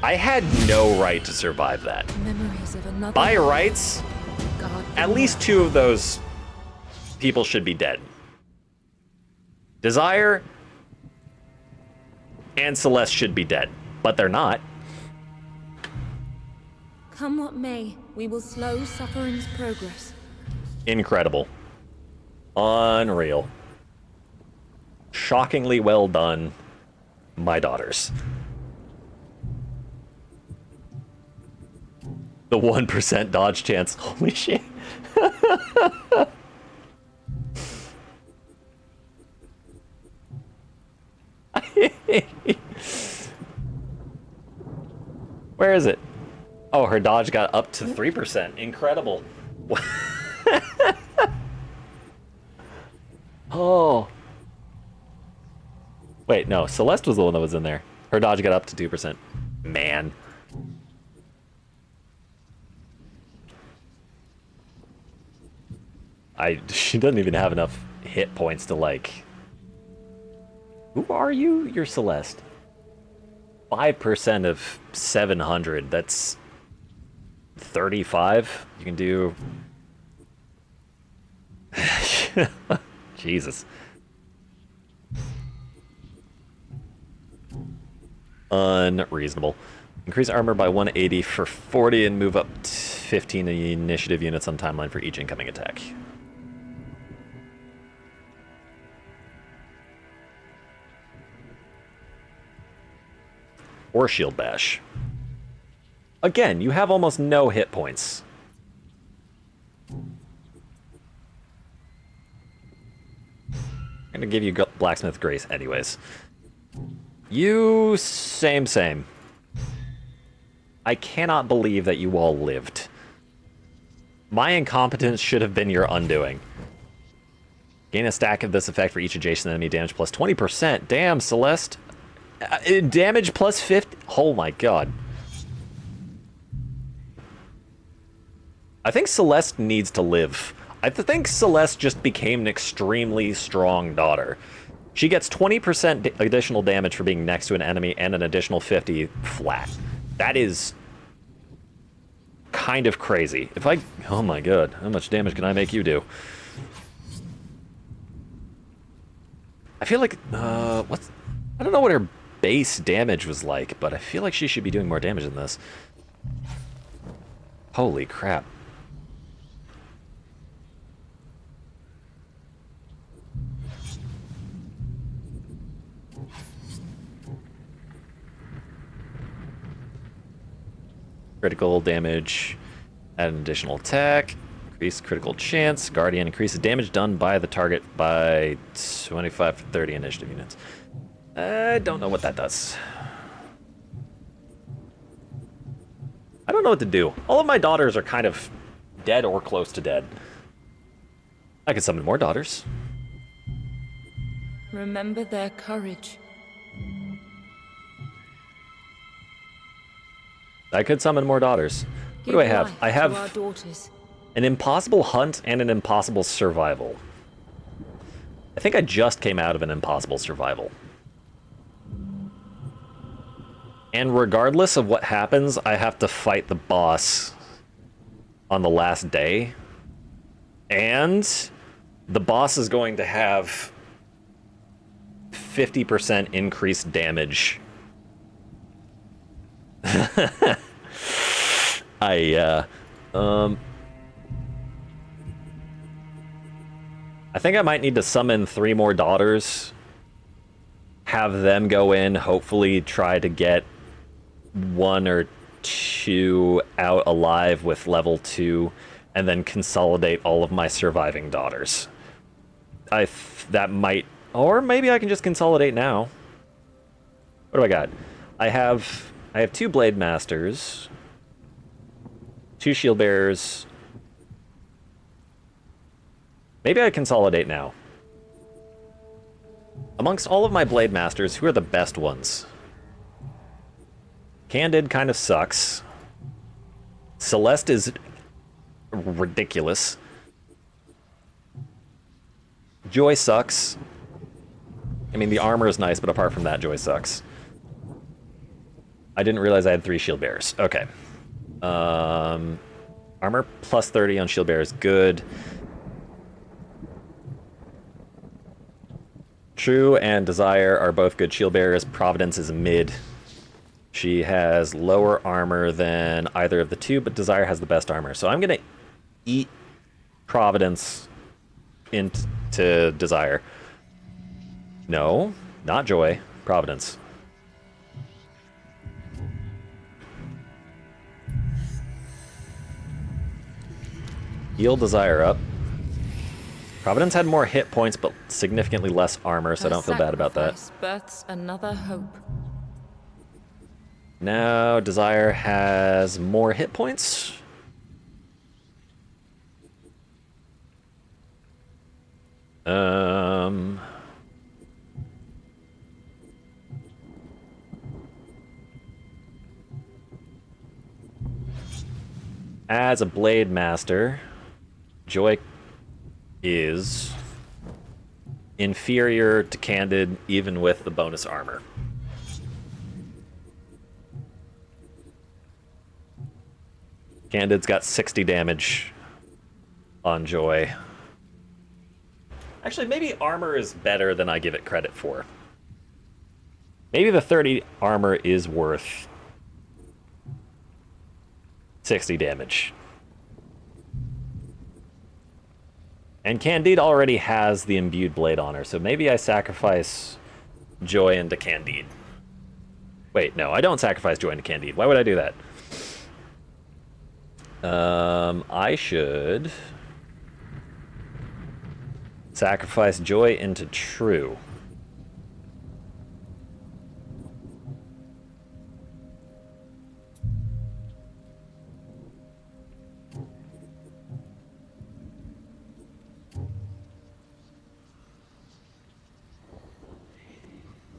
I had no right to survive that. Memories of another. By rights, God, at least 2 of those people should be dead. Desire and Celeste should be dead, but they're not. come what may, we will slow suffering's progress. Incredible. Unreal. Shockingly well done, my daughters. The 1% dodge chance. Holy shit. Where is it? Oh, her dodge got up to 3%. Incredible. Oh. Wait, no. Celeste was the one that was in there. Her dodge got up to 2%. Man. She doesn't even have enough hit points to, like... Who are you? You're Celeste. 5% of 700. That's 35. You can do... Jesus. Unreasonable. Increase armor by 180 for 40 and move up 15 initiative units on timeline for each incoming attack. Or shield bash. Again, you have almost no hit points. I'm gonna give you Blacksmith Grace anyways. You, same. I cannot believe that you all lived. My incompetence should have been your undoing. Gain a stack of this effect for each adjacent enemy, damage plus 20%. Damn, Celeste. Damage plus 50. Oh my god. I think Celeste needs to live. I think Celeste just became an extremely strong daughter. She gets 20% additional damage for being next to an enemy and an additional 50 flat. That is kind of crazy. If I... Oh my god. How much damage can I make you do? I feel like... what's... I don't know what her base damage was like, but I feel like she should be doing more damage than this. Holy crap. Critical damage, add an additional attack, increase critical chance, Guardian, increases damage done by the target by 25 to 30 initiative units. I don't know what that does. I don't know what to do. All of my daughters are kind of dead or close to dead. I can summon more daughters. Remember their courage. I could summon more daughters. What do I have? I have our daughters. an impossible hunt and an impossible survival. I think I just came out of an impossible survival. And regardless of what happens, I have to fight the boss on the last day. And the boss is going to have 50% increased damage. I think I might need to summon 3 more daughters, have them go in, hopefully try to get 1 or 2 out alive with level 2, and then consolidate all of my surviving daughters. That might, or maybe I can just consolidate now. What do I got? I have 2 Blade Masters, 2 Shield Bearers. Maybe I consolidate now. Amongst all of my Blade Masters, who are the best ones? Candid kind of sucks. Celeste is ridiculous. Joy sucks. I mean, the armor is nice, but apart from that, Joy sucks. I didn't realize I had 3 shield bearers. Okay. Armor plus 30 on shield bearer is good. True and Desire are both good shield bearers. Providence is a mid. She has lower armor than either of the two, but Desire has the best armor. So I'm going to eat Providence into Desire. No, not Joy. Providence. Heal Desire up. Providence had more hit points, but significantly less armor, so I don't feel bad about that. Births another hope. Now Desire has more hit points. As a Blade Master, Joy is inferior to Candid even with the bonus armor. Candid's got 60 damage on Joy. Actually, maybe armor is better than I give it credit for. Maybe the 30 armor is worth 60 damage. And Candide already has the imbued blade on her, so maybe I sacrifice Joy into Candide. Wait, no, I don't sacrifice Joy into Candide. Why would I do that? I should sacrifice Joy into True.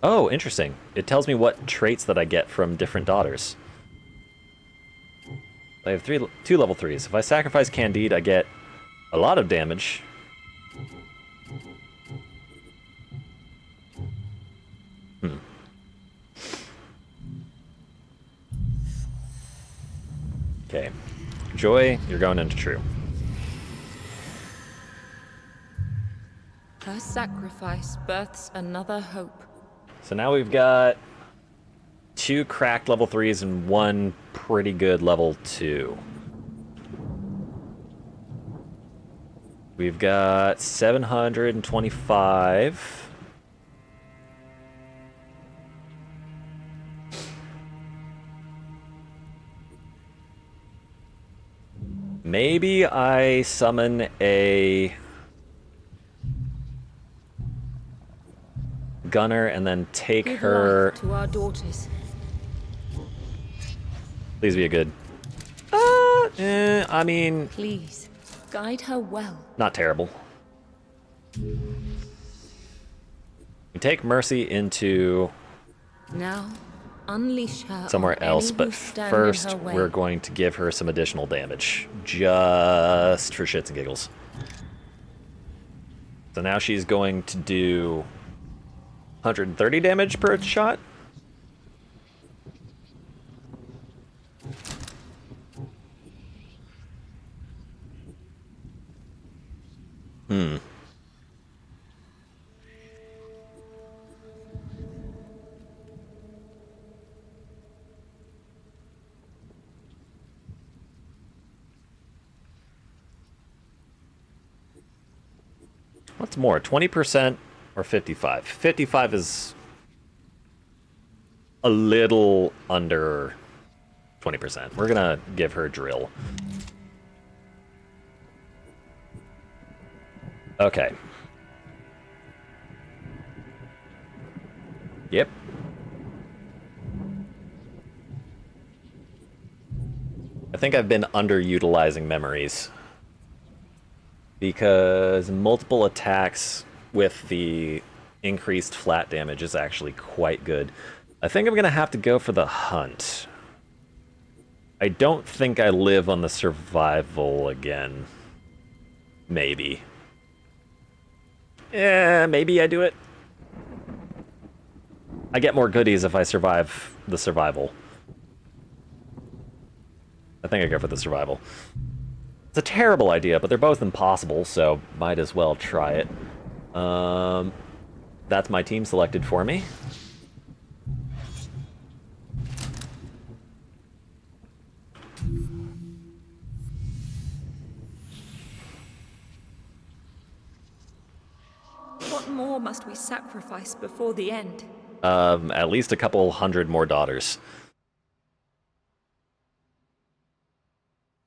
Oh, interesting. It tells me what traits that I get from different daughters. I have 2 level 3s. If I sacrifice Candide, I get a lot of damage. Okay. Joy, you're going into True. Her sacrifice births another hope. So now we've got 2 cracked level 3s and 1 pretty good level 2. We've got 725. Maybe I summon a Gunner and then take Give her. life to our daughters. Please be a good. I mean, Please, guide her well. not terrible. We take Mercy into Now, unleash her somewhere on else, any but who stand first in her way. we're going to give her some additional damage, just for shits and giggles. So now she's going to do 130 damage per shot. What's more, 20% or 55? 55 is a little under 20%. We're gonna give her drill. Okay. Yep. I think I've been underutilizing memories, because multiple attacks with the increased flat damage is actually quite good. I think I'm gonna have to go for the hunt. I don't think I live on the survival again. Maybe. Yeah, maybe I do it. I get more goodies if I survive the survival. I think I go for the survival. It's a terrible idea, but they're both impossible, so might as well try it. That's my team selected for me. What more must we sacrifice before the end? At least a couple hundred more daughters.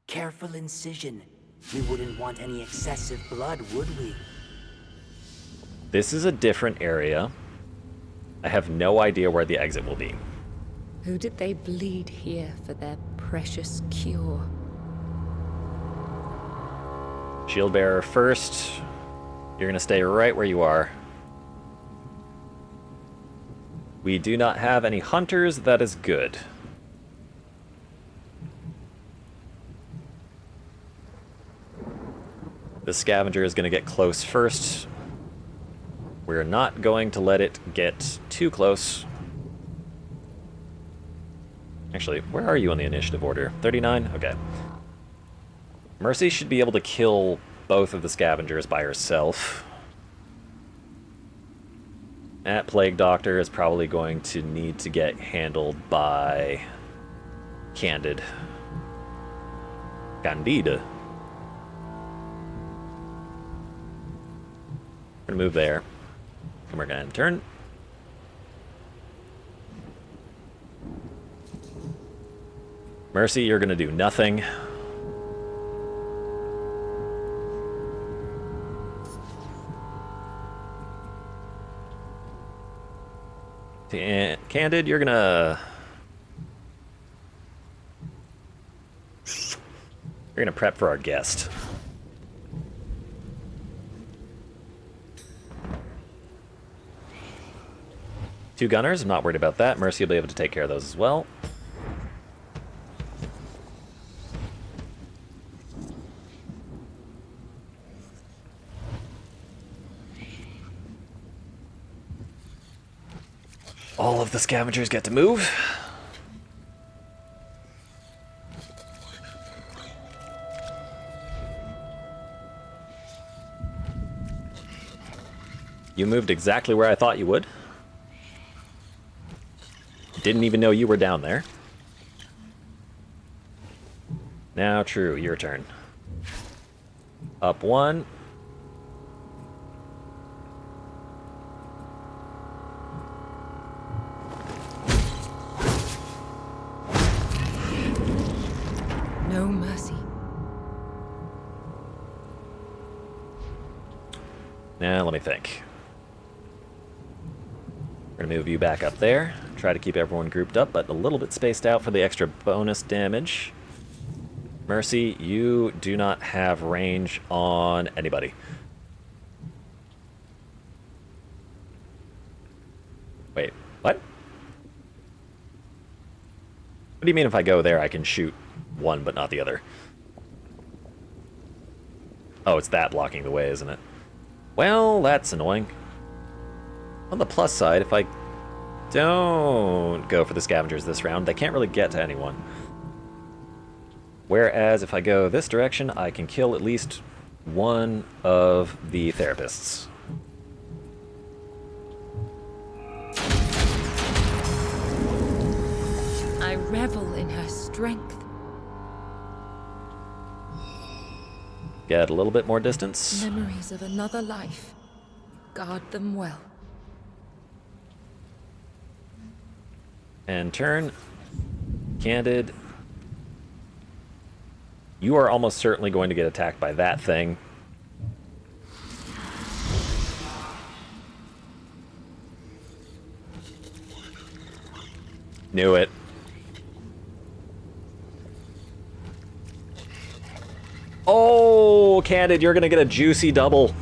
Careful incision. We wouldn't want any excessive blood, would we? This is a different area. I have no idea where the exit will be. Who did they bleed here for their precious cure? Shield bearer first. You're gonna stay right where you are. We do not have any hunters. That is good. The scavenger is going to get close first. We're not going to let it get too close. Actually, where are you on the initiative order? 39? Okay. Mercy should be able to kill both of the scavengers by herself. That Plague Doctor is probably going to need to get handled by Candida. We're gonna move there. And we're gonna end turn. Mercy, you're gonna do nothing. Candid, you're gonna prep for our guest. Two gunners, I'm not worried about that. Mercy will be able to take care of those as well. All of the scavengers get to move. You moved exactly where I thought you would. Didn't even know you were down there. Now, True, your turn. Up one. No mercy. Now, let me think. We're gonna move you back up there. Try to keep everyone grouped up, but a little bit spaced out for the extra bonus damage. Mercy, you do not have range on anybody. Wait, what? What do you mean if I go there I can shoot one but not the other? Oh, it's that blocking the way, isn't it? Well, that's annoying. On the plus side, if I don't go for the scavengers this round, they can't really get to anyone. Whereas if I go this direction, I can kill at least one of the therapists. I revel in her strength. Get a little bit more distance. Memories of another life. Guard them well. And turn. Candid. You are almost certainly going to get attacked by that thing. Knew it. Oh, Candid, you're gonna get a juicy double.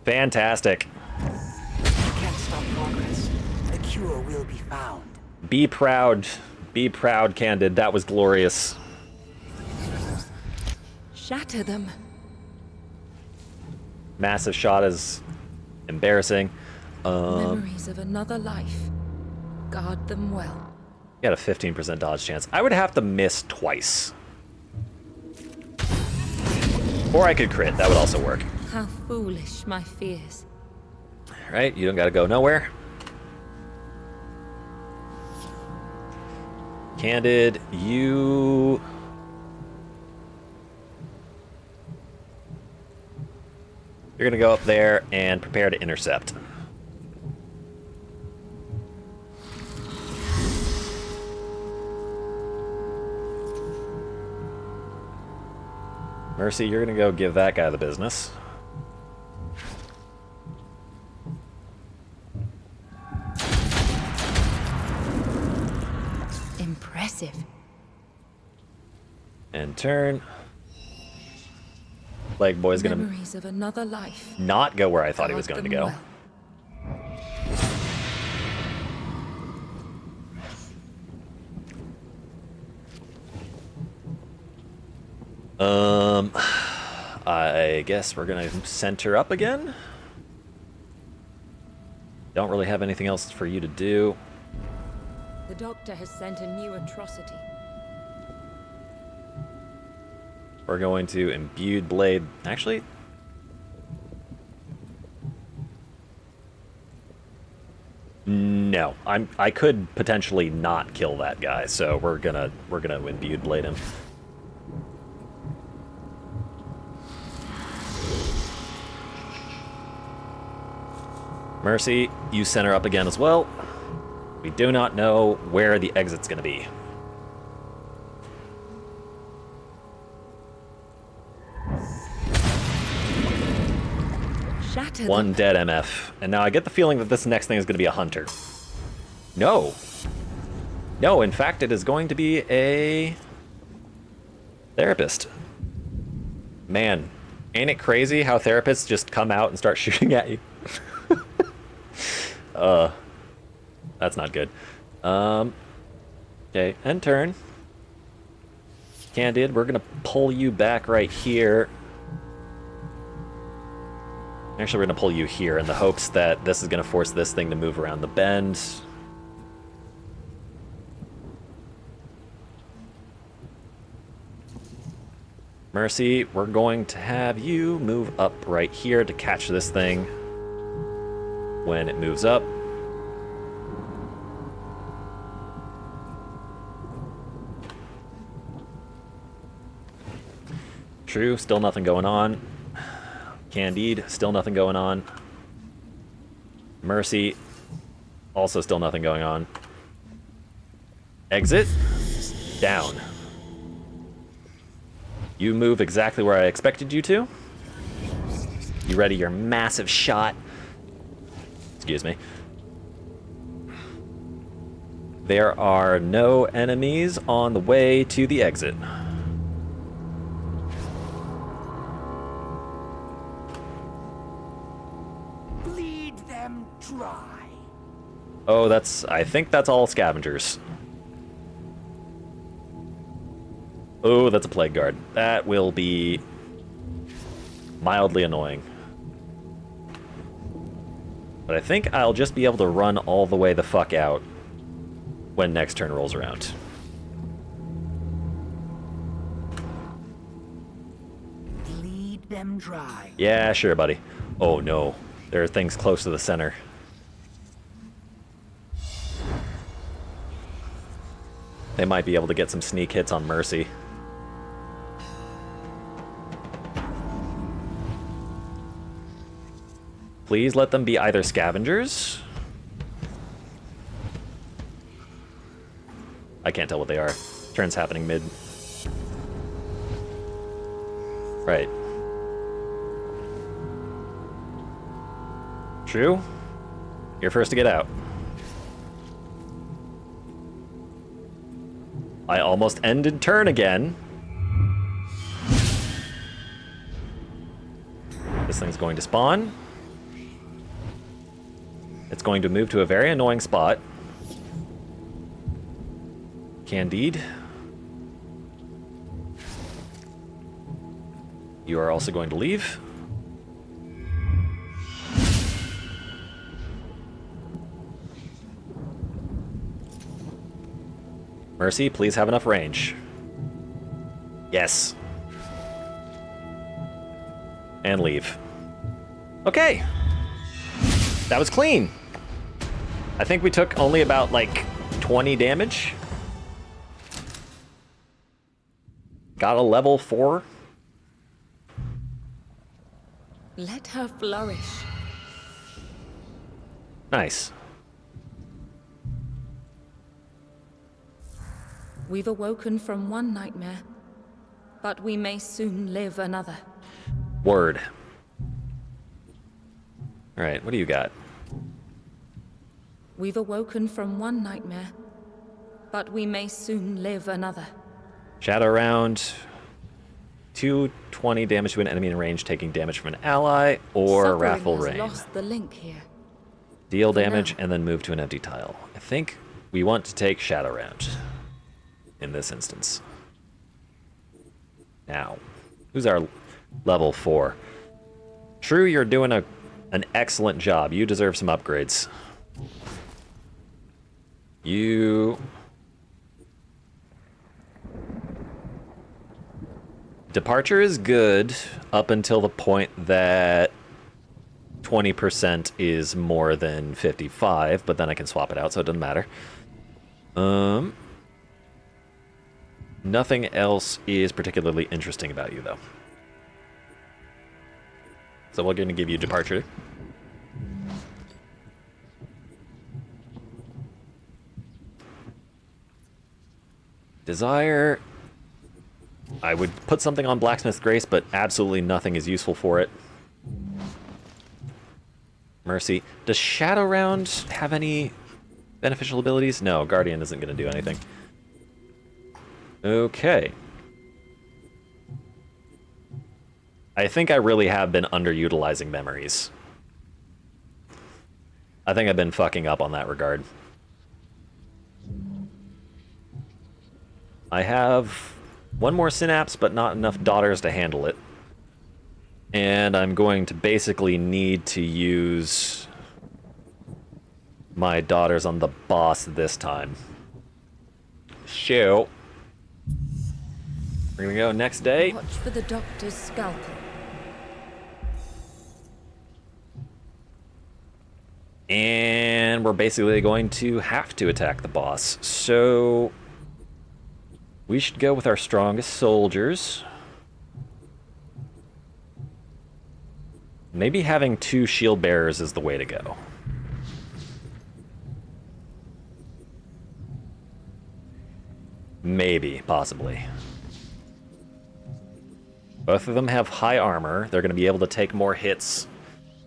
Fantastic. Can't stop progress. The cure will be found. Be proud. Be proud, Candid. That was glorious. Shatter them. Massive shot is embarrassing. Memories of another life. Guard them well. Got a 15% dodge chance. I would have to miss twice. Or I could crit. That would also work. How foolish my fears. Right? You don't gotta go nowhere. Candid, you... You're gonna go up there and prepare to intercept. Mercy, you're gonna go give that guy the business. Impressive. And turn. Leg boy's gonna Memories of another life. not go where I thought he was Guard going to them go. well. I guess we're gonna center up again. Don't really have anything else for you to do. The doctor has sent a new atrocity. We're going to imbued blade. Actually, no. I could potentially not kill that guy, so we're gonna imbued blade him. Mercy, you center up again as well. We do not know where the exit's going to be. Shatter One them. dead MF. And now I get the feeling that this next thing is going to be a hunter. No. No, in fact, it is going to be a therapist. Man, ain't it crazy how therapists just come out and start shooting at you? That's not good. Okay, end turn. Candid, we're gonna pull you back right here. Actually, we're gonna pull you here in the hopes that this is gonna force this thing to move around the bend. Mercy, we're going to have you move up right here to catch this thing when it moves up. True, still nothing going on. Candide, still nothing going on. Mercy, also still nothing going on. Exit, down. You move exactly where I expected you to. You ready your massive shot? Excuse me. There are no enemies on the way to the exit. Bleed them dry. Oh, I think that's all scavengers. Oh, that's a plague guard. That will be mildly annoying. But I think I'll just be able to run all the way the fuck out when next turn rolls around. Bleed them dry. Yeah, sure, buddy. Oh no, there are things close to the center. They might be able to get some sneak hits on Mercy. Please let them be either scavengers. I can't tell what they are. Turn's happening mid. Right. True. You're first to get out. I almost ended turn again. This thing's going to spawn. It's going to move to a very annoying spot. Candide. You are also going to leave. Mercy, please have enough range. Yes. And leave. Okay. That was clean. I think we took only about, like, 20 damage. Got a level 4. Let her flourish. Nice. We've awoken from one nightmare, but we may soon live another. Word. Alright, what do you got? We've awoken from one nightmare, but we may soon live another. Shadow round. 220 damage to an enemy in range, taking damage from an ally, or Suffering Wrathful has Rain. lost the link here. Deal For damage now. and then move to an empty tile. I think we want to take Shadow round in this instance. Now, who's our level 4? True, you're doing an excellent job. You deserve some upgrades. You... Departure is good up until the point that 20% is more than 55, but then I can swap it out, so it doesn't matter. Nothing else is particularly interesting about you, though. So we're going to give you Departure. Desire. I would put something on Blacksmith's Grace, but absolutely nothing is useful for it. Mercy. Does Shadow Round have any beneficial abilities? No, Guardian isn't going to do anything. Okay. I think I really have been underutilizing memories. I think I've been fucking up on that regard. I have one more synapse, but not enough daughters to handle it. And I'm going to basically need to use my daughters on the boss this time. So, we're gonna go next day. Watch for the doctor's scalpel. And we're basically going to have to attack the boss. So, we should go with our strongest soldiers. Maybe having 2 shield bearers is the way to go. Maybe, possibly. Both of them have high armor. They're going to be able to take more hits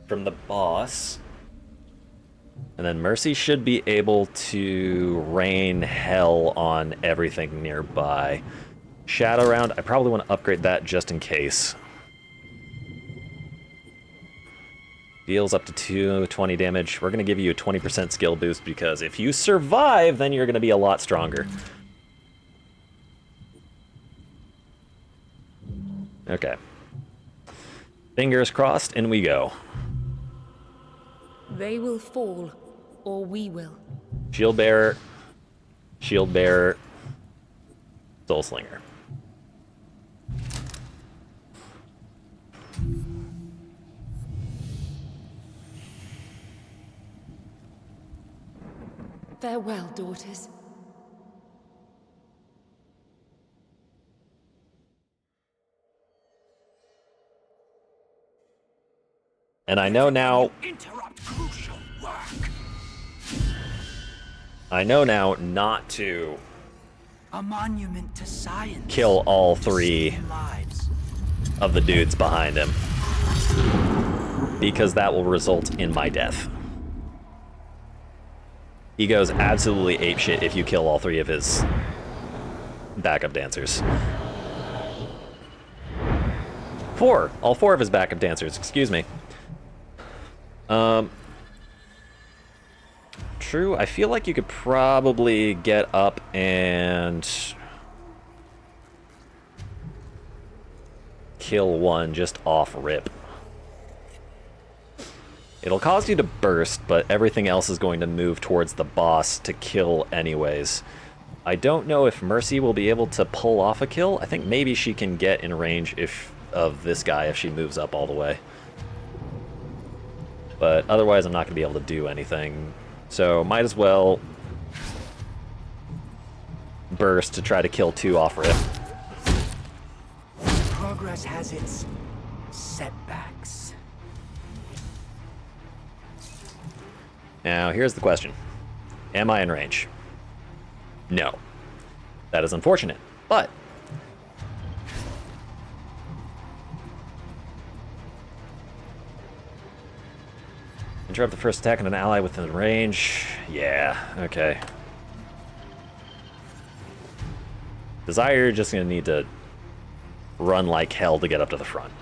from the boss. And then Mercy should be able to rain hell on everything nearby. Shadow round, I probably want to upgrade that just in case. Deals up to 220 damage. We're going to give you a 20% skill boost because if you survive, then you're going to be a lot stronger. Okay. Fingers crossed, and we go. They will fall, or we will. Shield bearer, soul slinger. Farewell, daughters. And I know now. Interrupt crucial work. I know now not to A monument to science. kill all 3 Saving lives. of the dudes behind him, because that will result in my death. He goes absolutely apeshit if you kill all 3 of his backup dancers. 4! All 4 of his backup dancers, excuse me. True, I feel like you could probably get up and kill one just off rip. It'll cause you to burst, but everything else is going to move towards the boss to kill anyways. I don't know if Mercy will be able to pull off a kill. I think maybe she can get in range of this guy if she moves up all the way. But otherwise, I'm not going to be able to do anything. So might as well burst to try to kill 2 off rip. Progress has its setbacks. Now, here's the question. Am I in range? No. That is unfortunate, but interrupt the first attack on an ally within range. Yeah, okay. Desire, you're just gonna need to run like hell to get up to the front.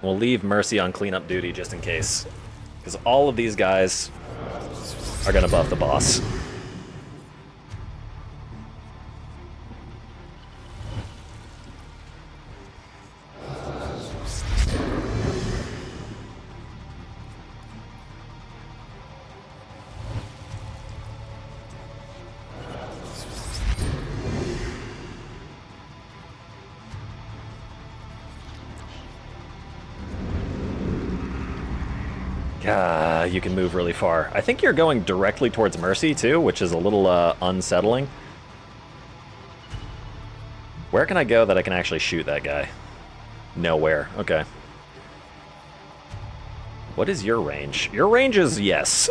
We'll leave Mercy on cleanup duty just in case, because all of these guys are gonna buff the boss. You can move really far. I think you're going directly towards Mercy, too, which is a little unsettling. Where can I go that I can actually shoot that guy? Nowhere. Okay. What is your range? Your range is yes.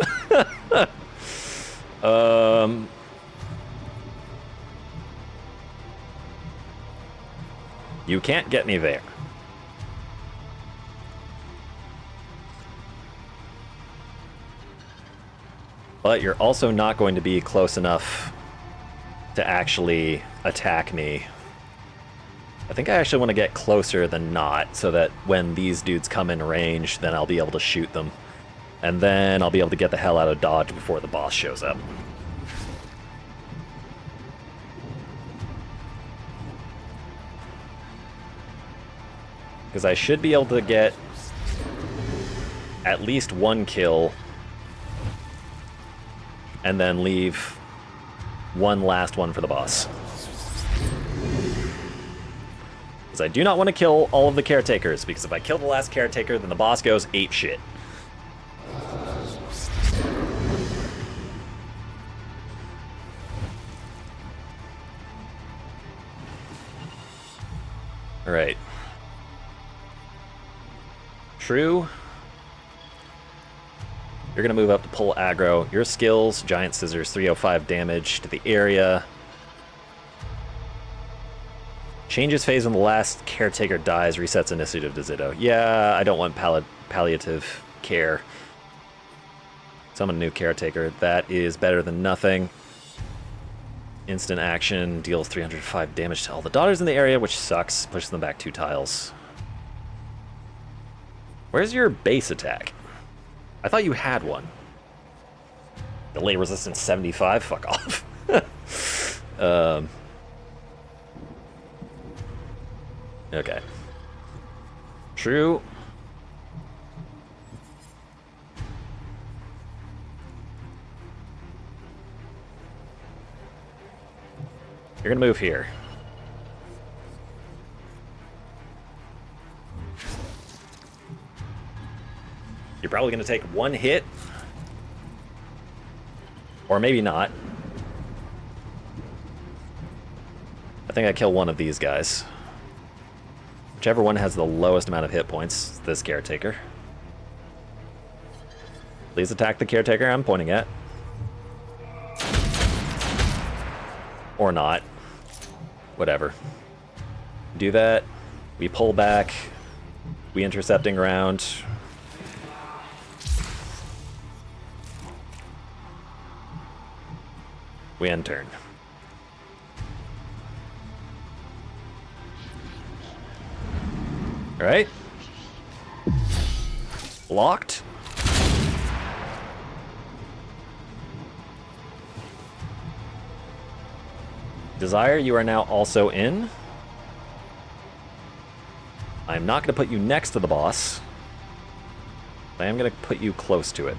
You can't get me there. But you're also not going to be close enough to actually attack me. I think I actually want to get closer than not, so that when these dudes come in range, then I'll be able to shoot them. And then I'll be able to get the hell out of dodge before the boss shows up. Because I should be able to get at least 1 kill and then leave 1 last one for the boss. Because I do not want to kill all of the caretakers, because if I kill the last caretaker, then the boss goes apeshit. Alright. True. You're going to move up to pull aggro. Your skills, Giant Scissors, 305 damage to the area. Changes phase when the last caretaker dies, resets initiative to 0. Yeah, I don't want palliative care. Summon a new caretaker. That is better than nothing. Instant action, deals 305 damage to all the daughters in the area, which sucks. Pushes them back 2 tiles. Where's your base attack? I thought you had one. Delay resistance 75? Fuck off. Okay. True. You're gonna move here. You're probably going to take 1 hit. Or maybe not. I think I kill one of these guys. Whichever one has the lowest amount of hit points, this caretaker. Please attack the caretaker I'm pointing at. Or not. Whatever. Do that. We pull back. We intercepting round. We end turn. Alright. Locked. Desire, you are now also in. I'm not going to put you next to the boss. I am going to put you close to it.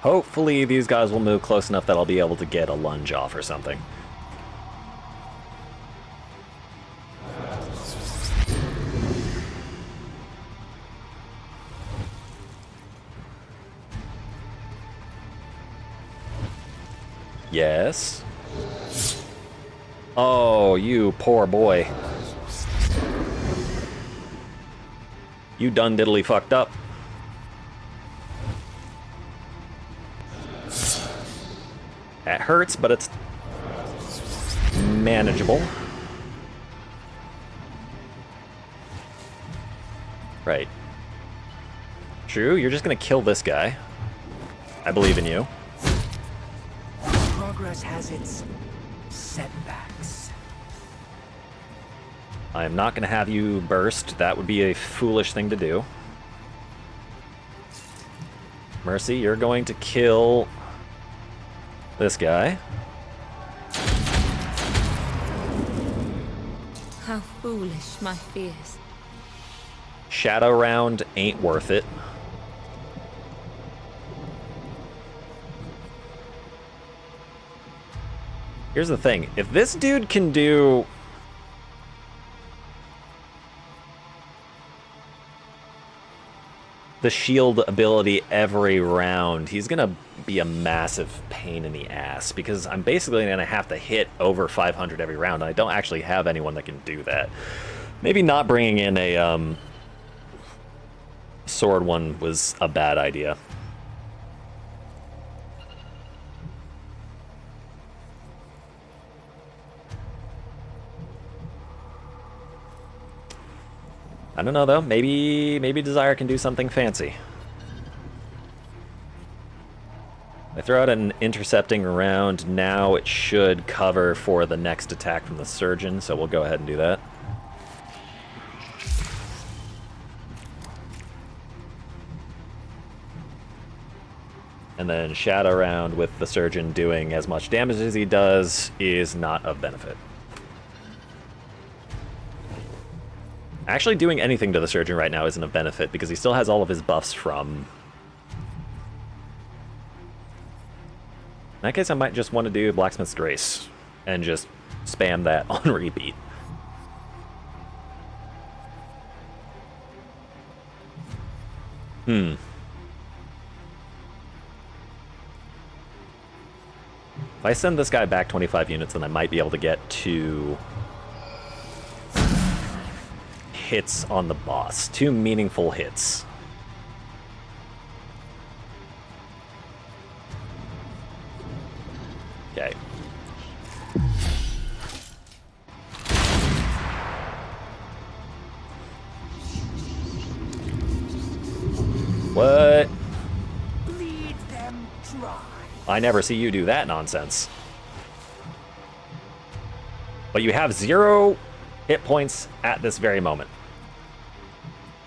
Hopefully these guys will move close enough that I'll be able to get a lunge off or something. Yes. Oh, you poor boy. You done diddly fucked up. That hurts, but it's manageable. Right. True, you're just gonna kill this guy. I believe in you. Progress has its setbacks. I am not gonna have you burst. That would be a foolish thing to do. Mercy, you're going to kill this guy. How foolish my fears. Shadow round ain't worth it. Here's the thing. If this dude can do... the shield ability every round, he's gonna be a massive pain in the ass, because I'm basically gonna have to hit over 500 every round, and I don't actually have anyone that can do that. Maybe not bringing in a sword one was a bad idea. I don't know though, maybe Desire can do something fancy. I throw out an intercepting round, now it should cover for the next attack from the Surgeon, so we'll go ahead and do that. And then Shadow round with the Surgeon doing as much damage as he does is not of benefit. Actually doing anything to the Surgeon right now isn't of benefit because he still has all of his buffs from... In that case, I might just want to do Blacksmith's Grace and just spam that on repeat. If I send this guy back 25 units, then I might be able to get 2 hits on the boss. 2 meaningful hits. Okay. What? Bleed them dry. I never see you do that nonsense. But you have 0 hit points at this very moment.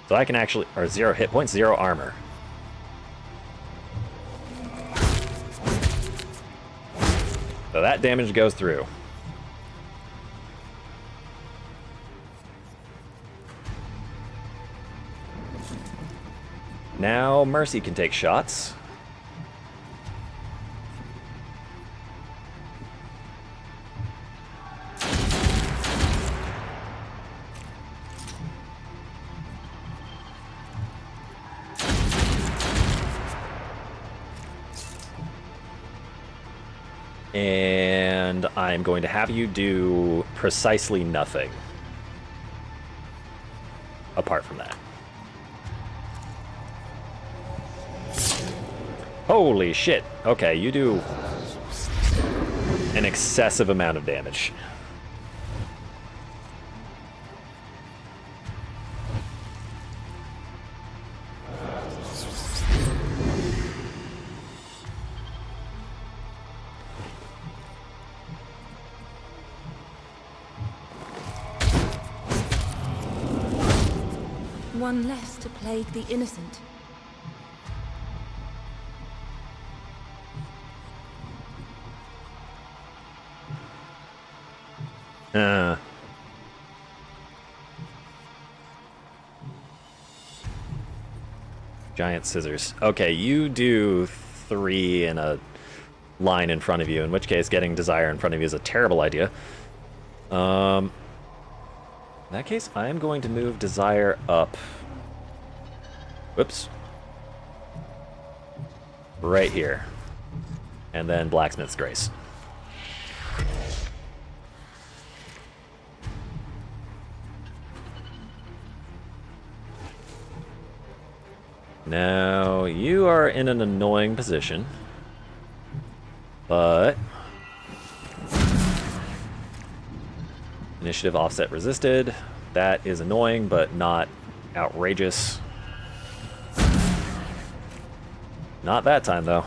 So I can actually... or 0 hit points, 0 armor. So that damage goes through. Now Mercy can take shots. And I'm going to have you do precisely nothing apart from that. Holy shit. Okay, you do an excessive amount of damage. One less to plague the innocent. Giant scissors. Okay, you do 3 in a line in front of you, in which case getting Desire in front of you is a terrible idea. In that case, I am going to move Desire up. Whoops. Right here. And then Blacksmith's Grace. Now, you are in an annoying position, but initiative offset resisted. That is annoying, but not outrageous. Not that time, though.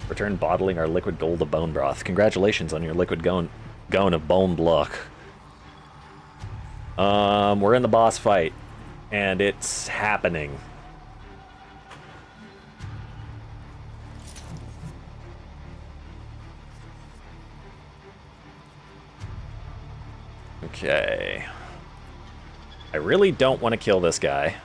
Return bottling our liquid gold of bone broth. Congratulations on your liquid gone of boned luck. We're in the boss fight. And it's happening. Okay. I really don't want to kill this guy.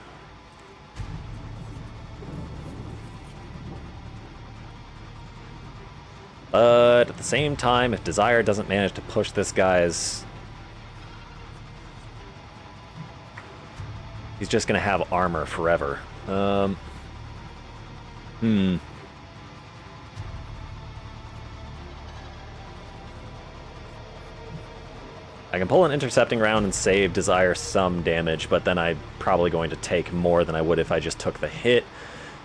But at the same time, if Desire doesn't manage to push this guy's... He's just gonna have armor forever. I can pull an intercepting round and save Desire some damage, but then I'm probably going to take more than I would if I just took the hit.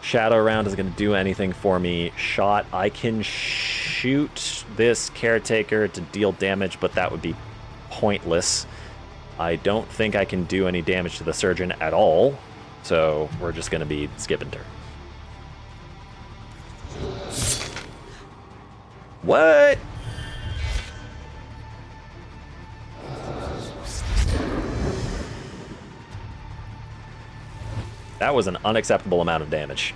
Shadow round isn't going to do anything for me. Shot, I can shoot this Caretaker to deal damage, but that would be pointless. I don't think I can do any damage to the Surgeon at all, so we're just going to be skipping turn. What? That was an unacceptable amount of damage.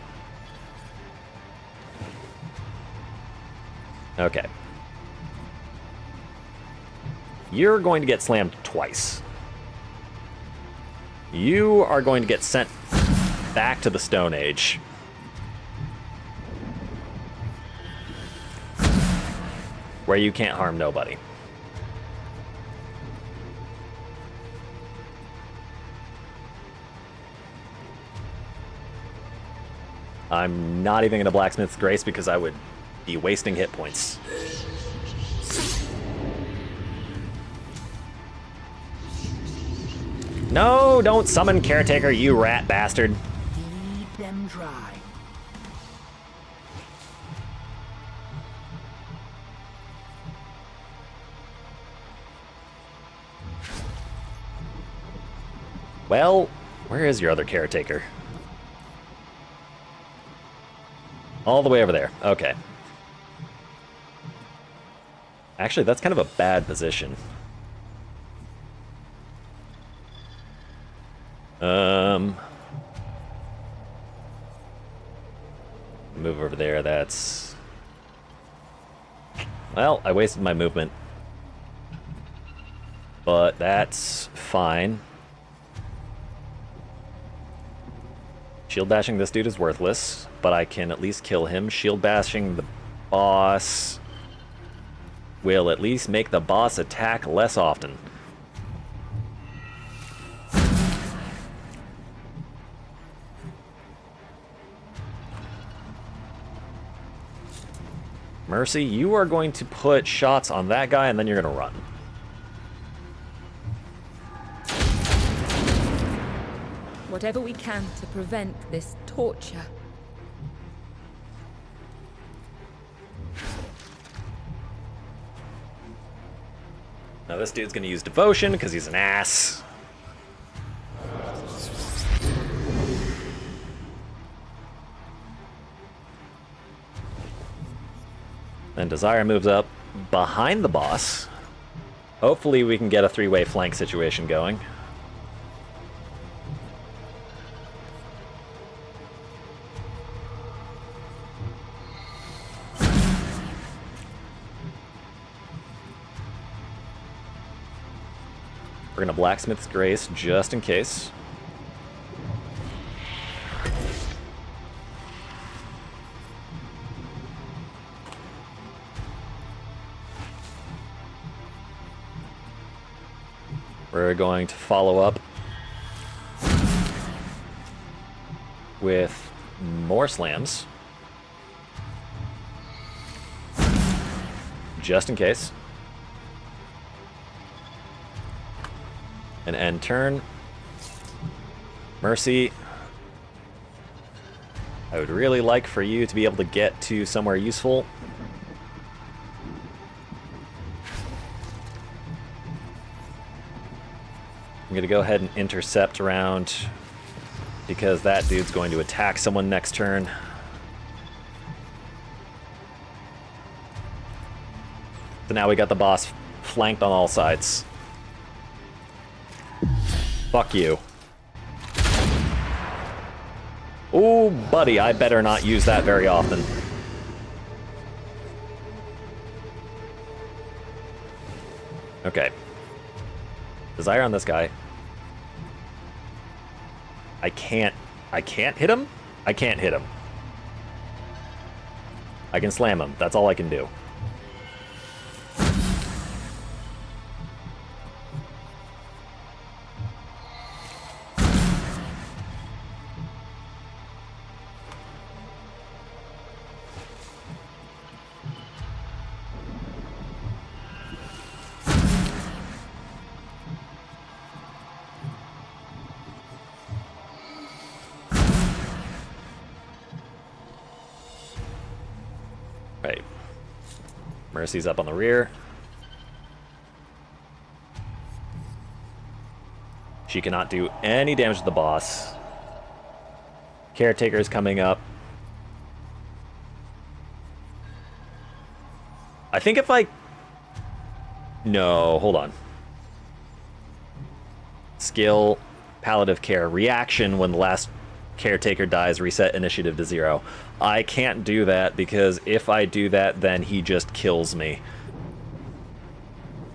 Okay. You're going to get slammed twice. You are going to get sent back to the Stone Age. Where you can't harm nobody. I'm not even going to Blacksmith's Grace because I would be wasting hit points. No, don't summon Caretaker, you rat bastard. Feed them dry. Well, where is your other Caretaker? All the way over there. Okay. Actually, that's kind of a bad position. Move over there, that's... Well, I wasted my movement. But that's fine. Shield bashing this dude is worthless, but I can at least kill him. Shield bashing the boss will at least make the boss attack less often. Mercy, you are going to put shots on that guy and then you're going to run. Whatever we can to prevent this torture. Now this dude's going to use Devotion because he's an ass. Then Desire moves up behind the boss. Hopefully we can get a three-way flank situation going. We're gonna Blacksmith's Grace just in case. We're going to follow up with more slams. Just in case. An end turn. Mercy. I would really like for you to be able to get to somewhere useful. I'm going to go ahead and intercept around because that dude's going to attack someone next turn. So now we got the boss flanked on all sides. Fuck you. Ooh, buddy, I better not use that very often. Okay. Desire on this guy. I can't hit him? I can't hit him. I can slam him. That's all I can do. Right. Mercy's up on the rear. She cannot do any damage to the boss. Caretaker's coming up. I think if I... No, hold on. Skill, Palliative Care. Reaction when the last caretaker dies, reset initiative to 0. I can't do that because if I do that, then he just kills me.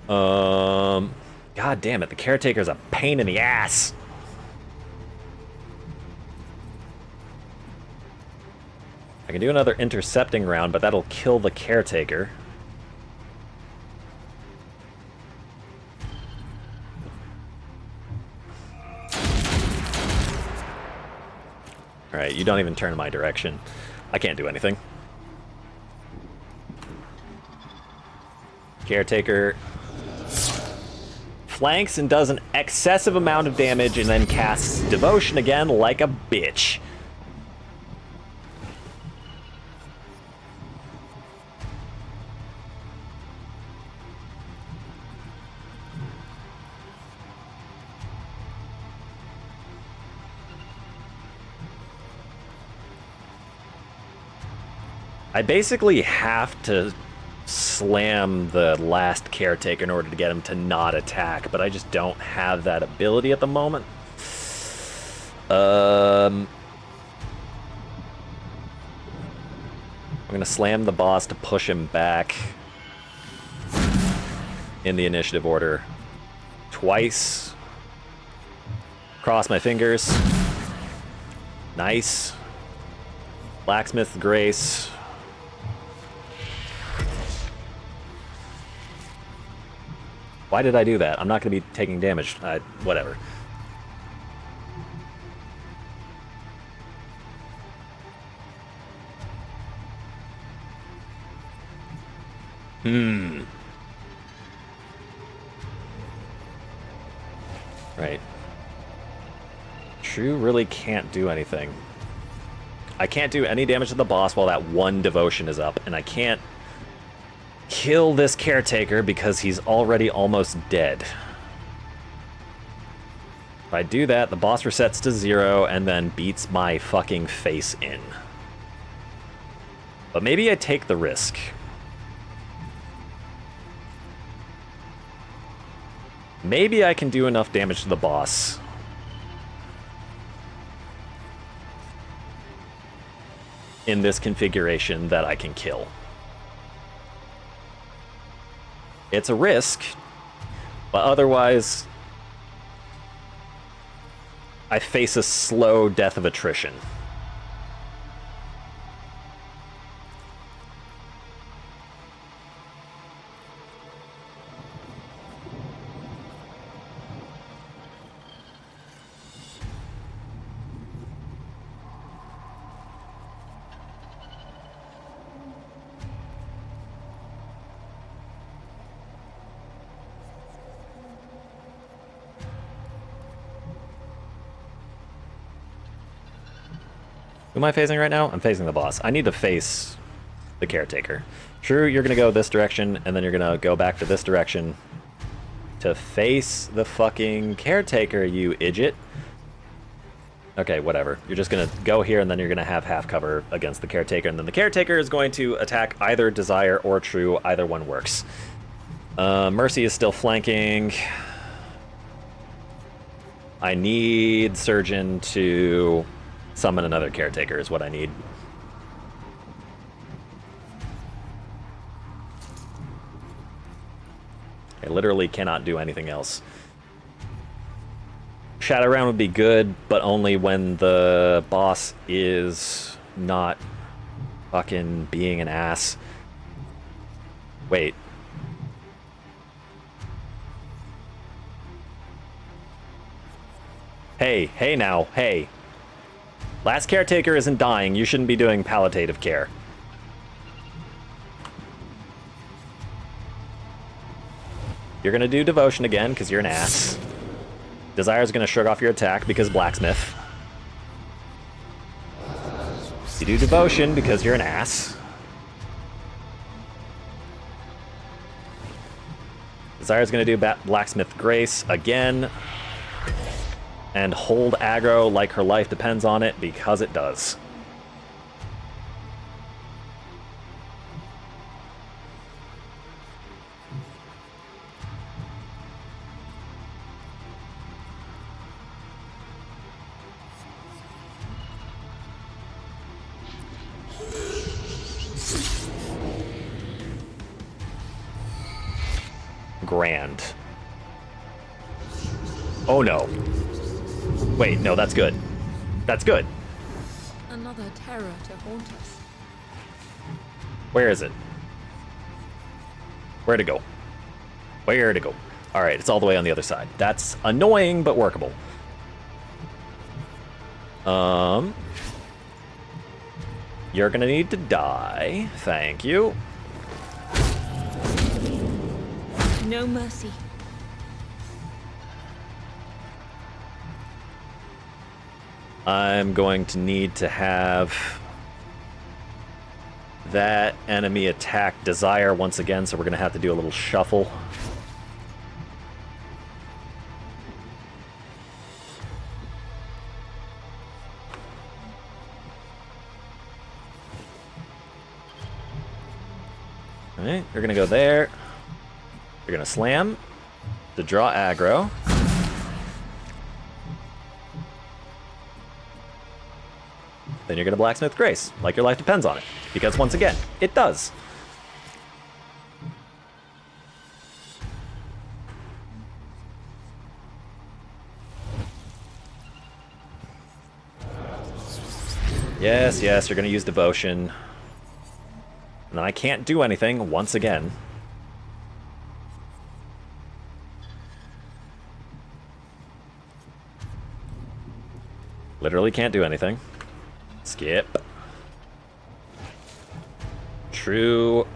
God damn it, the caretaker's a pain in the ass. I can do another intercepting round, but that'll kill the caretaker. Alright, you don't even turn in my direction. I can't do anything. Caretaker flanks and does an excessive amount of damage and then casts Devotion again like a bitch. I basically have to slam the last caretaker in order to get him to not attack, but I just don't have that ability at the moment. I'm gonna slam the boss to push him back in the initiative order twice. Cross my fingers. Nice. Blacksmith's Grace. Why did I do that? I'm not going to be taking damage. Whatever. Right. True really can't do anything. I can't do any damage to the boss while that one devotion is up, and I can't kill this caretaker because he's already almost dead. If I do that, the boss resets to 0 and then beats my fucking face in. But maybe I take the risk. Maybe I can do enough damage to the boss in this configuration that I can kill. It's a risk, but otherwise, I face a slow death of attrition. Who am I facing right now? I'm facing the boss. I need to face the caretaker. True, you're gonna go this direction, and then you're gonna go back to this direction to face the fucking caretaker, you idiot. Okay, whatever. You're just gonna go here, and then you're gonna have half cover against the caretaker, and then the caretaker is going to attack either Desire or True. Either one works. Mercy is still flanking. I need Surgeon to summon another caretaker is what I need. I literally cannot do anything else. Shadow round would be good, but only when the boss is not fucking being an ass. Wait. Hey now, hey. Last caretaker isn't dying. You shouldn't be doing palliative care. You're gonna do devotion again because you're an ass. Desire's gonna shrug off your attack because blacksmith. You do devotion because you're an ass. Desire's gonna do blacksmith grace again. And hold aggro like her life depends on it, because it does. Grand. Oh no. Wait, no, that's good. That's good. Another terror to haunt us. Where is it? Where to go? Where to go? Alright, it's all the way on the other side. That's annoying, but workable. You're gonna need to die. Thank you. No mercy. I'm going to need to have that enemy attack Desire once again, so we're going to have to do a little shuffle. Alright, you're going to go there. You're going to slam to draw aggro. Then you're going to blacksmith grace, like your life depends on it. Because once again, it does. Yes, yes, you're going to use devotion. And then I can't do anything once again. Literally can't do anything. Skip. True.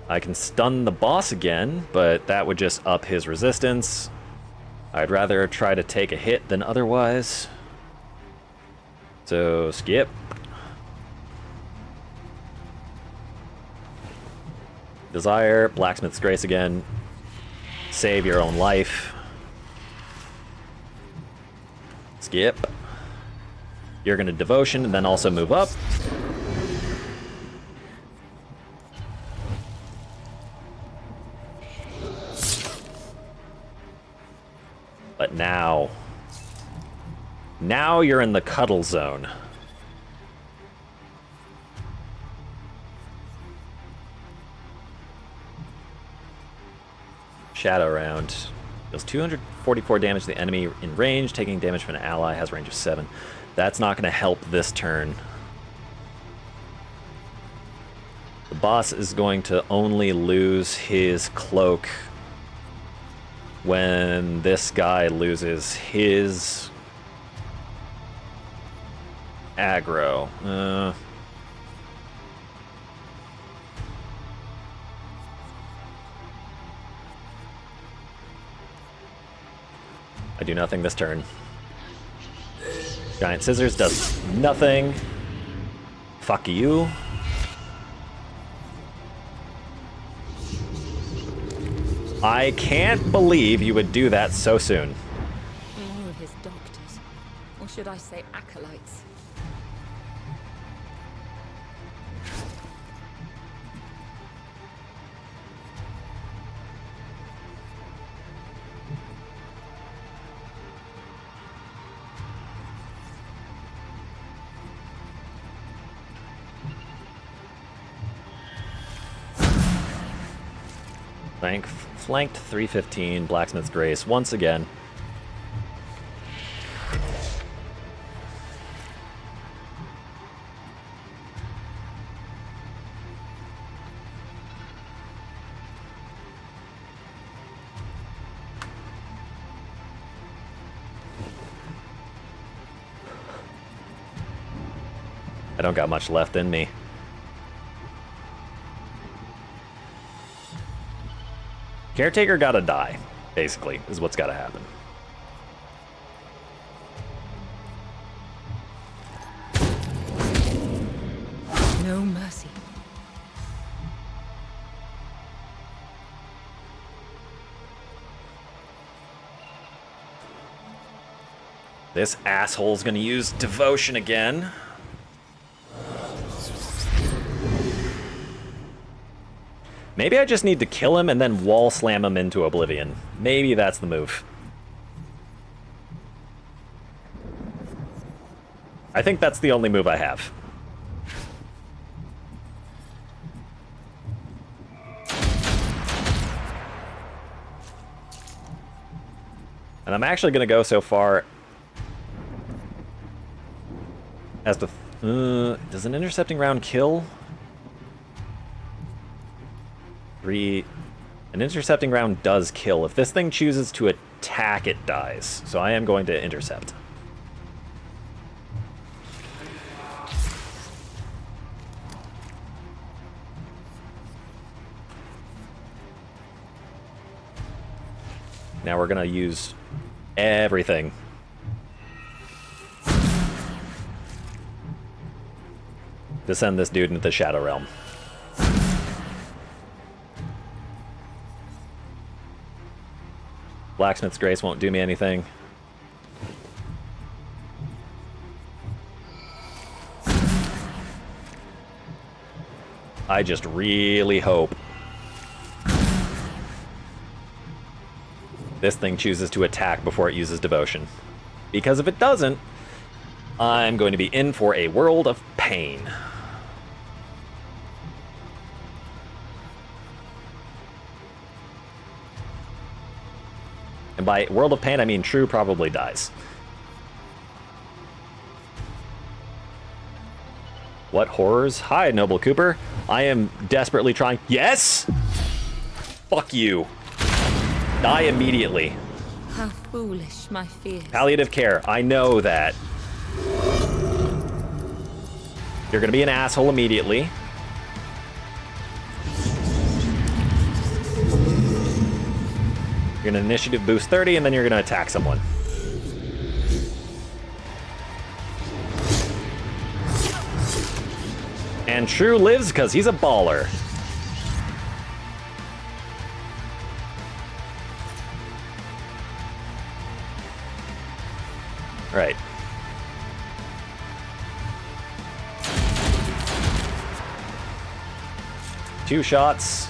I can stun the boss again, but that would just up his resistance. I'd rather try to take a hit than otherwise. So, skip. Desire, Blacksmith's Grace again. Save your own life. Skip. You're going to devotion and then also move up. But now you're in the cuddle zone. Shadow round. Deals 244 damage to the enemy in range, taking damage from an ally, has a range of 7. That's not going to help this turn. The boss is going to only lose his cloak when this guy loses his aggro. I do nothing this turn. Giant Scissors does nothing. Fuck you. I can't believe you would do that so soon. More of his doctors. Or should I say acolytes? Flanked 315, Blacksmith's Grace once again. I don't got much left in me. Caretaker gotta die, basically, is what's gotta happen. No mercy. This asshole's gonna use devotion again. Maybe I just need to kill him and then wall slam him into oblivion. Maybe that's the move. I think that's the only move I have. And I'm actually going to go so far as to... does an intercepting round kill? An intercepting round does kill. If this thing chooses to attack, it dies. So I am going to intercept. Now we're going to use everything. To send this dude into the Shadow Realm. Blacksmith's Grace won't do me anything. I just really hope this thing chooses to attack before it uses devotion. Because if it doesn't, I'm going to be in for a world of pain. And by world of pain, I mean True probably dies. What horrors? Hi, Noble Cooper. I am desperately trying... Yes! Fuck you. Die immediately. How foolish my fears. Palliative care. I know that. You're gonna be an asshole immediately. You're gonna initiative boost 30, and then you're gonna attack someone. And True lives because he's a baller. Right. Two shots.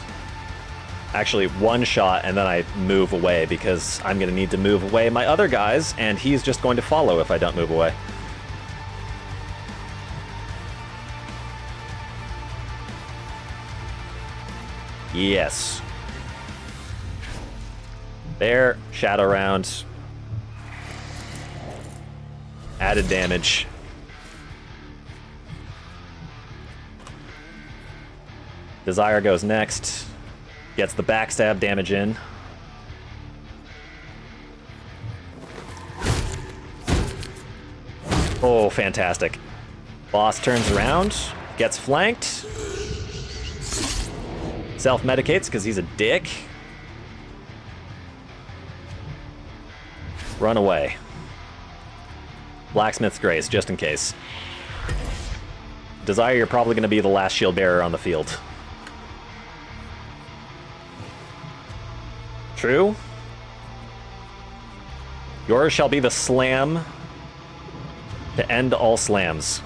Actually, one shot, and then I move away because I'm going to need to move away my other guys, and he's just going to follow if I don't move away. Yes. There, shadow round. Added damage. Desire goes next. Gets the backstab damage in. Oh, fantastic. Boss turns around, gets flanked. Self-medicates because he's a dick. Run away. Blacksmith's Grace, just in case. Desire, you're probably going to be the last shield bearer on the field. True. Yours shall be the slam to end all slams.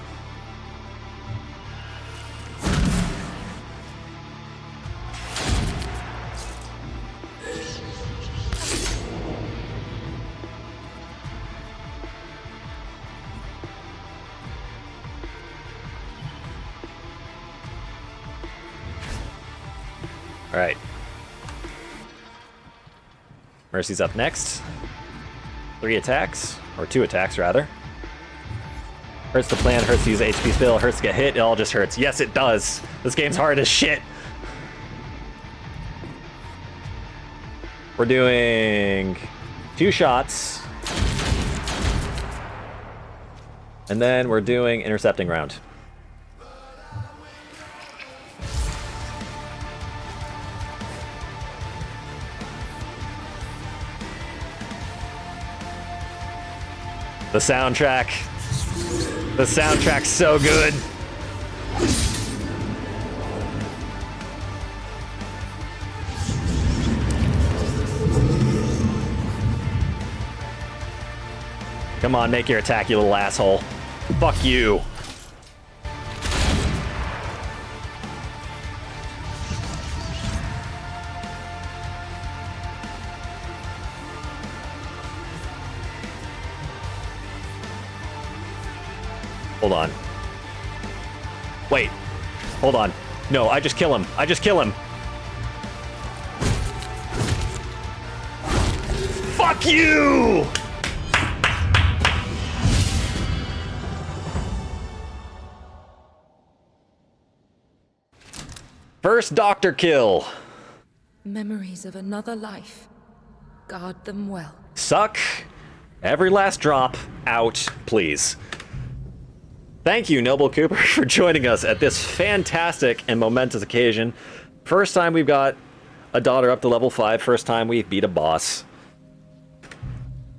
All right. Mercy's up next. 3 attacks, or 2 attacks rather. Hurts to plan, hurts to use HP spill, hurts to get hit, it all just hurts. Yes, it does. This game's hard as shit. We're doing 2 shots. And then we're doing intercepting round. The soundtrack. The soundtrack's so good. Come on, make your attack, you little asshole. Fuck you. Hold on. Wait. Hold on. No, I just kill him. I just kill him. Fuck you! First doctor kill. Memories of another life. Guard them well. Suck every last drop out, please. Thank you, Noble Cooper, for joining us at this fantastic and momentous occasion. First time we've got a daughter up to level 5. First time we've beat a boss.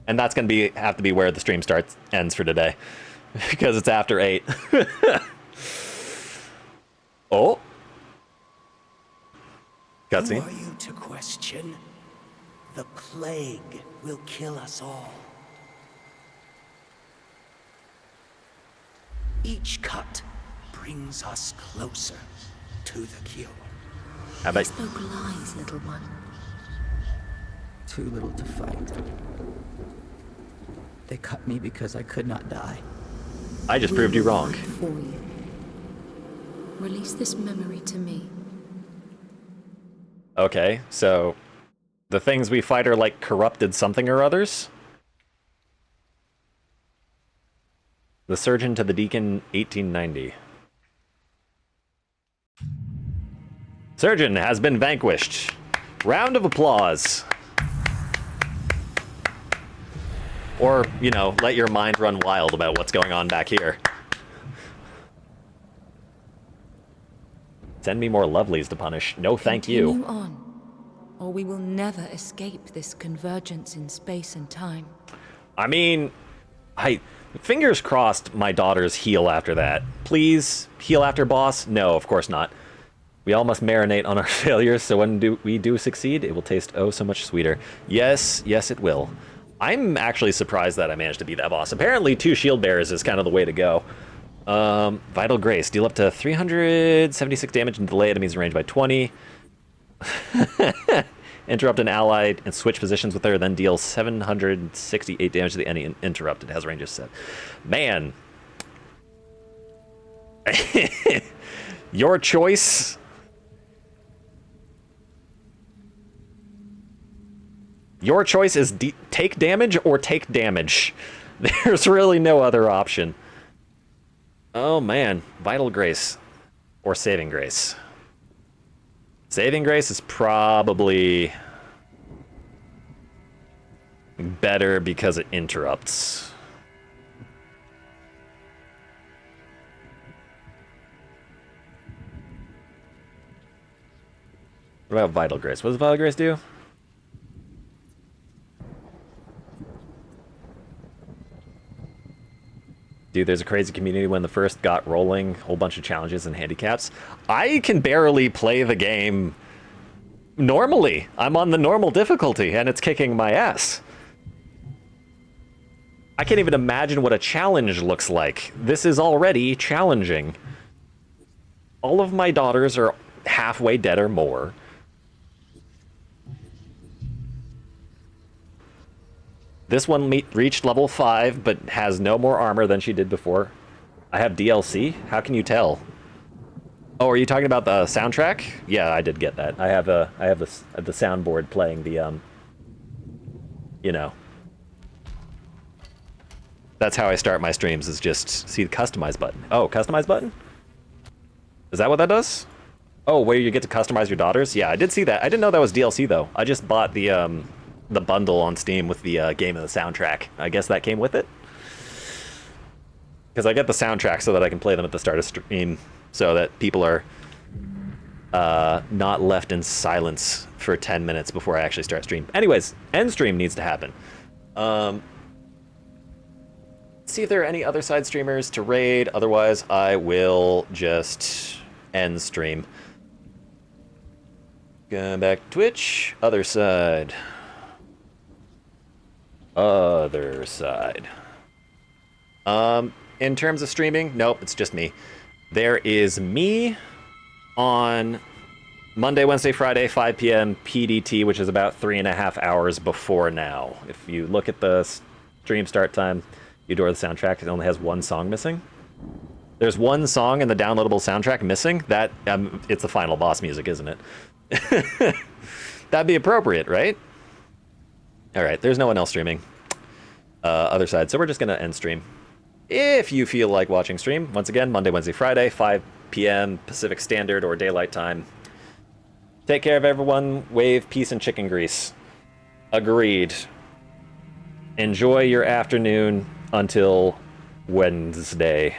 And that's going to have to be where the stream ends for today. Because it's after 8. Oh. Cutscene. Who are you to question? The plague will kill us all. Each cut brings us closer to the cure. How about Spoke lies, little one. Too little to fight. They cut me because I could not die. I just proved you wrong. For you. Release this memory to me. Okay, so the things we fight are like corrupted something or others? The Surgeon to the Deacon, 1890. Surgeon has been vanquished. Round of applause. Or, you know, let your mind run wild about what's going on back here. Send me more lovelies to punish. No, thank you. Continue on, or we will never escape this convergence in space and time. I mean, fingers crossed my daughters heal after that. Please, heal after boss? No, of course not. We all must marinate on our failures, so when we do succeed, it will taste oh so much sweeter. Yes, yes it will. I'm actually surprised that I managed to beat that boss. Apparently 2 shield bearers is kind of the way to go. Vital Grace, deal up to 376 damage and delay enemies range by 20. Interrupt an ally and switch positions with her, then deal 768 damage to the enemy interrupted. Has range of 7. Man. Your choice. Your choice is take damage or take damage. There's really no other option. Oh man, Vital Grace or Saving Grace. Saving Grace is probably better because it interrupts. What about Vital Grace? What does Vital Grace do? Dude, there's a crazy community when the first got rolling, whole bunch of challenges and handicaps. I can barely play the game normally. I'm on the normal difficulty and it's kicking my ass. I can't even imagine what a challenge looks like. This is already challenging. All of my daughters are halfway dead or more. This one reached level 5, but has no more armor than she did before. I have DLC? How can you tell? Oh, are you talking about the soundtrack? Yeah, I did get that. I have the soundboard playing the, you know. That's how I start my streams, is just see the customize button. Oh, customize button? Is that what that does? Oh, where you get to customize your daughters? Yeah, I did see that. I didn't know that was DLC, though. I just bought the bundle on Steam with the game and the soundtrack. I guess that came with it? Because I get the soundtrack so that I can play them at the start of stream, so that people are not left in silence for 10 minutes before I actually start stream. Anyways, end stream needs to happen. See if there are any other side streamers to raid. Otherwise, I will just end stream. Going back to Twitch. Other side. Other side. In terms of streaming, nope, it's just me. There is me on Monday, Wednesday, Friday, 5 p.m. PDT, which is about 3.5 hours before now. If you look at the stream start time, you adore the soundtrack, it only has one song missing. There's one song in the downloadable soundtrack missing. That it's the final boss music, isn't it? That'd be appropriate, right? All right, there's no one else streaming. Other side, so we're just gonna end stream. If you feel like watching stream, once again, Monday, Wednesday, Friday, 5 p.m. Pacific Standard or Daylight Time. Take care of everyone. Wave, peace, and chicken grease. Agreed. Enjoy your afternoon until Wednesday.